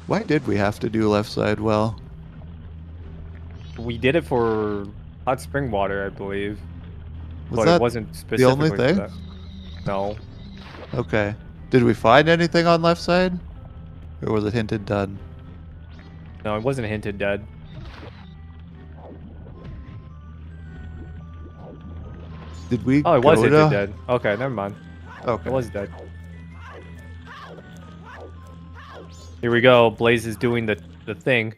S3: Why did we have to do left side well?
S2: We did it for hot spring water, I believe.
S3: Was
S2: But
S3: that
S2: it wasn't
S3: the only
S2: specifically for
S3: thing?
S2: that. No.
S3: Okay. Did we find anything on left side? Or was it hinted done?
S2: No, it wasn't hinted dead.
S3: Did we
S2: Oh, it was
S3: go
S2: hinted
S3: to...
S2: dead. Okay, never mind.
S3: Okay.
S2: It was dead. Here we go. Blaze is doing the thing.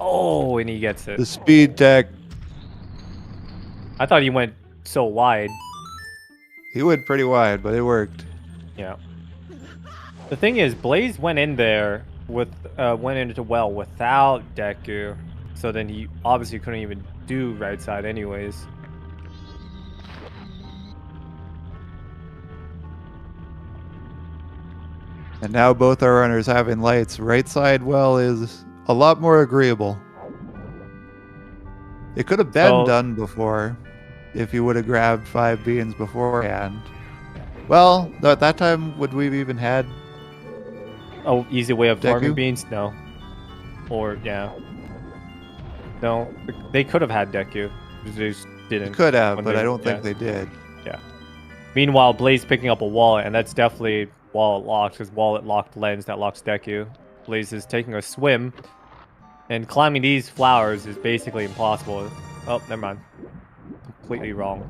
S2: Oh, and he gets it.
S3: The speed tech.
S2: I thought he went so wide.
S3: He went pretty wide, but it worked.
S2: Yeah. The thing is, Blaze went in there with went into well without Deku, so then he obviously couldn't even do right side anyways.
S3: And now both our runners having lights. Right side well is a lot more agreeable. It could have been done before if you would have grabbed 5 beans beforehand. Well, no, at that time, would we have even had...
S2: Oh, easy way of farming
S3: Deku?
S2: beans? No. Or, yeah. No, they could have had Deku. They just didn't.
S3: It could have,
S2: when
S3: but
S2: they-
S3: I don't
S2: yeah.
S3: think they did.
S2: Yeah. Meanwhile, Blaze picking up a wallet, and that's definitely wallet locked, because wallet locked lens that locks Deku. Blaze is taking a swim, and climbing these flowers is basically impossible. Oh, never mind. Completely wrong.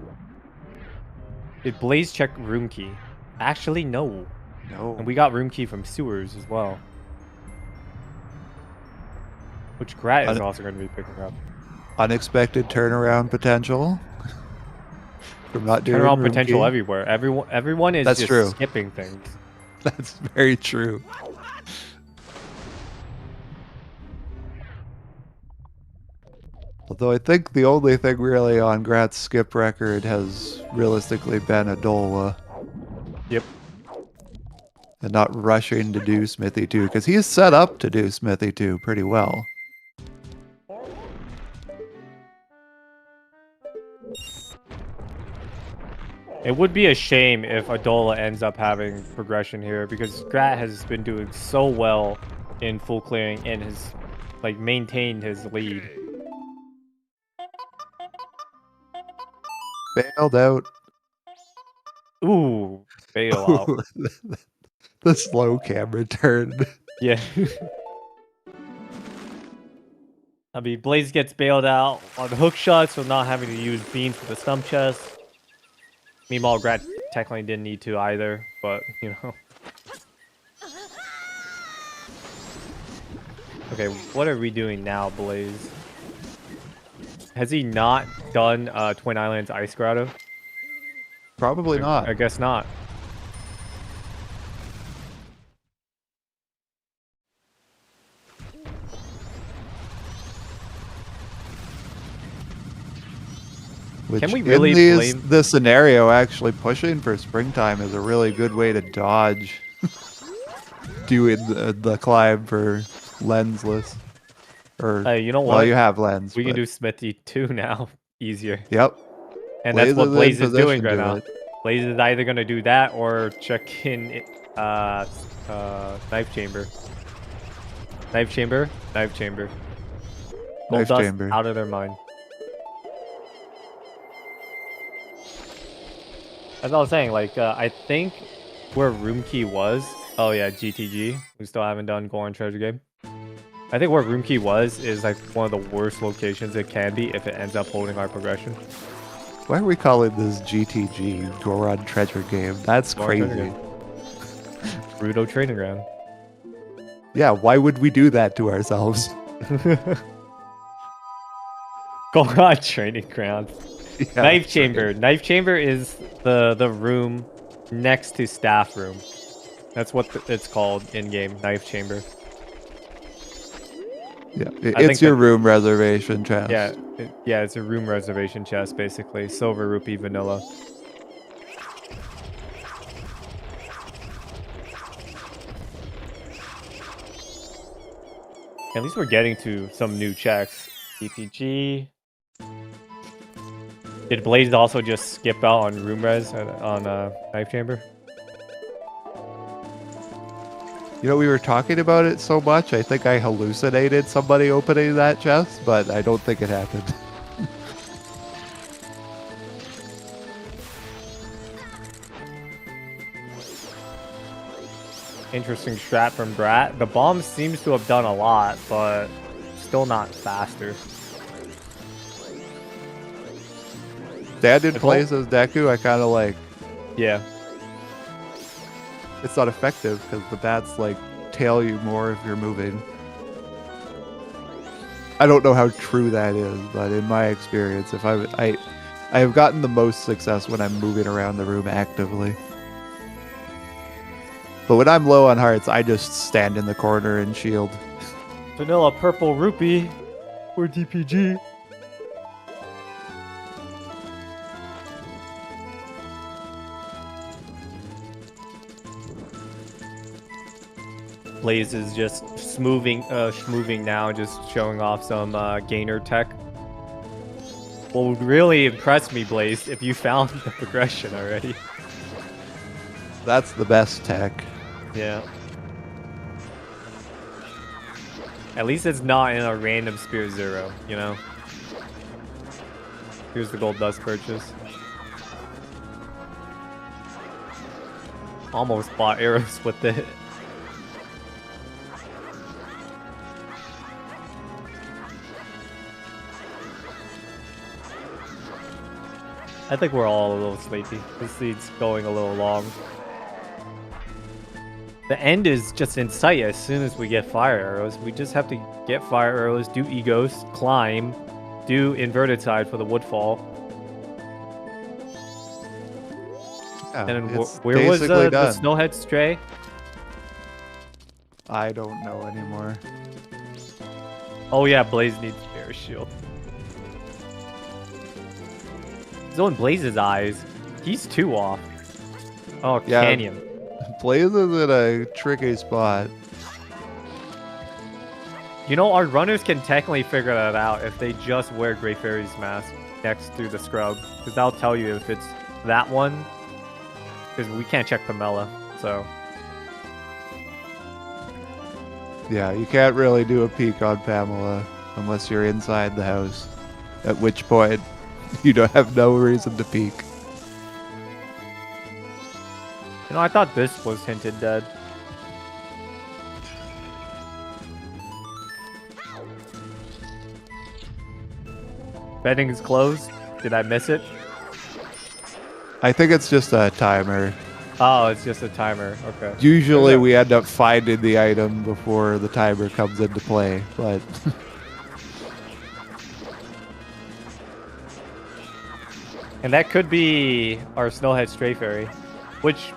S2: Did Blaze check room key? Actually, no.
S3: No.
S2: And we got room key from sewers as well. Which Grat is also going to be picking up.
S3: Unexpected turnaround potential. From not doing
S2: Turnaround
S3: room
S2: potential
S3: key.
S2: everywhere. Everyone is
S3: That's
S2: just
S3: true.
S2: skipping things.
S3: That's very true. Although I think the only thing really on Grat's skip record has realistically been Adola.
S2: Yep.
S3: And not rushing to do Smithy 2, because he's set up to do Smithy 2 pretty well.
S2: It would be a shame if Adola ends up having progression here, because Grat has been doing so well in full clearing and has like maintained his lead.
S3: Bailed out.
S2: Ooh, bail out.
S3: The slow camera turn.
S2: Yeah. I mean, Blaze gets bailed out on the hook shots for not having to use beans for the stump chest. Meanwhile, Grat technically didn't need to either, but, you know. Okay, what are we doing now, Blaze? Has he not done Twin Islands Ice Grotto?
S3: Probably not.
S2: I guess not.
S3: Which
S2: Can we really
S3: in
S2: blame
S3: this scenario, actually pushing for springtime is a really good way to dodge doing the climb for lensless. Or
S2: you know what?
S3: well, you have lens.
S2: We can
S3: but-
S2: do Smithy 2 now. Easier.
S3: Yep.
S2: And that's what
S3: is in
S2: Blaze is doing
S3: position
S2: right
S3: to
S2: now.
S3: it.
S2: Blaze is either going to do that or check in knife chamber. Knife chamber. Knife chamber. Gold
S3: Knife
S2: dust
S3: chamber.
S2: out of their mind. As I was saying, like, I think where room key was... Oh, yeah, GTG. We still haven't done Goron Treasure Game. I think where room key was is, like, one of the worst locations it can be if it ends up holding our progression.
S3: Why are we calling this GTG, Goron Treasure Game? That's
S2: Goron
S3: crazy.
S2: Treasure Rudo Training Ground.
S3: Yeah, why would we do that to ourselves?
S2: Goron Training Ground.
S3: Yeah,
S2: Knife chamber. Knife chamber is the room next to staff room. That's what it's called in game. Knife chamber.
S3: Yeah,
S2: I
S3: it's
S2: think
S3: your
S2: that-
S3: room reservation chest.
S2: Yeah, yeah, it's a room reservation chest basically. Silver rupee vanilla. At least we're getting to some new checks. DPG. Did Blaze also just skip out on room res on knife chamber?
S3: You know, we were talking about it so much, I think I hallucinated somebody opening that chest, but I don't think it happened.
S2: Interesting strat from Brat. The bomb seems to have done a lot, but still not faster.
S3: Standard plays as Deku, I kind of like.
S2: Yeah.
S3: It's not effective because the bats like tail you more if you're moving. I don't know how true that is, but in my experience, if I have gotten the most success when I'm moving around the room actively. But when I'm low on hearts, I just stand in the corner and shield.
S2: Vanilla purple rupee or DPG. Blaze is just schmoving now, just showing off some gainer tech. What would really impress me, Blaze, if you found the progression already.
S3: That's the best tech.
S2: Yeah. At least it's not in a random Spear Zero, you know? Here's the gold dust purchase. Almost bought arrows with it. I think we're all a little sleepy. This seed's going a little long. The end is just in sight as soon as we get fire arrows. We just have to get fire arrows, do egos, climb, do inverted side for the woodfall.
S3: Yeah,
S2: And then
S3: it's
S2: where was
S3: basically
S2: the
S3: done.
S2: snowhead stray?
S3: I don't know anymore.
S2: Oh yeah, Blaze needs air shield. He's on Blaze's eyes. He's 2 off. Oh,
S3: Yeah.
S2: Canyon.
S3: Blaze is in a tricky spot.
S2: You know, our runners can technically figure that out if they just wear Grey Fairy's mask next to the scrub. Because that'll tell you if it's that one. Because we can't check Pamela, so...
S3: Yeah, you can't really do a peek on Pamela unless you're inside the house. At which point, you don't have no reason to peek.
S2: You know, I thought this was hinted dead. Betting is closed. Did I miss it?
S3: I think it's just a timer.
S2: Oh, it's just a timer. Okay.
S3: Usually we end up finding the item before the timer comes into play, but...
S2: And that could be our Snowhead Stray Fairy, which...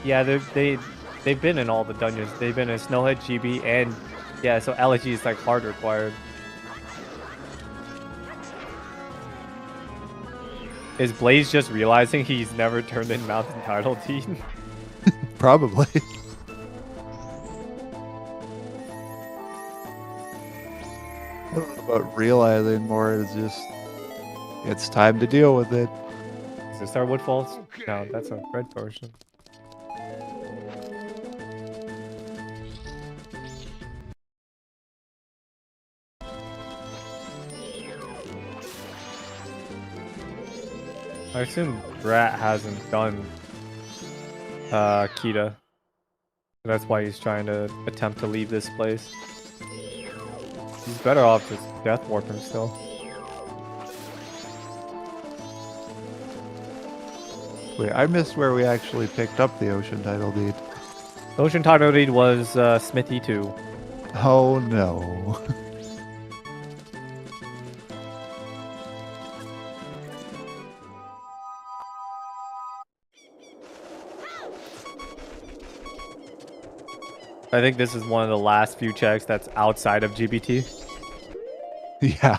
S2: yeah, they've been in all the dungeons. They've been in Snowhead, GB, and... Yeah, so elegy is like hard required. Is Blaze just realizing he's never turned in Mountain Title Deed?
S3: Probably. I don't know about realizing more, it's just... It's time to deal with it.
S2: Is this our Woodfalls? No, that's a red potion. I assume Rat hasn't done Kita. That's why he's trying to attempt to leave this place. He's better off just death warping still.
S3: Wait, I missed where we actually picked up the Ocean Title Deed.
S2: Ocean Title Deed was Smithy 2.
S3: Oh no.
S2: I think this is one of the last few checks that's outside of GBT.
S3: Yeah.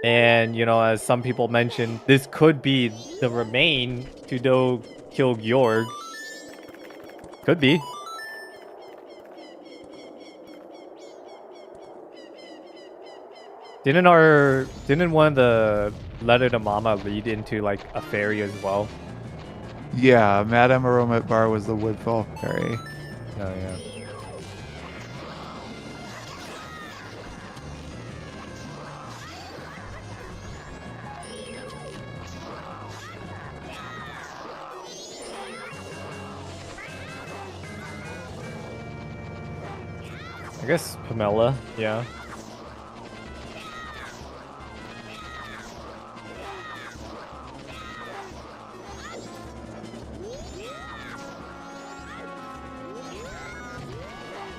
S2: And, you know, as some people mentioned, this could be the remain to go kill Georg. Could be. Didn't one of the letter to Mama lead into like a fairy as well?
S3: Yeah, Madame Aromat Bar was the Woodfall Fairy.
S2: Oh yeah. I guess Pamela, yeah.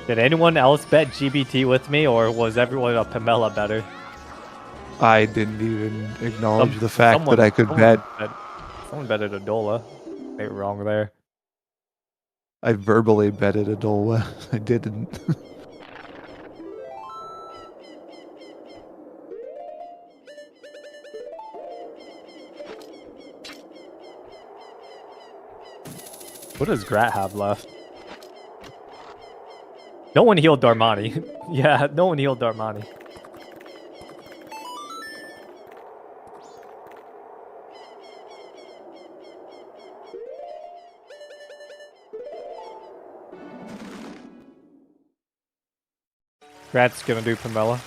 S2: Did anyone else bet GBT with me, or was everyone a Pamela better?
S3: I didn't even acknowledge the fact that I could bet.
S2: Someone betted Adola. They were wrong there.
S3: I verbally betted Adola. I didn't.
S2: What does Grat have left? No one healed Darmani. Yeah, no one healed Darmani. Grat's gonna do Pamela.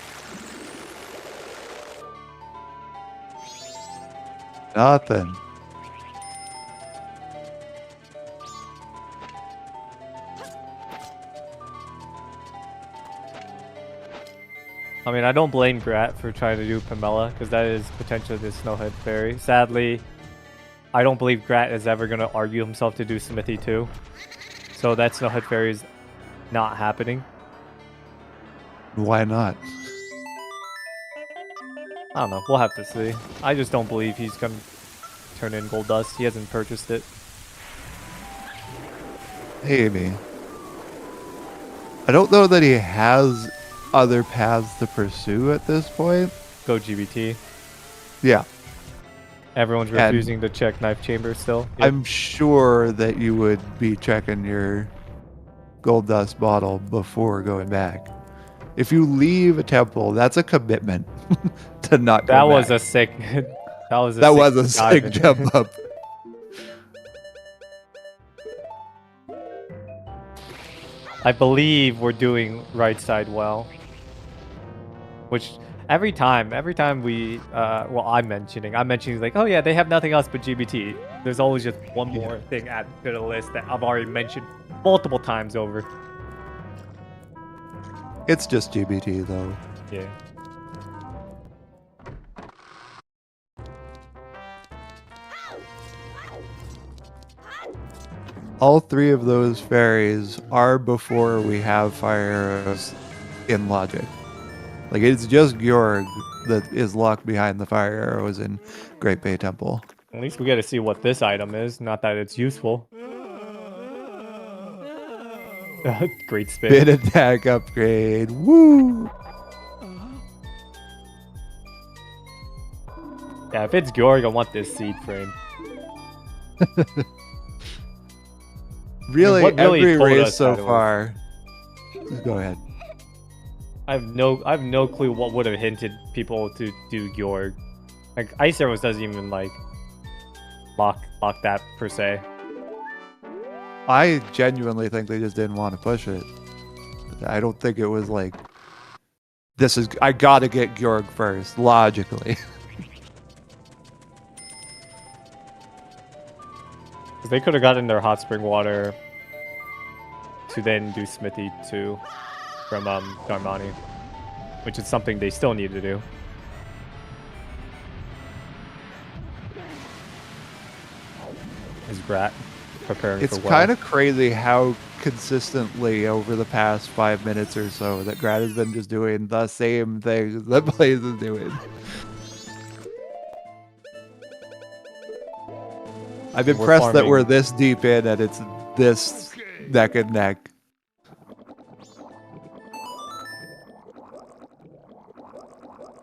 S3: Nothing.
S2: I mean, I don't blame Grat for trying to do Pamela, because that is potentially the Snowhead Fairy. Sadly, I don't believe Grat is ever going to argue himself to do Smithy too. So that Snowhead Fairy is not happening.
S3: Why not?
S2: I don't know. We'll have to see. I just don't believe he's going to turn in Gold Dust. He hasn't purchased it.
S3: Maybe. I don't know that he has other paths to pursue at this point.
S2: Go GBT.
S3: Yeah.
S2: Everyone's refusing to check Knife Chamber still. Yep.
S3: I'm sure that you would be checking your Gold Dust bottle before going back. If you leave a temple, that's a commitment to not go
S2: That
S3: back.
S2: was a sick... that was a
S3: sick jump up.
S2: I believe we're doing right side well. Which every time we well I'm mentioning like, oh yeah, they have nothing else but GBT. There's always just one more thing added to the list that I've already mentioned multiple times over.
S3: It's just GBT though.
S2: Yeah.
S3: All three of those fairies are before we have fire arrows in logic. Like, it's just Georg that is locked behind the fire arrows in Great Bay Temple.
S2: At least we get to see what this item is, not that it's useful. Great spin.
S3: Bit attack upgrade. Woo!
S2: Yeah, if it's Georg, I want this seed frame.
S3: Really,
S2: really
S3: every race so
S2: that
S3: far. Go ahead.
S2: I have no clue what would have hinted people to do Georg. Like, Ice Arrows doesn't even like lock that per se.
S3: I genuinely think they just didn't want to push it. I don't think it was like, I gotta get Georg first, logically.
S2: They could have gotten their hot spring water to then do Smithy too from Darmani, which is something they still need to do. Is Grat preparing for
S3: It's
S2: well?
S3: kind of crazy how consistently over the past 5 minutes or so that Grat has been just doing the same thing that Blaze is doing. I'm impressed that we're this deep in and it's this neck and neck.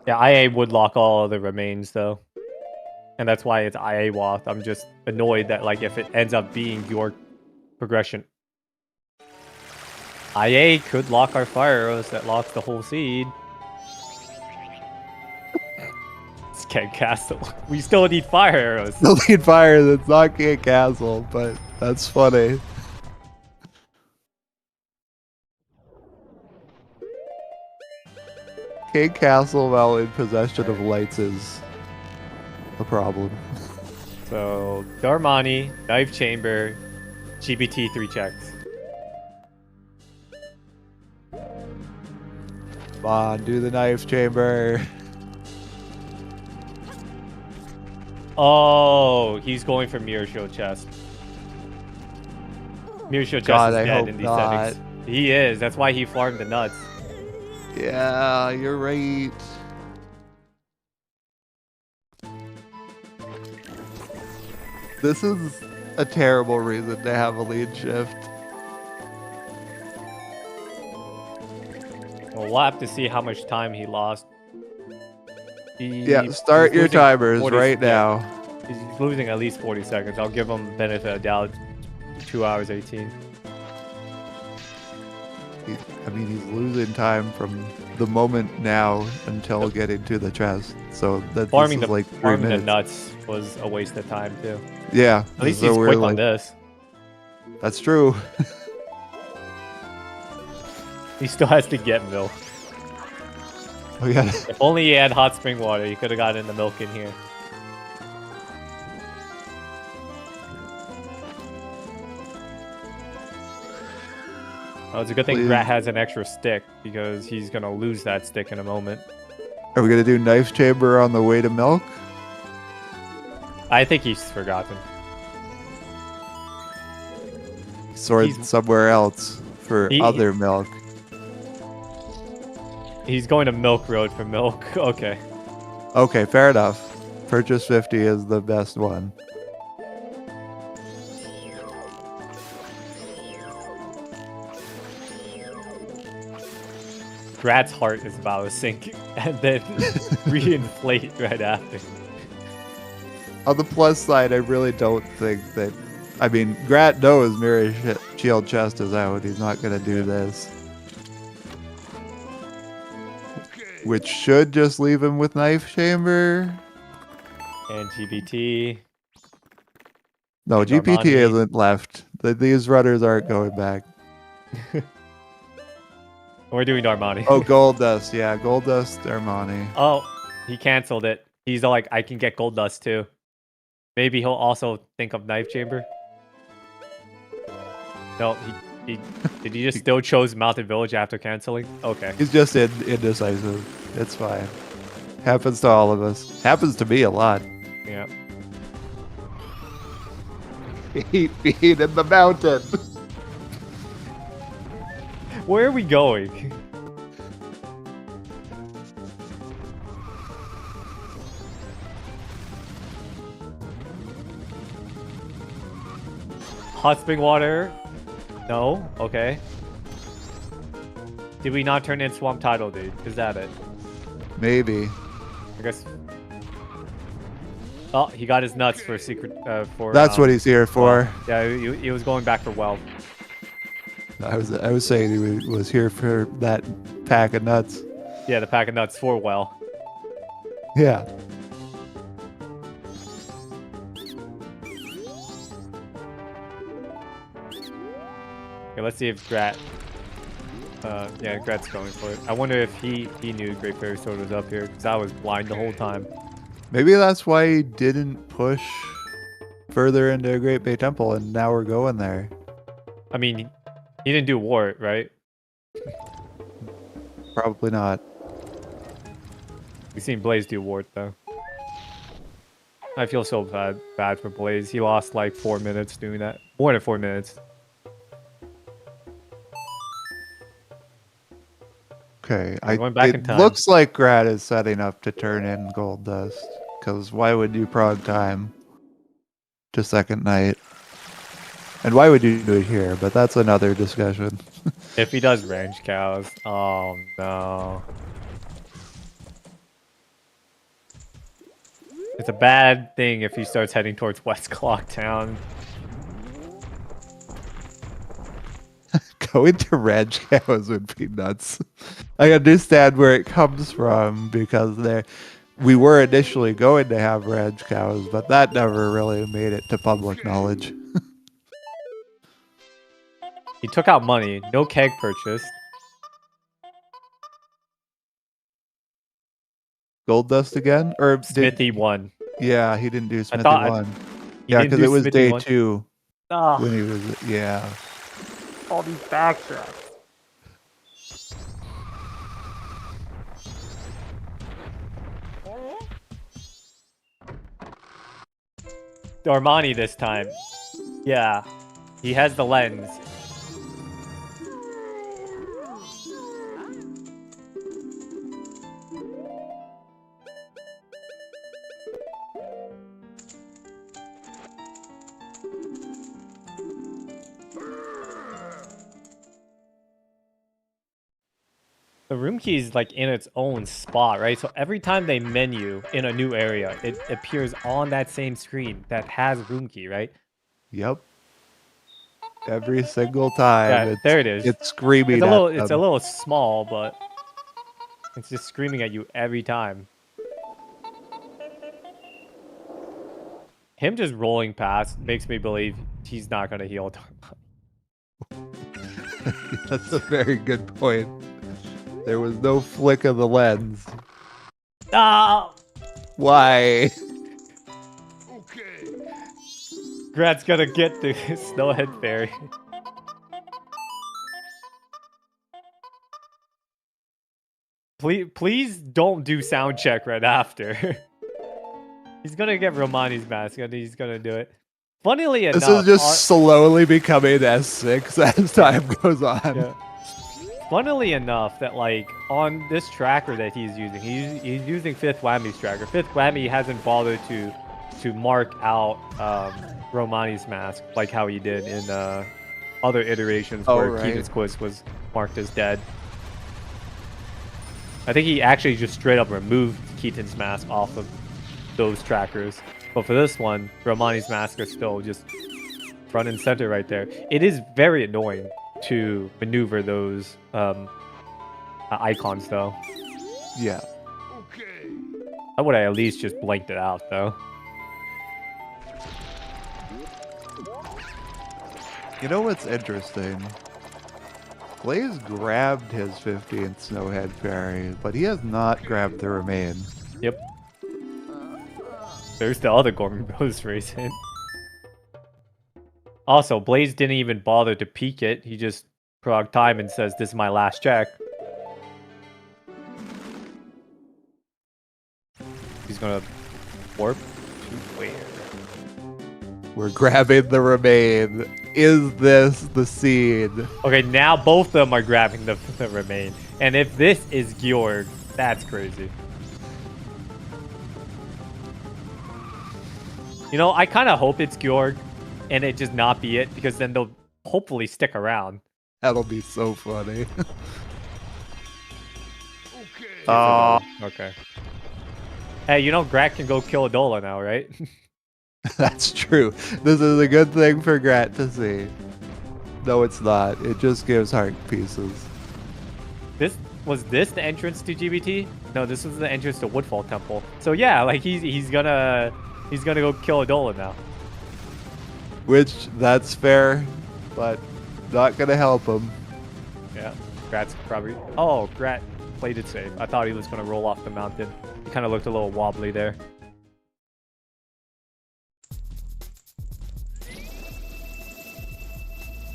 S2: Yeah, IA would lock all of the remains though. And that's why it's IA Waft. I'm just annoyed that like if it ends up being your progression. IA could lock our fire arrows that locks the whole seed. It's Keg Castle. We still need fire arrows.
S3: The lead fire that's not Keg Castle, but that's funny. Keg Castle, while in possession of lights, is a problem.
S2: So Darmani, Knife Chamber, GBT 3 checks.
S3: Come on, do the knife chamber.
S2: Oh, he's going for Mirror Shield Chest. Mirror Shield Chest
S3: God,
S2: is
S3: I
S2: dead
S3: hope
S2: in these
S3: not.
S2: settings. He is. That's why he farmed the nuts.
S3: Yeah, you're right. This is a terrible reason to have a lead shift.
S2: Well, we'll have to see how much time he lost.
S3: Yeah, start
S2: he's
S3: your
S2: losing
S3: timers
S2: 40
S3: right now.
S2: He's losing at least 40 seconds. I'll give him benefit of doubt. 2 hours 18.
S3: I mean, he's losing time from the moment now until getting to the chest. So that
S2: Farming
S3: this is
S2: the
S3: like 3
S2: farming the
S3: minutes.
S2: nuts was a waste of time too.
S3: Yeah,
S2: At least
S3: so
S2: he's
S3: we're
S2: quick on
S3: like,
S2: this.
S3: That's true.
S2: He still has to get milk.
S3: Oh yeah.
S2: If only he had hot spring water, he could have gotten the milk in here. Oh, it's a good thing
S3: Please.
S2: Grat has an extra stick because he's gonna lose that stick in a moment.
S3: Are we gonna do knife chamber on the way to milk?
S2: I think he's forgotten.
S3: Sword
S2: He's-
S3: somewhere else for other milk.
S2: He's going to Milk Road for milk. Okay.
S3: Okay, fair enough. Purchase 50 is the best one.
S2: Grat's heart is about to sink and then reinflate right after.
S3: On the plus side, I really don't think that. I mean, Grat knows Mirror Shield Chest is out. He's not going to do this. Which should just leave him with Knife Chamber.
S2: And GBT.
S3: No,
S2: And
S3: GPT
S2: Armani.
S3: isn't left. These runners aren't going back.
S2: We're doing Armani.
S3: Oh, Gold Dust. Yeah, Gold Dust, Armani.
S2: Oh, he canceled it. He's like, I can get gold dust too. Maybe he'll also think of Knife Chamber. No, he did he just still chose Mountain Village after canceling? Okay.
S3: He's just indecisive. It's fine. Happens to all of us. Happens to me a lot.
S2: Yeah.
S3: 8 feet in the mountain.
S2: Where are we going? Hot spring water? No? Okay. Did we not turn in Swamp Tidal, dude? Is that it?
S3: Maybe.
S2: I guess. Oh, he got his nuts for secret. For
S3: That's what he's here for.
S2: Yeah, he was going back for well.
S3: I was saying he was here for that pack of nuts.
S2: Yeah, the pack of nuts for well.
S3: Yeah.
S2: Okay, let's see if Grat. Yeah, Grat's going for it. I wonder if he knew Great Fairy Sword was up here because I was blind the whole time.
S3: Maybe that's why he didn't push further into Great Bay Temple, and now we're going there.
S2: I mean, he didn't do Wart, right?
S3: Probably not.
S2: We've seen Blaze do Wart though. I feel so bad for Blaze. He lost like 4 minutes doing that. More than 4 minutes.
S3: Okay,
S2: going back in
S3: it
S2: time.
S3: looks like Grat is setting up to turn in Gold Dust. Because why would you prog time to second night? And why would you do it here? But that's another discussion.
S2: If he does range cows, oh no. It's a bad thing if he starts heading towards West Clocktown.
S3: Going to ranch cows would be nuts. I understand where it comes from because we were initially going to have ranch cows, but that never really made it to public knowledge.
S2: He took out money. No keg purchased.
S3: Gold dust again? Or
S2: Smithy won.
S3: Yeah, he didn't do Smithy
S2: thought
S3: 1. Yeah, because it was
S2: Smithy
S3: day
S2: 1.
S3: 2
S2: Oh,
S3: when he was, yeah.
S2: all these backtracks. Armani this time. Yeah, he has the lens. The room key is like in its own spot, right? So every time they menu in a new area, it appears on that same screen that has room key, right?
S3: Yep. Every single time.
S2: Yeah, there it is.
S3: It's screaming
S2: It's a little,
S3: at
S2: it's a
S3: them.
S2: little small, but it's just screaming at you every time. Him just rolling past makes me believe he's not gonna heal.
S3: That's a very good point. There was no flick of the lens.
S2: Ah!
S3: Why?
S2: Grat's gonna get the Snowhead Fairy. Please don't do sound check right after. He's gonna get Romani's mask and he's gonna do it. Funnily enough,
S3: This is just slowly becoming S6 as time goes on.
S2: yeah. Funnily enough, that like on this tracker that he's using, he's using Fifth Whammy's tracker. Fifth Whammy hasn't bothered to mark out Romani's mask like how he did in other iterations where Keaton's quiz was marked as dead. I think he actually just straight up removed Keaton's mask off of those trackers. But for this one, Romani's mask is still just front and center right there. It is very annoying to maneuver those icons, though.
S3: Yeah.
S2: I would have at least just blanked it out, though.
S3: You know what's interesting? Blaze grabbed his 15th Snowhead Fairy, but he has not grabbed the remain.
S2: Yep. There's the other Gorman Bros racing. Also, Blaze didn't even bother to peek it. He just progged time and says, "This is my last check." He's gonna warp to where?
S3: We're grabbing the remain. Is this the seed?
S2: Okay, now both of them are grabbing the remain. And if this is Georg, that's crazy. You know, I kind of hope it's Georg and it just not be it, because then they'll hopefully stick around.
S3: That'll be so funny.
S2: Okay. Hey, you know Grat can go kill Adola now, right?
S3: That's true. This is a good thing for Grat to see. No, it's not. It just gives heart pieces.
S2: Was this the entrance to GBT? No, this was the entrance to Woodfall Temple. So yeah, like he's gonna go kill Adola now.
S3: Which, that's fair, but not gonna help him.
S2: Yeah, Grat's probably... Oh, Grat played it safe. I thought he was gonna roll off the mountain. He kind of looked a little wobbly there.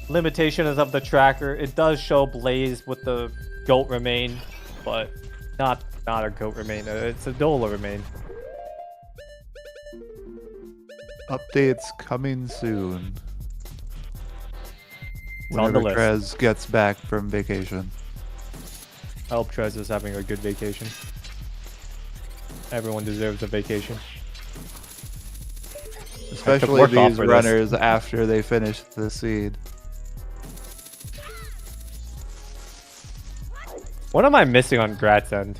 S2: Limitations of the tracker. It does show Blaze with the goat remain, but not a goat remain. It's a Dola remain.
S3: Updates coming soon.
S2: It's on the list.
S3: Trez gets back from vacation.
S2: I hope Trez is having a good vacation. Everyone deserves a vacation.
S3: Especially these runners after they finish the seed. What
S2: am I missing on Grat's end?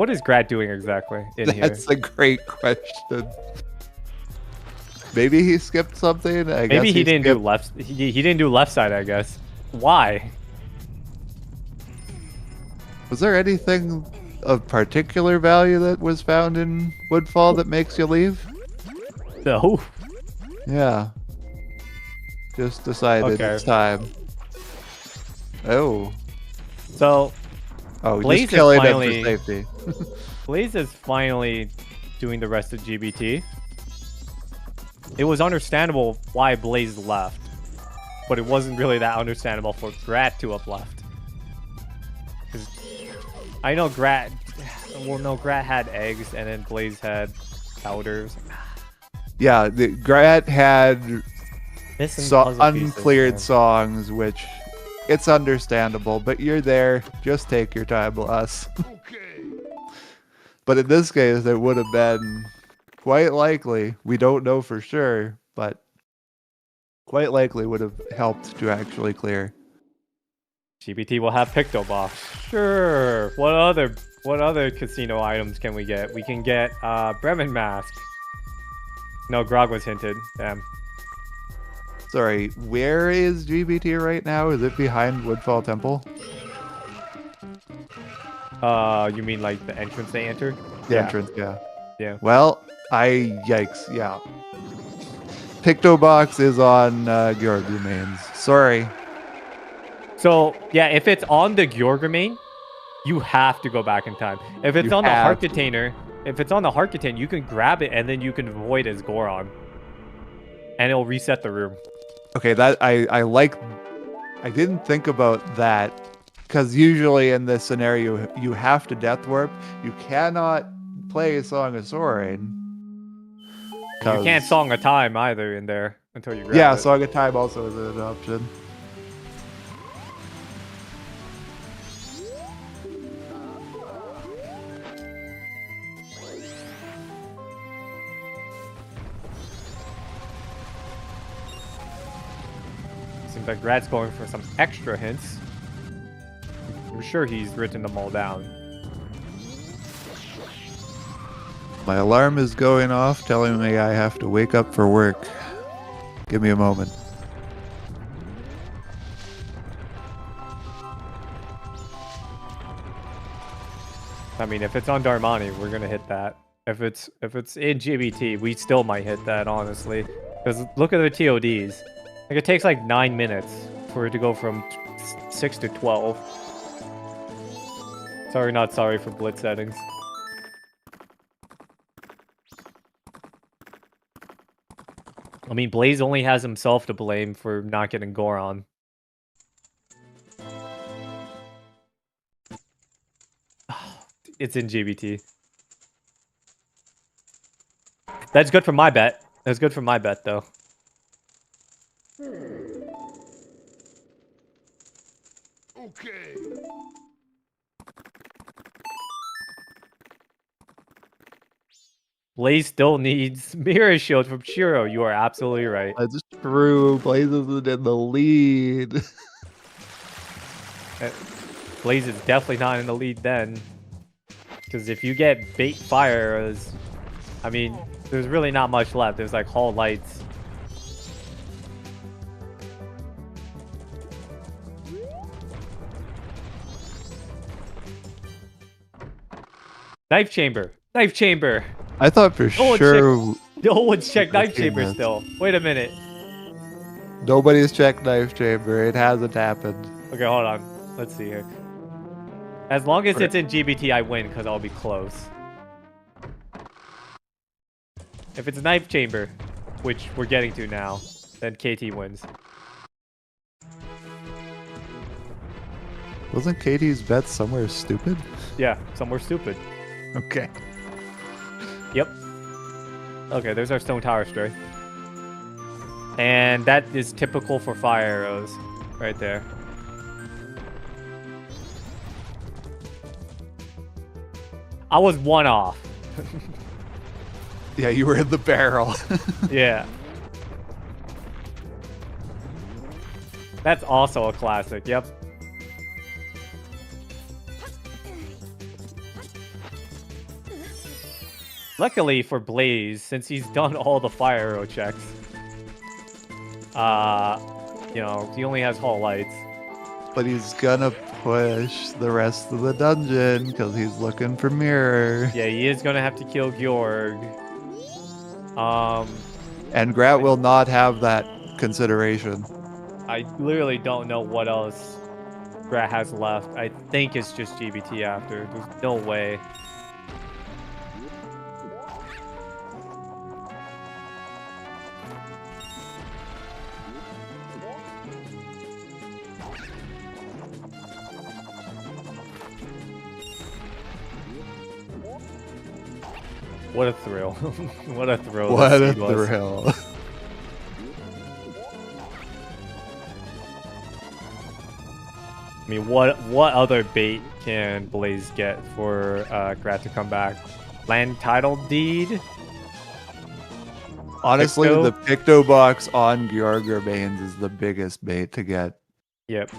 S2: What is Grat doing exactly in here?
S3: That's a great question. Maybe he skipped something.
S2: Maybe he didn't do left. He didn't do left side, I guess. Why?
S3: Was there anything of particular value that was found in Woodfall that makes you leave?
S2: No.
S3: Yeah. Just decided it's time. Oh.
S2: So.
S3: Oh,
S2: Blaze
S3: just killing him
S2: finally,
S3: for safety.
S2: Blaze is finally doing the rest of GBT. It was understandable why Blaze left, but it wasn't really that understandable for Grat to have left. Because I know Grat, well, no, Grat had eggs, and then Blaze had powders.
S3: Yeah, the Grat had uncleared
S2: pieces,
S3: songs, which it's understandable, but you're there. Just take your time, Les.
S4: Okay.
S3: But in this case, it would have been quite likely. We don't know for sure, but quite likely would have helped to actually clear.
S2: GBT will have Picto Box. Sure. What other casino items can we get? We can get Bremen Mask. No, Grog was hinted. Damn.
S3: Sorry, where is GBT right now? Is it behind Woodfall Temple?
S2: You mean like the entrance they enter?
S3: The entrance, yeah.
S2: Yeah.
S3: Well, yikes, yeah. Picto Box is on Georg remains. Sorry.
S2: So, yeah, if it's on the Georgamain, you have to go back in time. If it's on the heart container, you can grab it and then you can void as Goron. And it'll reset the room.
S3: Okay, that I like. I didn't think about that because usually in this scenario you have to death warp. You cannot play a Song of Soaring.
S2: You can't Song of Time either in there until you grab
S3: yeah,
S2: it.
S3: Song of Time also is an option.
S2: Seems like Grat's going for some extra hints. I'm sure he's written them all down.
S3: My alarm is going off telling me I have to wake up for work. Give me a moment.
S2: I mean, if it's on Darmani, we're gonna hit that. If it's in GBT, we still might hit that, honestly. Because look at the TODs. Like, it takes like 9 minutes for it to go from 6 to 12. Sorry, not sorry for Blitz settings. I mean, Blaze only has himself to blame for not getting Goron. It's in GBT. That's good for my bet. That's good for my bet, though.
S4: Okay.
S2: Blaze still needs Mirror Shield from Shiro. You are absolutely right.
S3: That's true. Blaze isn't in the lead.
S2: Blaze is definitely not in the lead then. Because if you get bait fire, I mean, there's really not much left. There's like Hall Lights. Knife Chamber. Knife Chamber.
S3: I thought for sure.
S2: No one's checked Knife Chamber still. Wait a minute.
S3: Nobody's checked Knife Chamber. It hasn't happened.
S2: Okay, hold on. Let's see here. As long as it's in GBT, I win because I'll be close. If it's Knife Chamber, which we're getting to now, then KT wins.
S3: Wasn't Katie's bet somewhere stupid?
S2: Yeah, somewhere stupid.
S3: Okay.
S2: Yep. Okay, there's our Stone Tower Stray. And that is typical for fire arrows. Right there. I was one off.
S3: Yeah, you were in the barrel.
S2: Yeah. That's also a classic, yep. Luckily for Blaze, since he's done all the fire arrow checks, you know, he only has Hall Lights.
S3: But he's gonna push the rest of the dungeon because he's looking for mirror.
S2: Yeah, he is gonna have to kill Georg.
S3: And Grat will not have that consideration.
S2: I literally don't know what else Grat has left. I think it's just GBT after. There's no way. What a thrill. What a thrill.
S3: What
S2: that
S3: a
S2: seed was.
S3: thrill.
S2: I mean, what other bait can Blaze get for Grat to come back? Land title deed?
S3: Honestly,
S2: Picto?
S3: the Picto box on Georg remains is the biggest bait to get.
S2: Yep.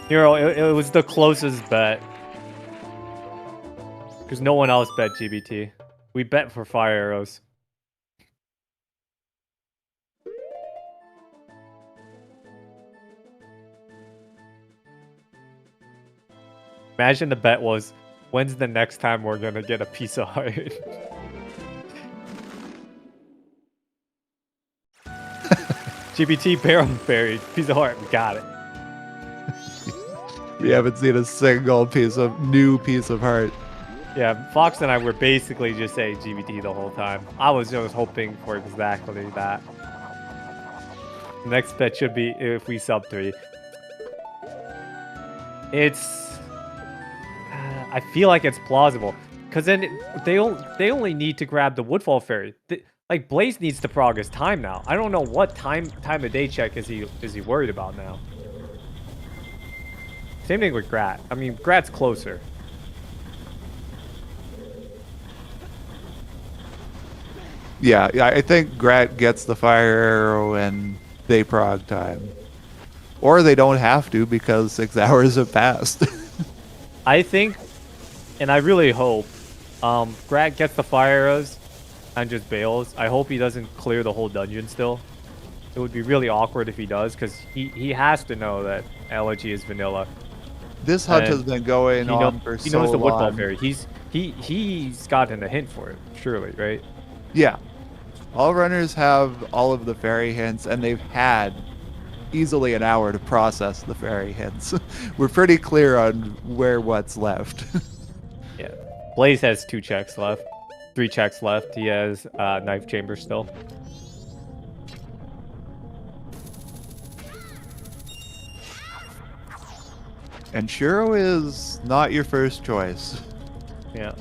S2: Hero, it was the closest bet. Because no one else bet GBT. We bet for fire arrows. Imagine the bet was, when's the next time we're gonna get a piece of heart? GBT Barrel Fairy, piece of heart, we got it.
S3: We haven't seen a single new piece of heart.
S2: Yeah, Fox and I were basically just saying GBT the whole time. I was just hoping for exactly that. Next bet should be if we sub 3. It's... I feel like it's plausible. Because then they only need to grab the Woodfall Fairy. Like, Blaze needs to prog his time now. I don't know what time of day check is he worried about now. Same thing with Grat. I mean, Grat's closer.
S3: Yeah, I think Grat gets the fire arrow and they prog time. Or they don't have to because 6 hours have passed.
S2: I think, and I really hope, Grat gets the fire arrows and just bails. I hope he doesn't clear the whole dungeon still. It would be really awkward if he does, because he has to know that Elegy is vanilla.
S3: This hunt
S2: And
S3: has been going on for
S2: he
S3: so
S2: knows the Woodfall
S3: long.
S2: Fairy. He's gotten a hint for it, surely, right?
S3: Yeah. All runners have all of the fairy hints, and they've had easily an hour to process the fairy hints. We're pretty clear on what's left.
S2: Yeah. Blaze has 2 checks left. 3 checks left. He has Knife Chamber still.
S3: And Shiro is not your first choice.
S2: Yeah.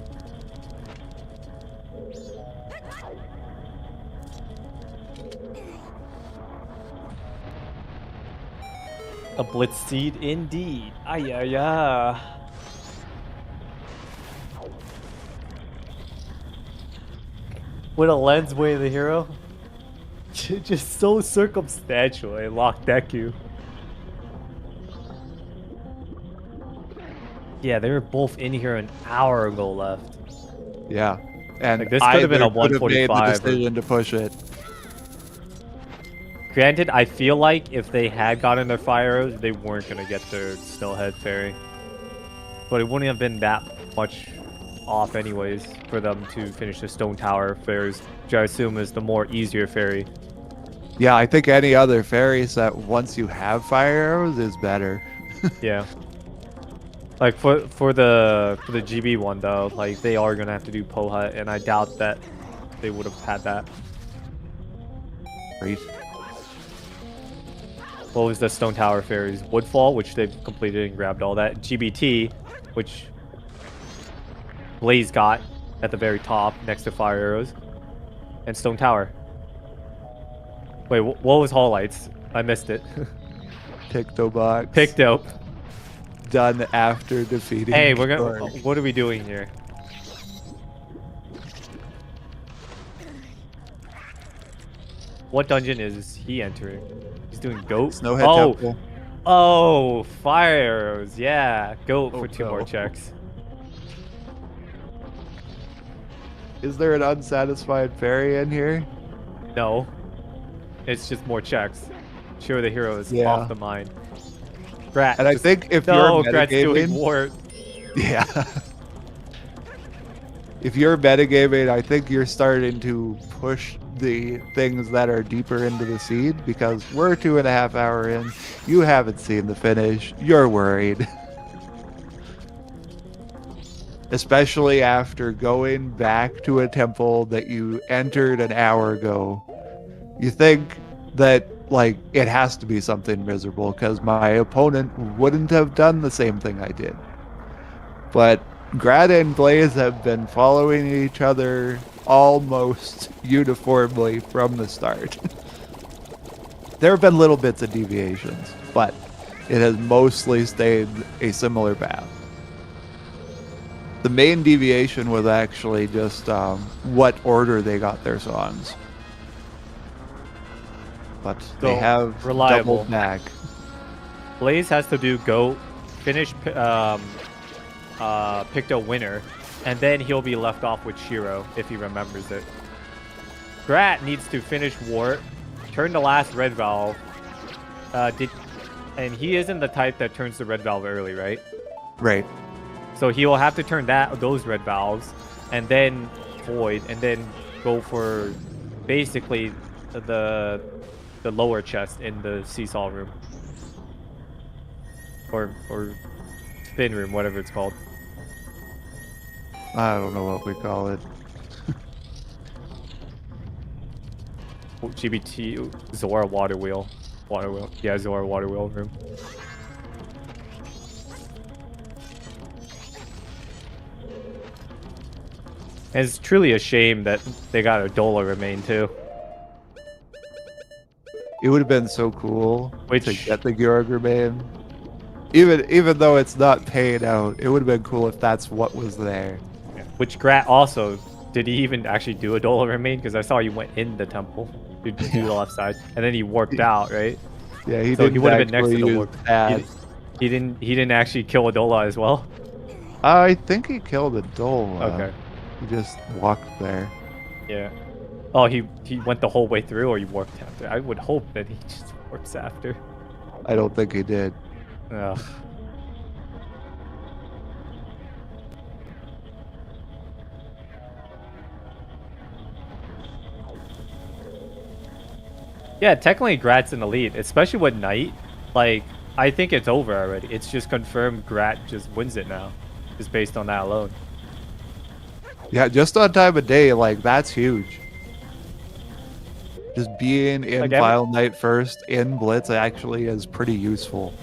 S2: A Blitz seed indeed. Ay. With a lens way of the hero. Just so circumstantial. I locked Deku. Yeah, they were both in here an hour ago left.
S3: Yeah. And
S2: Like, this could have been a
S3: either could have made
S2: 145
S3: the decision to push it.
S2: Granted, I feel like if they had gotten their fire arrows, they weren't going to get their Snowhead Fairy. But it wouldn't have been that much off anyways for them to finish the Stone Tower Fairies, which I assume is the more easier fairy.
S3: Yeah, I think any other fairy set, once you have fire arrows, is better.
S2: Yeah. Like, for the GB one, though, like, they are going to have to do Pohut, and I doubt that they would have had that.
S3: Great.
S2: What was the Stone Tower Fairies? Woodfall, which they've completed and grabbed all that. GBT, which Blaze got at the very top next to Fire Arrows. And Stone Tower. Wait, what was Hall Lights? I missed it.
S3: Picto box.
S2: Picked up.
S3: Done after defeating.
S2: Hey, we're gonna.
S3: Georg.
S2: What are we doing here? What dungeon is he entering? He's doing goat.
S3: Snowhead
S2: Oh,
S3: Temple.
S2: Oh, fire arrows. Yeah, go
S3: Oh,
S2: for 2 more
S3: no.
S2: checks.
S3: Is there an unsatisfied fairy in here?
S2: No, it's just more checks. Sure, the hero is
S3: Yeah.
S2: off the mind. Grat.
S3: And I
S2: just-
S3: think if
S2: no,
S3: you're
S2: Grat's doing
S3: metagaming,
S2: warp.
S3: yeah. If you're metagaming, I think you're starting to push the things that are deeper into the seed because we're 2.5 hours in. You haven't seen the finish. You're worried. Especially after going back to a temple that you entered an hour ago. You think that, like, it has to be something miserable because my opponent wouldn't have done the same thing I did. But Grad and Blaze have been following each other almost uniformly from the start. There have been little bits of deviations, but it has mostly stayed a similar path. The main deviation was actually just what order they got their songs. But they
S2: So,
S3: have
S2: reliable.
S3: doubled back.
S2: Blaze has to do go, finish Picto winner, and then he'll be left off with Shiro if he remembers it. Grat needs to finish Wart, turn the last red valve. And he isn't the type that turns the red valve early, right?
S3: Right.
S2: So he will have to turn those red valves, and then void, and then go for basically the lower chest in the seesaw room, or spin room, whatever it's called.
S3: I don't know what we call it.
S2: GBT Zora water wheel. Yeah, Zora water wheel room. And it's truly a shame that they got a Dola remain too.
S3: It would have been so cool to
S2: Which-
S3: get the Georg remain. Even though it's not paid out, it would have been cool if that's what was there.
S2: Which Grat also, did he even actually do a Dola remain? Because I saw he went in the temple to do the left side, and then he warped out, right?
S3: Yeah, he
S2: So
S3: didn't
S2: he would have been next to
S3: actually
S2: the
S3: use
S2: warp.
S3: that.
S2: He didn't actually kill a Dola as well.
S3: I think he killed a Dole.
S2: Okay.
S3: He just walked there.
S2: Yeah. Oh, he went the whole way through, or he warped after? I would hope that he just warps after.
S3: I don't think he did.
S2: Ugh. Yeah, technically Grat's in the lead, especially with Knight. Like, I think it's over already. It's just confirmed Grat just wins it now, just based on that alone.
S3: Yeah, just on time of day, like, that's huge. Just being in
S2: Like,
S3: Vile Knight first in Blitz actually is pretty useful.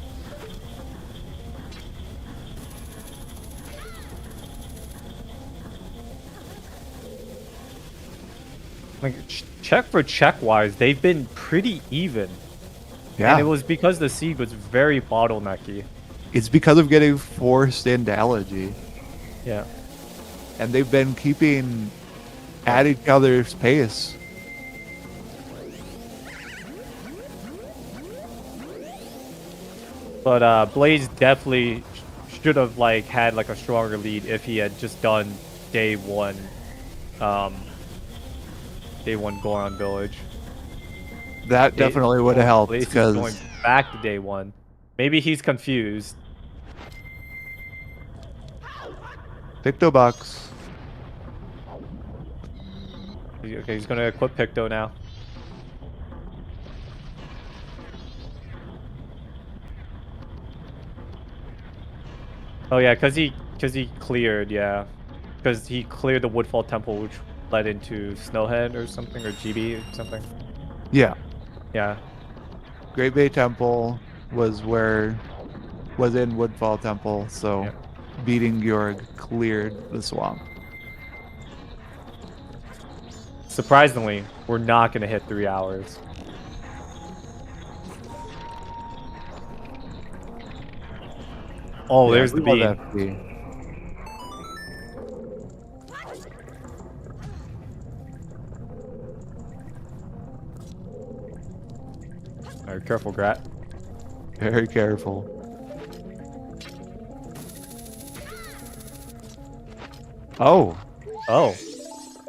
S2: Like, check for check wise, they've been pretty even.
S3: Yeah,
S2: And it was because the seed was very bottlenecky.
S3: it's because of getting forced into Elegy.
S2: Yeah.
S3: And they've been keeping at each other's pace.
S2: But Blaze definitely should have like had like a stronger lead if he had just done day one Goron Village.
S3: That definitely would have helped
S2: Blaze is
S3: because
S2: going back to day one. Maybe he's confused.
S3: Pictobox.
S2: Okay, he's gonna equip Picto now. Oh yeah, cause he cleared, yeah, because he cleared the Woodfall Temple, which led into Snowhead or something, or GB or something.
S3: Yeah.
S2: Yeah.
S3: Great Bay Temple was in Woodfall Temple, so
S2: Yeah.
S3: beating Georg cleared the swamp.
S2: Surprisingly, we're not gonna hit 3 hours. Oh,
S3: Yeah,
S2: there's the
S3: we
S2: beam.
S3: love FP.
S2: Alright, careful, Grat.
S3: Very careful. Oh,
S2: Oh.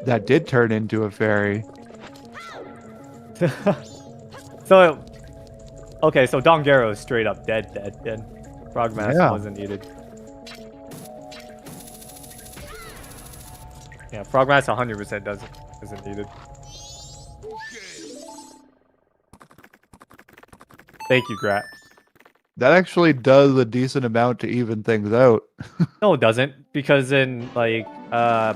S3: that did turn into a fairy.
S2: So, okay, so Dongero is straight up dead. Frogmask
S3: Yeah.
S2: wasn't needed. Yeah, Frogmask 100% isn't needed. Thank you, Grat.
S3: That actually does a decent amount to even things out.
S2: No, it doesn't, because then like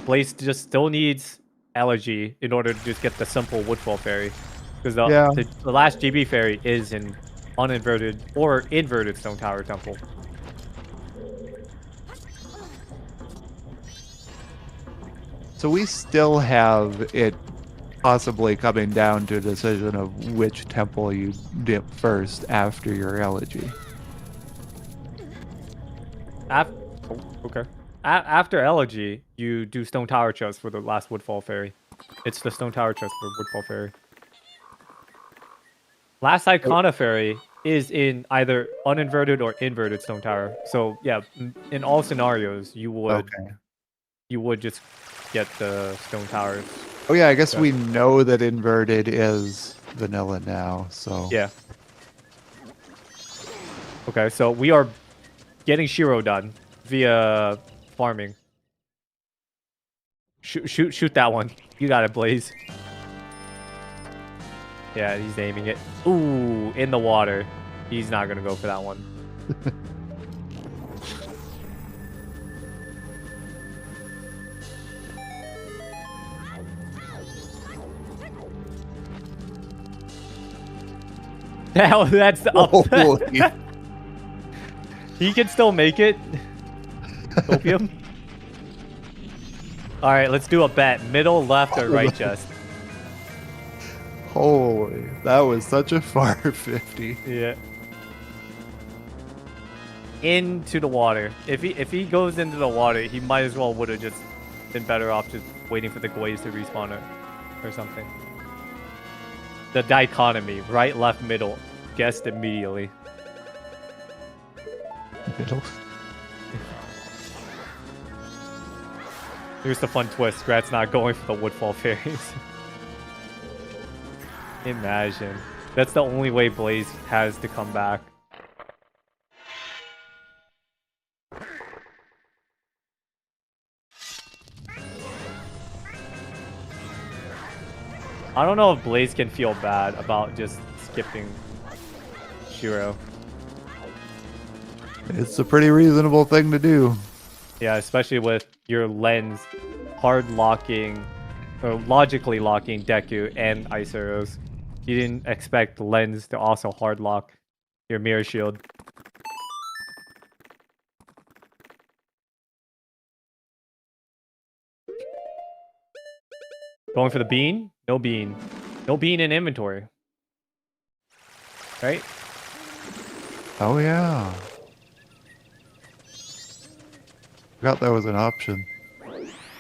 S2: Blaze just still needs Allergy in order to just get the simple Woodfall Fairy, because
S3: Yeah.
S2: the last GB Fairy is an uninverted or inverted Stone Tower Temple.
S3: So we still have it possibly coming down to a decision of which temple you dip first after your elegy.
S2: Okay. After Elegy, you do Stone Tower Chest for the last Woodfall Fairy. It's the Stone Tower Chest for Woodfall Fairy. Last Icona Fairy is in either uninverted or inverted Stone Tower. So yeah, in all scenarios, you would just get the Stone Towers.
S3: Oh yeah, I guess we know that inverted is vanilla now, so
S2: Yeah. Okay, so we are getting Shiro done via farming. Shoot that one. You got it, Blaze. Yeah, he's aiming it. Ooh, in the water. He's not gonna go for that one. That's up. He can still make it. Opium. All right, let's do a bet. Middle, left, or right chest.
S3: Holy, that was such a far 50.
S2: Yeah. Into the water. If he goes into the water, he might as well would have just been better off just waiting for the glaze to respawn it or something. The dichotomy, right, left, middle. Guessed immediately.
S3: Middle.
S2: Here's the fun twist. Grat's not going for the Woodfall Fairies. Imagine. That's the only way Blaze has to come back. I don't know if Blaze can feel bad about just skipping Shiro.
S3: It's a pretty reasonable thing to do.
S2: Yeah, especially with your lens hard locking or logically locking Deku and Ice Arrows. You didn't expect lens to also hard lock your mirror shield. Going for the bean? No bean. No bean in inventory. Right?
S3: Oh yeah. Forgot that was an option.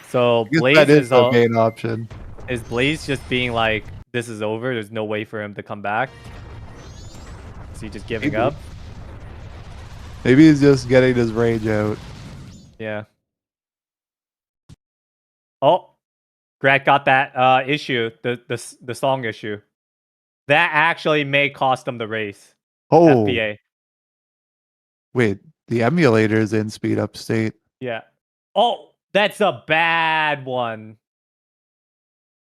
S2: So
S3: I guess
S2: Blaze
S3: that is
S2: is
S3: the main option.
S2: Is Blaze just being like, this is over, there's no way for him to come back? Is he just giving up?
S3: Maybe he's just getting his rage out.
S2: Yeah. Oh, Grat got that issue, the song issue. That actually may cost him the race.
S3: Oh,
S2: FPA.
S3: wait, the emulator's in speed up state.
S2: Yeah. Oh, that's a bad one.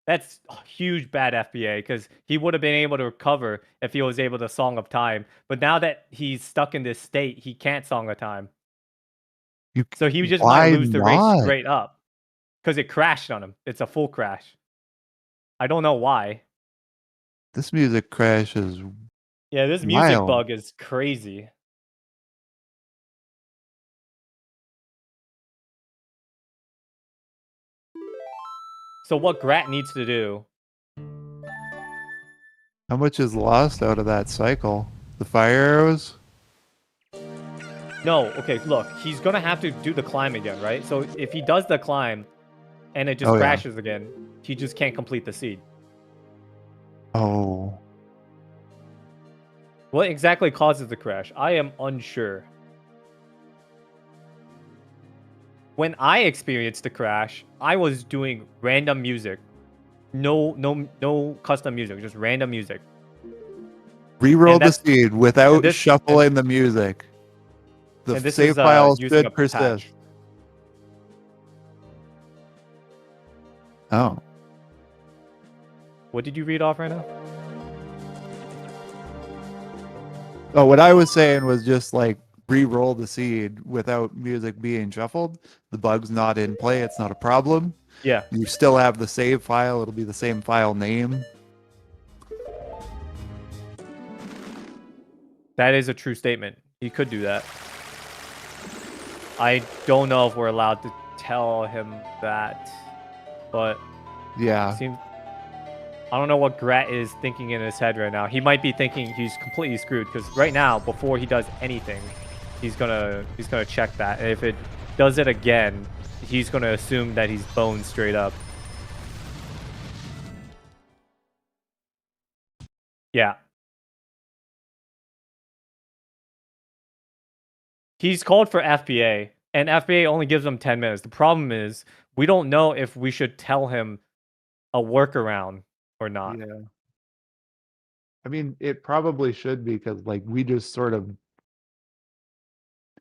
S2: That's a huge bad FBA because he would have been able to recover if he was able to Song of Time. But now that he's stuck in this state, he can't Song of Time. So he just might lose the race straight up because it crashed on him. It's a full crash. I don't know why.
S3: This music crash is
S2: Yeah, this music bug is crazy. So what Grat needs to do...
S3: How much is lost out of that cycle? The fire arrows?
S2: No, okay, look. He's going to have to do the climb again, right? So if he does the climb and it just crashes again, he just can't complete the seed.
S3: Oh.
S2: What exactly causes the crash? I am unsure. When I experienced the crash, I was doing random music. No custom music, just random music.
S3: Reroll
S2: And
S3: the
S2: that's
S3: seed without shuffling the music. The
S2: and this
S3: save
S2: is
S3: file
S2: using a
S3: should persist.
S2: patch.
S3: Oh.
S2: What did you read off right now?
S3: Oh, what I was saying was just like re-roll the seed without music being shuffled. The bug's not in play. It's not a problem.
S2: Yeah.
S3: You still have the save file. It'll be the same file name.
S2: That is a true statement. He could do that. I don't know if we're allowed to tell him that, but
S3: yeah,
S2: I don't know what Grat is thinking in his head right now. He might be thinking he's completely screwed because right now, before he does anything, he's gonna check that. And if it does it again, he's gonna assume that he's boned straight up. Yeah. He's called for FBA, and FBA only gives him 10 minutes. The problem is we don't know if we should tell him a workaround or not.
S3: Yeah. I mean, it probably should be because, like, we just sort of.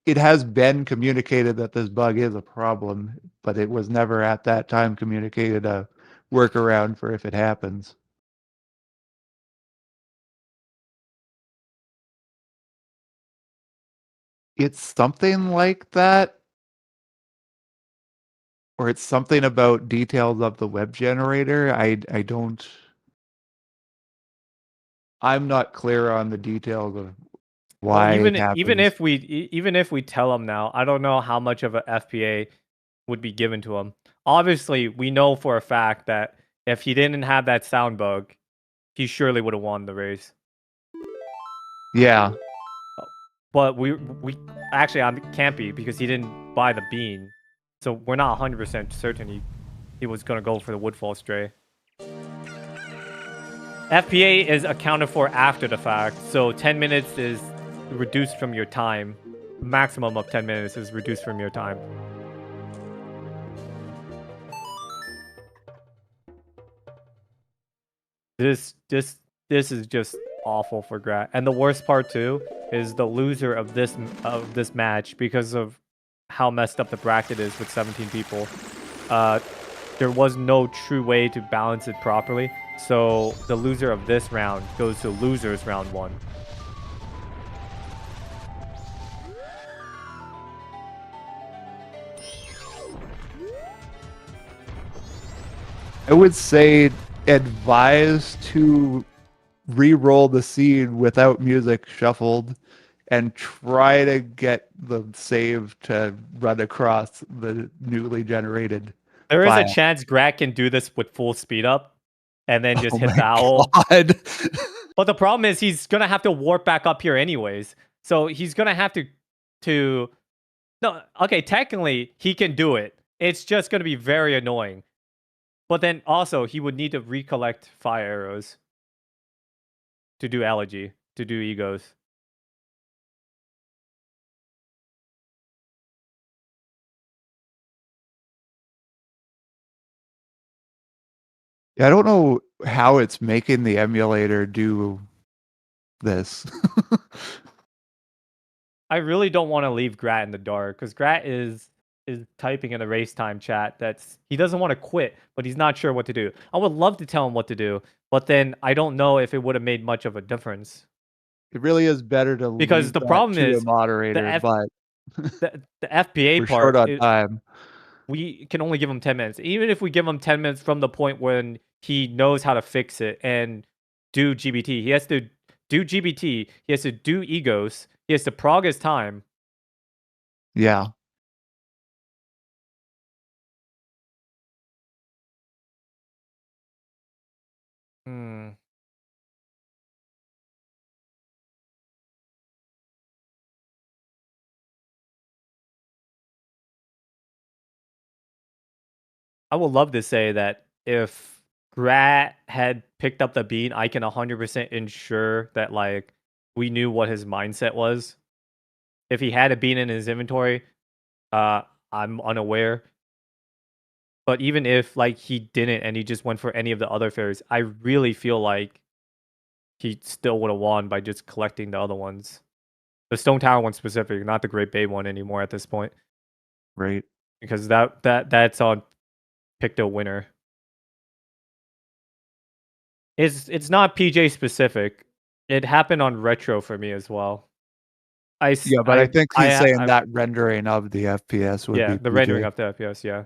S3: It has been communicated that this bug is a problem, but it was never at that time communicated a workaround for if it happens. It's something like that. Or it's something about details of the web generator. I'm not clear on the details of why
S2: Well,
S3: it happens.
S2: even if we tell him now, I don't know how much of a FPA would be given to him. Obviously, we know for a fact that if he didn't have that sound bug, he surely would have won the race.
S3: Yeah.
S2: But we actually I can't be because he didn't buy the bean, so we're not 100% certain he was gonna go for the Woodfall Stray. FPA is accounted for after the fact, so 10 minutes is reduced from your time. Maximum of 10 minutes is reduced from your time. This is just awful for Grat. And the worst part too is the loser of this match, because of how messed up the bracket is with 17 people. There was no true way to balance it properly. So the loser of this round goes to losers round 1.
S3: I would say advise to re-roll the seed without music shuffled and try to get the save to run across the newly generated
S2: There is
S3: file.
S2: a chance Grat can do this with full speed up and then just hit the owl. But the problem is he's going to have to warp back up here anyways. So he's going to have to... No, okay, technically he can do it. It's just going to be very annoying. But then also he would need to recollect fire arrows to do elegy, to do egos.
S3: Yeah, I don't know how it's making the emulator do this.
S2: I really don't want to leave Grat in the dark because Grat is typing in a race time chat that's he doesn't want to quit, but he's not sure what to do. I would love to tell him what to do, but then I don't know if it would have made much of a difference.
S3: It really is better to
S2: Because
S3: leave
S2: the
S3: that
S2: problem
S3: to
S2: is
S3: a moderator, but
S2: the FBA
S3: we're
S2: part
S3: short on time.
S2: We can only give him 10 minutes. Even if we give him 10 minutes from the point when he knows how to fix it and do GBT, he has to do GBT, he has to do egos, he has to prog his time.
S3: Yeah.
S2: I would love to say that if Grat had picked up the bean, I can 100% ensure that like we knew what his mindset was. If he had a bean in his inventory, I'm unaware. But even if like he didn't and he just went for any of the other fairies, I really feel like he still would have won by just collecting the other ones. The Stone Tower one specific, not the Great Bay one anymore at this point.
S3: Right.
S2: Because that's on picked a winner. It's not PJ specific. It happened on retro for me as well.
S3: Yeah, but I think he's saying that rendering of the FPS would be
S2: the
S3: PJ.
S2: rendering of the FPS, yeah.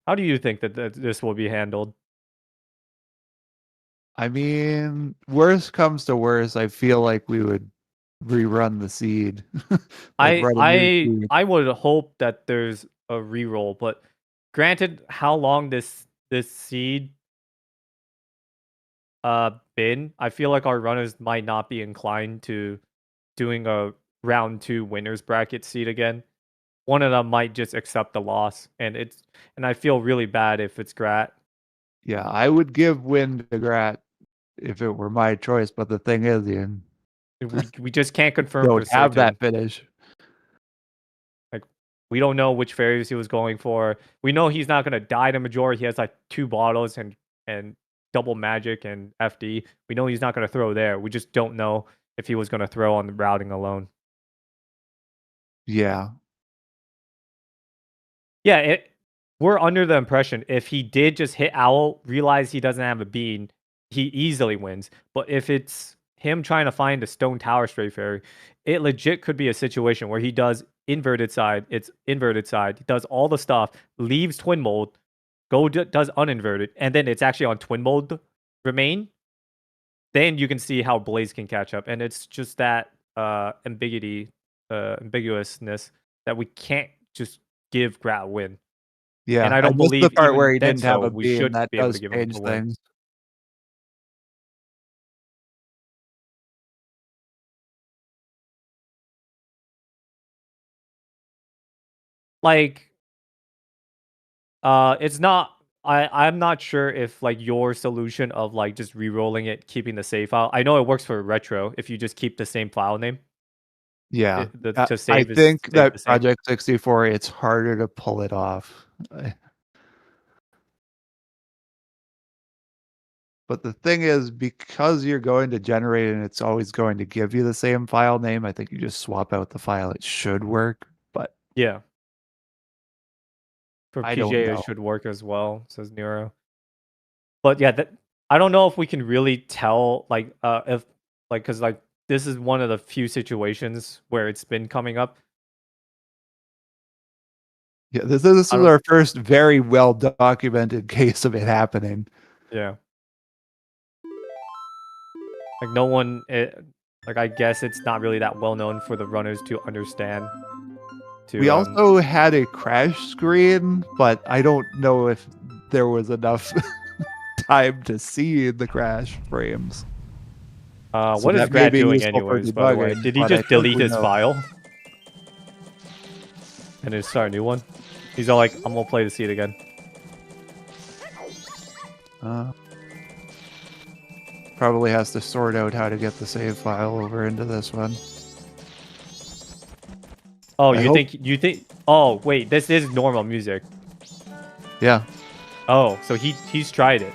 S2: How do you think that this will be handled?
S3: I mean, worst comes to worst, I feel like we would rerun the seed.
S2: I would hope that there's a reroll, but granted, how long this seed been, I feel like our runners might not be inclined to doing a round 2 winners bracket seed again. One of them might just accept the loss, and I feel really bad if it's Grat.
S3: Yeah, I would give win to Grat if it were my choice, but the thing is, Ian,
S2: we just can't confirm
S3: don't
S2: for
S3: have
S2: certain.
S3: that finish.
S2: Like, we don't know which fairies he was going for. We know he's not gonna die to Majora. He has like 2 bottles and double magic and FD. We know he's not gonna throw there. We just don't know if he was gonna throw on the routing alone.
S3: Yeah.
S2: Yeah, we're under the impression if he did just hit Owl, realize he doesn't have a bean, he easily wins. But if it's him trying to find a Stone Tower Stray Fairy, it legit could be a situation where he does inverted side, it's inverted side, he does all the stuff, leaves Twin Mold, does uninverted, and then it's actually on Twin Mold remain. Then you can see how Blaze can catch up. And it's just that ambiguousness that we can't just give Grat a win.
S3: Yeah,
S2: and I don't
S3: missed
S2: believe
S3: the part
S2: even
S3: where he
S2: then
S3: didn't have
S2: so,
S3: a
S2: we
S3: bean.
S2: should
S3: That
S2: be able
S3: does
S2: to give him
S3: change
S2: a win.
S3: things.
S2: Like, it's not. I'm not sure if like your solution of like just re-rolling it, keeping the save file. I know it works for retro if you just keep the same file name.
S3: Yeah,
S2: To
S3: I
S2: save
S3: think
S2: save
S3: that
S2: the same.
S3: Project 64, it's harder to pull it off. But the thing is, because you're going to generate and it's always going to give you the same file name, I think you just swap out the file. It should work, but
S2: yeah. For
S3: I
S2: PJ,
S3: don't know.
S2: it should work as well, says Neuro. But yeah, I don't know if we can really tell, like, if like, because like this is one of the few situations where it's been coming up.
S3: Yeah, this is our first very well documented case of it happening.
S2: Yeah. Like no one, like I guess it's not really that well known for the runners to understand.
S3: We also had a crash screen, but I don't know if there was enough time to see the crash frames.
S2: What is Grad doing anyways, by the way? Did he just delete his file? And then start a new one? He's all like, I'm gonna play the seed again.
S3: Probably has to sort out how to get the save file over into this one.
S2: Oh, you think? Oh, wait, this is normal music.
S3: Yeah.
S2: Oh, so he's tried it.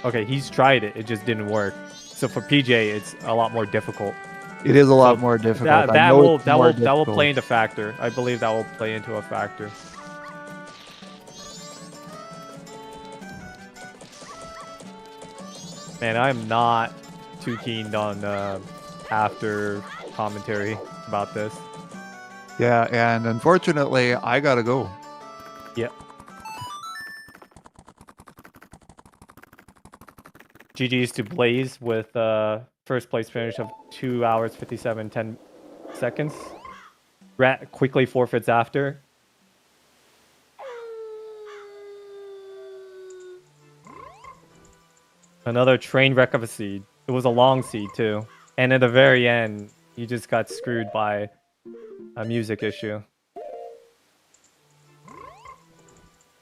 S2: Okay, he's tried it. It just didn't work. So for PJ, it's a lot more difficult.
S3: It is a lot more difficult.
S2: That will play into factor. I believe that will play into a factor. Man, I'm not too keen on after commentary about this.
S3: Yeah, and unfortunately, I gotta go.
S2: Yep. GG's to Blaze with first place finish of 2 hours 57:10 seconds. Rat quickly forfeits after. Another train wreck of a seed. It was a long seed too. And at the very end, he just got screwed by a music issue.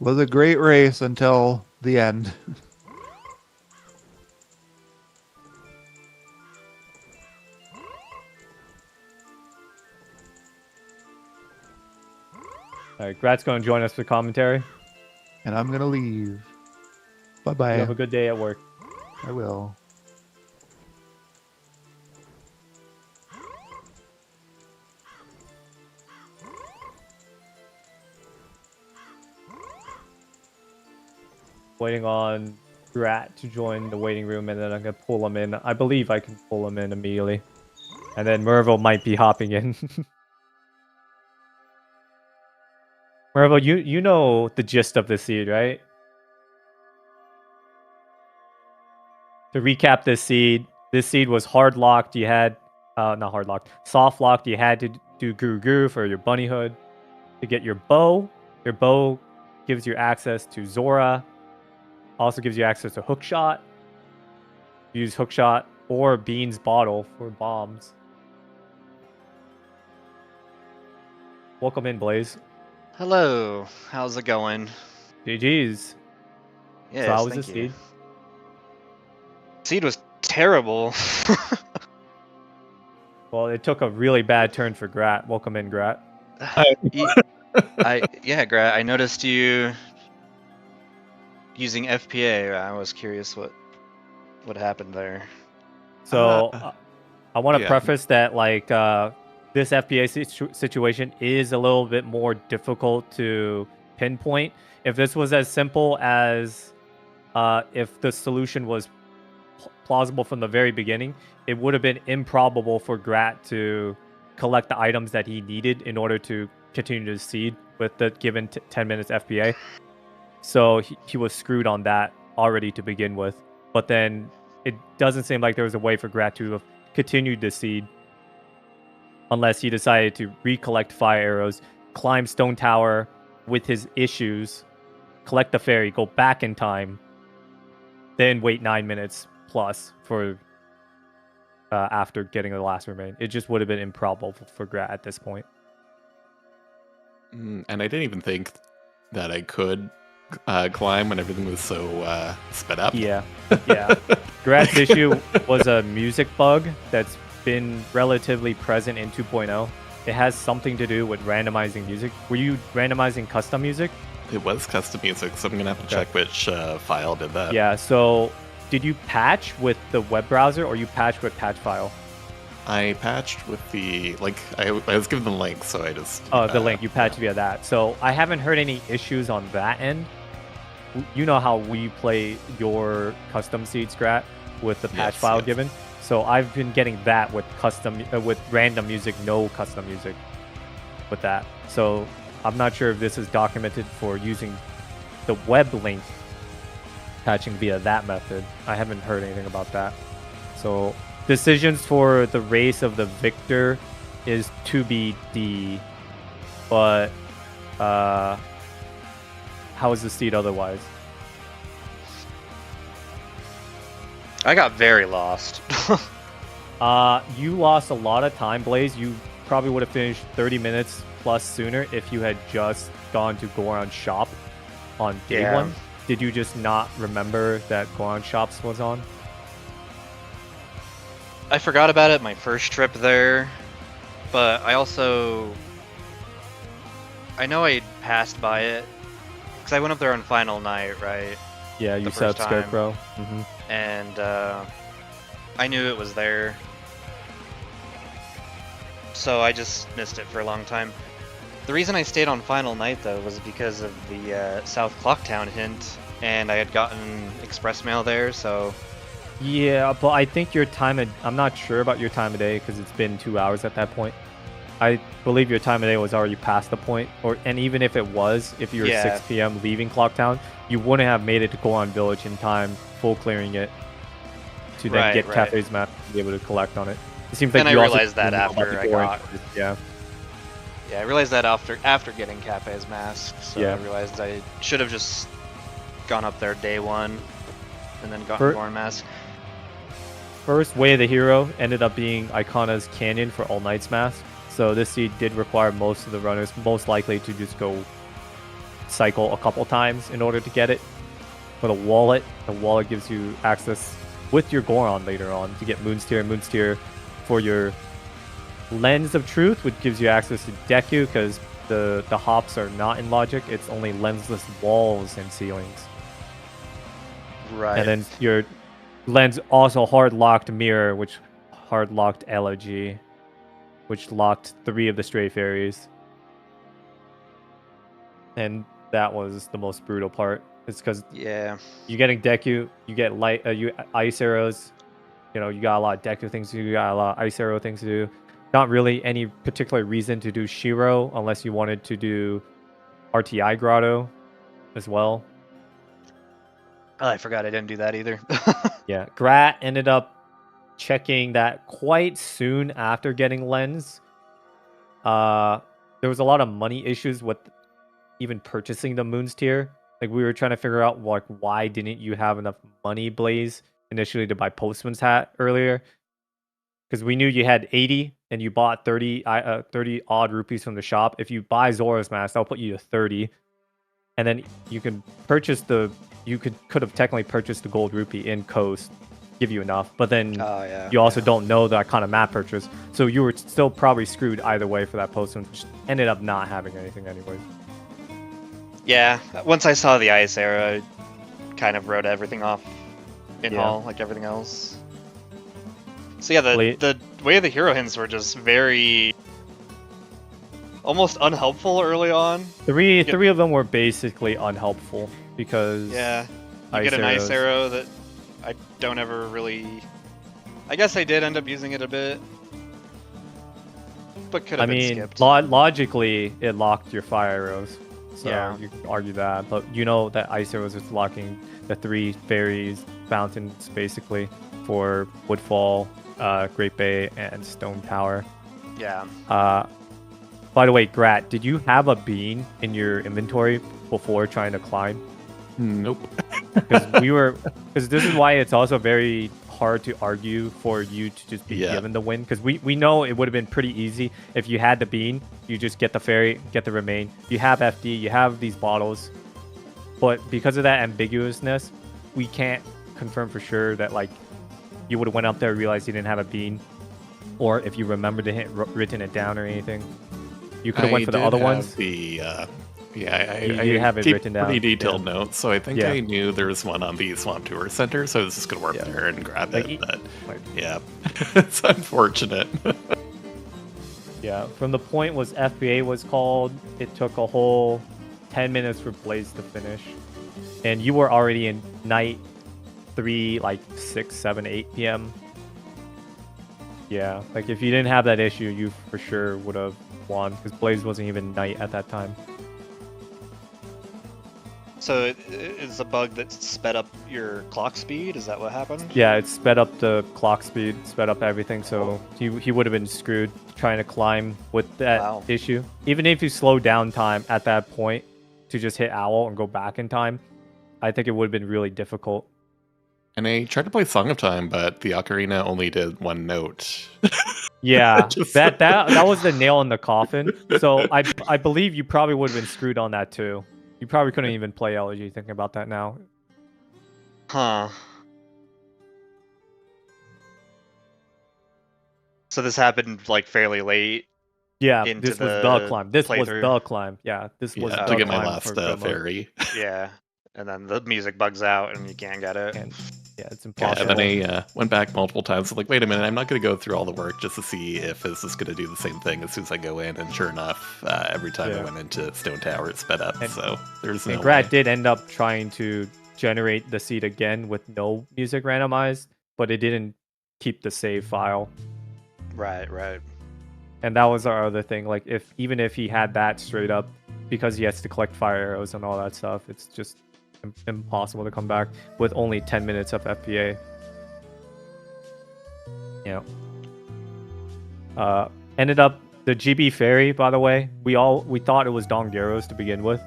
S3: Was a great race until the end.
S2: All right, Grat's going to join us for commentary.
S3: And I'm going to leave.
S2: You
S3: Bye-bye.
S2: have a good day at work.
S3: I will.
S2: Waiting on Grat to join the waiting room, and then I'm going to pull him in. I believe I can pull him in immediately. And then Merville might be hopping in. Merville, you know the gist of this seed, right? To recap this seed was hard locked. You had, not hard locked, soft locked. You had to do Guru Guru for your bunny hood to get your bow. Your bow gives you access to Zora. Also gives you access to hookshot. Use hookshot or Bean's bottle for bombs. Welcome in, Blaze.
S5: Hello, how's it going?
S2: GG's.
S5: Yes,
S2: So how was
S5: thank
S2: the
S5: you.
S2: seed?
S5: Seed was terrible.
S2: Well, it took a really bad turn for Grat. Welcome in, Grat.
S5: Yeah, Grat, I noticed you using FPA. I was curious what happened there.
S2: So I want to
S6: yeah.
S2: preface that this FPA situation is a little bit more difficult to pinpoint. If this was as simple as if the solution was plausible from the very beginning, it would have been improbable for Grat to collect the items that he needed in order to continue to seed with the given 10 minutes FPA. So he was screwed on that already to begin with. But then it doesn't seem like there was a way for Grat to have continued to seed unless he decided to recollect fire arrows, climb Stone Tower with his issues, collect the fairy, go back in time, then wait 9 minutes plus for after getting the last remain. It just would have been improbable for Grat at this point.
S6: And I didn't even think that I could climb when everything was so sped up.
S2: Yeah. Grat's issue was a music bug that's been relatively present in 2.0. It has something to do with randomizing music. Were you randomizing custom music?
S6: It was custom music, so I'm going to have to check which file did that.
S2: Yeah, so did you patch with the web browser or you patched with patch file?
S6: I patched with the, I was given the link, so I just...
S2: Oh, the link, you patched via that. So I haven't heard any issues on that end. You know how we play your custom seed Grat with the patch file given. So I've been getting that with with random music, no custom music with that. So I'm not sure if this is documented for using the web link patching via that method. I haven't heard anything about that. So decisions for the race of the victor is TBD, but how is the seed otherwise?
S5: I got very lost.
S2: You lost a lot of time, Blaze. You probably would have finished 30 minutes plus sooner if you had just gone to Goron Shop on day one. Did you just not remember that Goron Shops was on?
S5: I forgot about it my first trip there, but I know I passed by it because I went up there on final night, right?
S2: Yeah, you
S5: the
S2: set up
S5: first time.
S2: Scarecrow.
S5: And I knew it was there, so I just missed it for a long time. The reason I stayed on final night though was because of the South Clocktown hint, and I had gotten express mail there, so...
S2: Yeah, but I think your time I'm not sure about your time of day because it's been 2 hours at that point. I believe your time of day was already past the point, and even if it was, if you were 6 p.m. leaving Clocktown, you wouldn't have made it to Goron Village in time, full clearing it, to then get Cafe's map to be able to collect on it. It seems like
S5: and
S2: you
S5: I
S2: also
S5: realized that after I got...
S2: Yeah,
S5: I realized that after getting Cafe's mask, so
S2: Yeah.
S5: I realized I should have just gone up there day one, and then gotten Goron mask.
S2: First Way of the Hero ended up being Icana's Canyon for All Knight's Mask, So this seed did require most of the runners most likely to just go cycle a couple times in order to get it. For the wallet gives you access with your Goron later on to get Moonsteer for your Lens of Truth, which gives you access to Deku, because the hops are not in logic. It's only lensless walls and ceilings.
S5: Right.
S2: And then your lens also hard-locked Mirror, which hard-locked Elegy, which locked 3 of the Stray Fairies. And that was the most brutal part. It's because
S5: Yeah.
S2: you're getting Deku, you get Ice Arrows. You know, you got a lot of Deku things to do, you got a lot of Ice Arrow things to do. Not really any particular reason to do Shiro unless you wanted to do RTI Grotto as well.
S5: Oh, I forgot I didn't do that either.
S2: Yeah, Grat ended up checking that quite soon after getting Lens. There was a lot of money issues with even purchasing the Moons tier. Like, we were trying to figure out, like, why didn't you have enough money, Blaze, initially to buy Postman's Hat earlier? Because we knew you had 80 and you bought 30 odd rupees from the shop. If you buy Zora's Mask, that'll put you to 30. And then you can purchase you could have technically purchased the gold rupee in Coast, give you enough. But then you also don't know that kind of map purchase. So you were still probably screwed either way for that Postman, which ended up not having anything anyways.
S5: Yeah, once I saw the Ice Arrow, I kind of wrote everything off in Hall, like everything else. So yeah, the way the hero hints were just very... almost unhelpful early on.
S2: Three of them were basically unhelpful, because...
S5: Yeah, you get an Ice Arrow that I don't ever really... I guess I did end up using it a bit, but could have been skipped.
S2: Logically, it locked your fire arrows. So
S5: yeah.
S2: You could argue that, but you know that Ice Arrows is locking the 3 fairies, fountains, basically, for Woodfall, Great Bay, and Stone Tower.
S5: Yeah.
S2: By the way, Grat, did you have a bean in your inventory before trying to climb?
S6: Nope.
S2: Because this is why it's also very hard to argue for you to just be given the win. Because we know it would have been pretty easy if you had the bean. You just get the fairy, get the remain. You have FD, you have these bottles. But because of that ambiguousness, we can't confirm for sure that, like, you would have went up there and realized you didn't have a bean. Or if you remembered to written it down or anything. You could have went for the other ones.
S6: I
S2: have it
S6: keep
S2: written down.
S6: Pretty detailed notes, so I think I knew there was one on the Swamp Tour Center, so I was just gonna work there and grab it. But yeah, it's unfortunate.
S2: Yeah, from the point was FBA was called, it took a whole 10 minutes for Blaze to finish, and you were already in night 3, like 6, 7, 8 p.m. Yeah, like if you didn't have that issue, you for sure would have won, because Blaze wasn't even night at that time.
S5: So it's a bug that sped up your clock speed? Is that what happened?
S2: Yeah, it sped up the clock speed, sped up everything, so he would have been screwed trying to climb with that issue. Even if you slow down time at that point to just hit Owl and go back in time, I think it would have been really difficult.
S6: And I tried to play Song of Time, but the ocarina only did 1 note.
S2: Yeah, that was the nail in the coffin. So I believe you probably would have been screwed on that too. You probably couldn't even play Elegy thinking about that now.
S5: Huh. So this happened like fairly late.
S2: Yeah, this was the climb. This was the climb. Yeah, this was the
S6: to get
S2: climb
S6: my last fairy.
S5: Yeah, and then the music bugs out and you can't get it.
S2: Yeah, it's impossible.
S6: Yeah, and then I went back multiple times. Like, wait a minute, I'm not going to go through all the work just to see if this is going to do the same thing as soon as I go in. And sure enough, every time I went into Stone Tower, it sped up. So there's no way.
S2: Grad did end up trying to generate the seed again with no music randomized, but it didn't keep the save file.
S5: Right.
S2: And that was our other thing. Like, even if he had that straight up, because he has to collect fire arrows and all that stuff, it's just impossible to come back with only 10 minutes of FPA. Yeah. Ended up the GB Fairy, by the way, we thought it was Dongeros to begin with,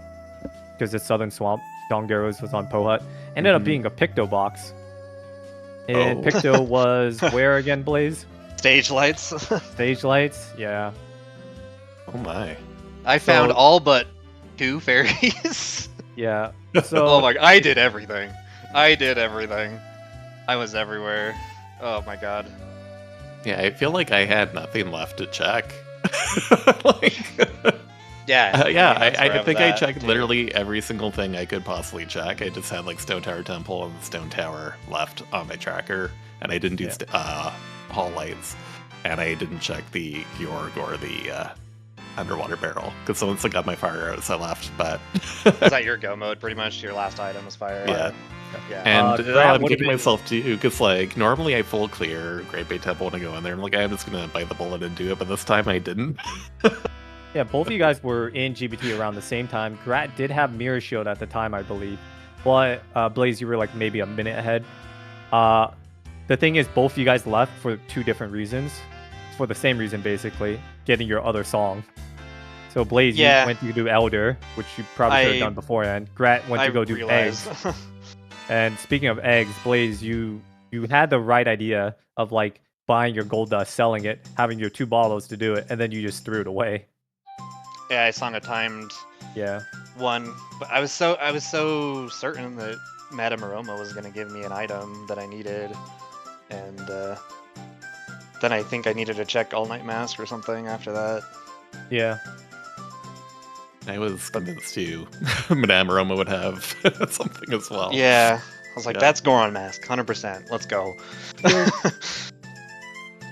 S2: because it's Southern Swamp. Dongeros was on Pohut. Ended up being a Picto box. And Picto was where again, Blaze?
S5: Stage lights.
S2: Stage lights, yeah.
S6: Oh my.
S5: I found all but 2 fairies.
S2: Yeah. So.
S5: Oh my! I did everything. I did everything. I was everywhere. Oh my god.
S6: Yeah, I feel like I had nothing left to check. Like,
S5: yeah.
S6: I think I checked literally every single thing I could possibly check. I just had like Stone Tower Temple and the Stone Tower left on my tracker, and I didn't do Hall Lights, and I didn't check the Georg or the Underwater Barrel, because once I got my fire arrows, I left. But
S5: was that your go mode? Pretty much, your last item was fire.
S6: Yeah.
S5: Yeah.
S6: And I'm kicking myself too, because like normally I full clear Great Bay Temple when I go in there. I'm like, I'm just gonna bite the bullet and do it, but this time I didn't.
S2: Yeah, both of you guys were in GBT around the same time. Grat did have Mirror Shield at the time, I believe. But Blaze, you were like maybe a minute ahead. The thing is, both of you guys left for 2 different reasons. For the same reason, basically, getting your other song. So Blaze, you went to do Elder, which you probably should have done beforehand. Grat went to go do Eggs. And speaking of Eggs, Blaze, you had the right idea of like buying your gold dust, selling it, having your 2 bottles to do it, and then you just threw it away.
S5: Yeah, I sung a timed one, but I was so certain that Madame Aroma was gonna give me an item that I needed, and then I think I needed to check All Night Mask or something after that.
S2: Yeah.
S6: I was convinced too. Madame Aroma would have something as well.
S5: Yeah. I was like, that's Goron Mask, 100%. Let's go.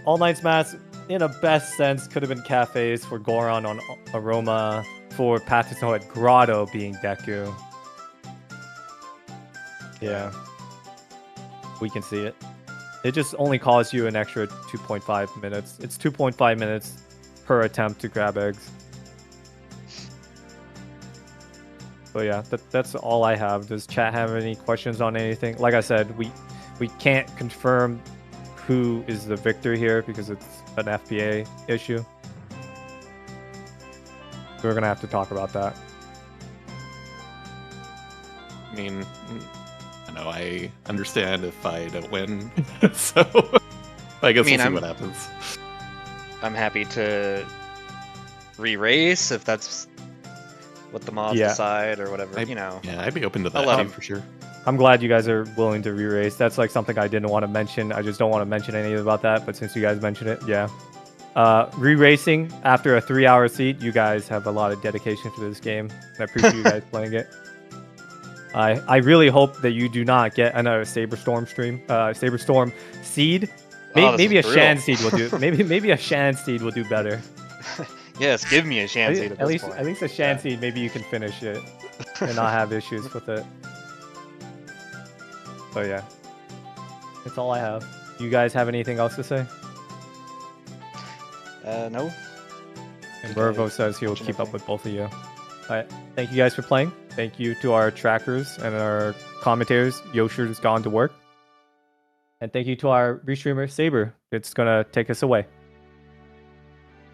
S2: All Night's Mask, in a best sense, could have been cafes for Goron on Aroma, for Path to Snow at Grotto being Deku. Yeah. We can see it. It just only costs you an extra 2.5 minutes. It's 2.5 minutes per attempt to grab eggs. But yeah, that's all I have. Does chat have any questions on anything? Like I said, we can't confirm who is the victor here because it's an FPA issue. We're gonna have to talk about that.
S6: I mean, I know I understand if I don't win, so I guess we'll see what happens.
S5: I'm happy to re-race if that's what the mobs decide or whatever, you know.
S6: Yeah, I'd be open to that for sure.
S2: I'm glad you guys are willing to re-race. That's like something I didn't want to mention. I just don't want to mention anything about that, but since you guys mentioned it, yeah. Re-racing after a 3-hour seat, you guys have a lot of dedication to this game. I appreciate you guys playing it. I really hope that you do not get another Saberstorm stream. Saberstorm seed. Maybe a Shan seed will do. Maybe a Shan seed will do better.
S5: Yes, give me a Shan seed at this point.
S2: At least a Shan seed, maybe you can finish it and not have issues with it. So yeah, that's all I have. You guys have anything else to say?
S5: No.
S2: And Vervo says he'll keep up with both of you. All right, thank you guys for playing. Thank you to our trackers and our commentators. Yoshi's gone to work. And thank you to our restreamer, Saber. It's going to take us away.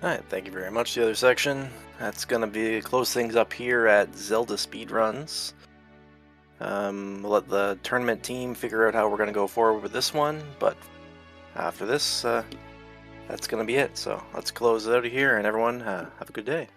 S1: Alright, thank you very much, the other section. That's going to be close things up here at ZeldaSpeedRuns. We'll let the tournament team figure out how we're going to go forward with this one, but after this, that's going to be it. So let's close it out of here, and everyone have a good day.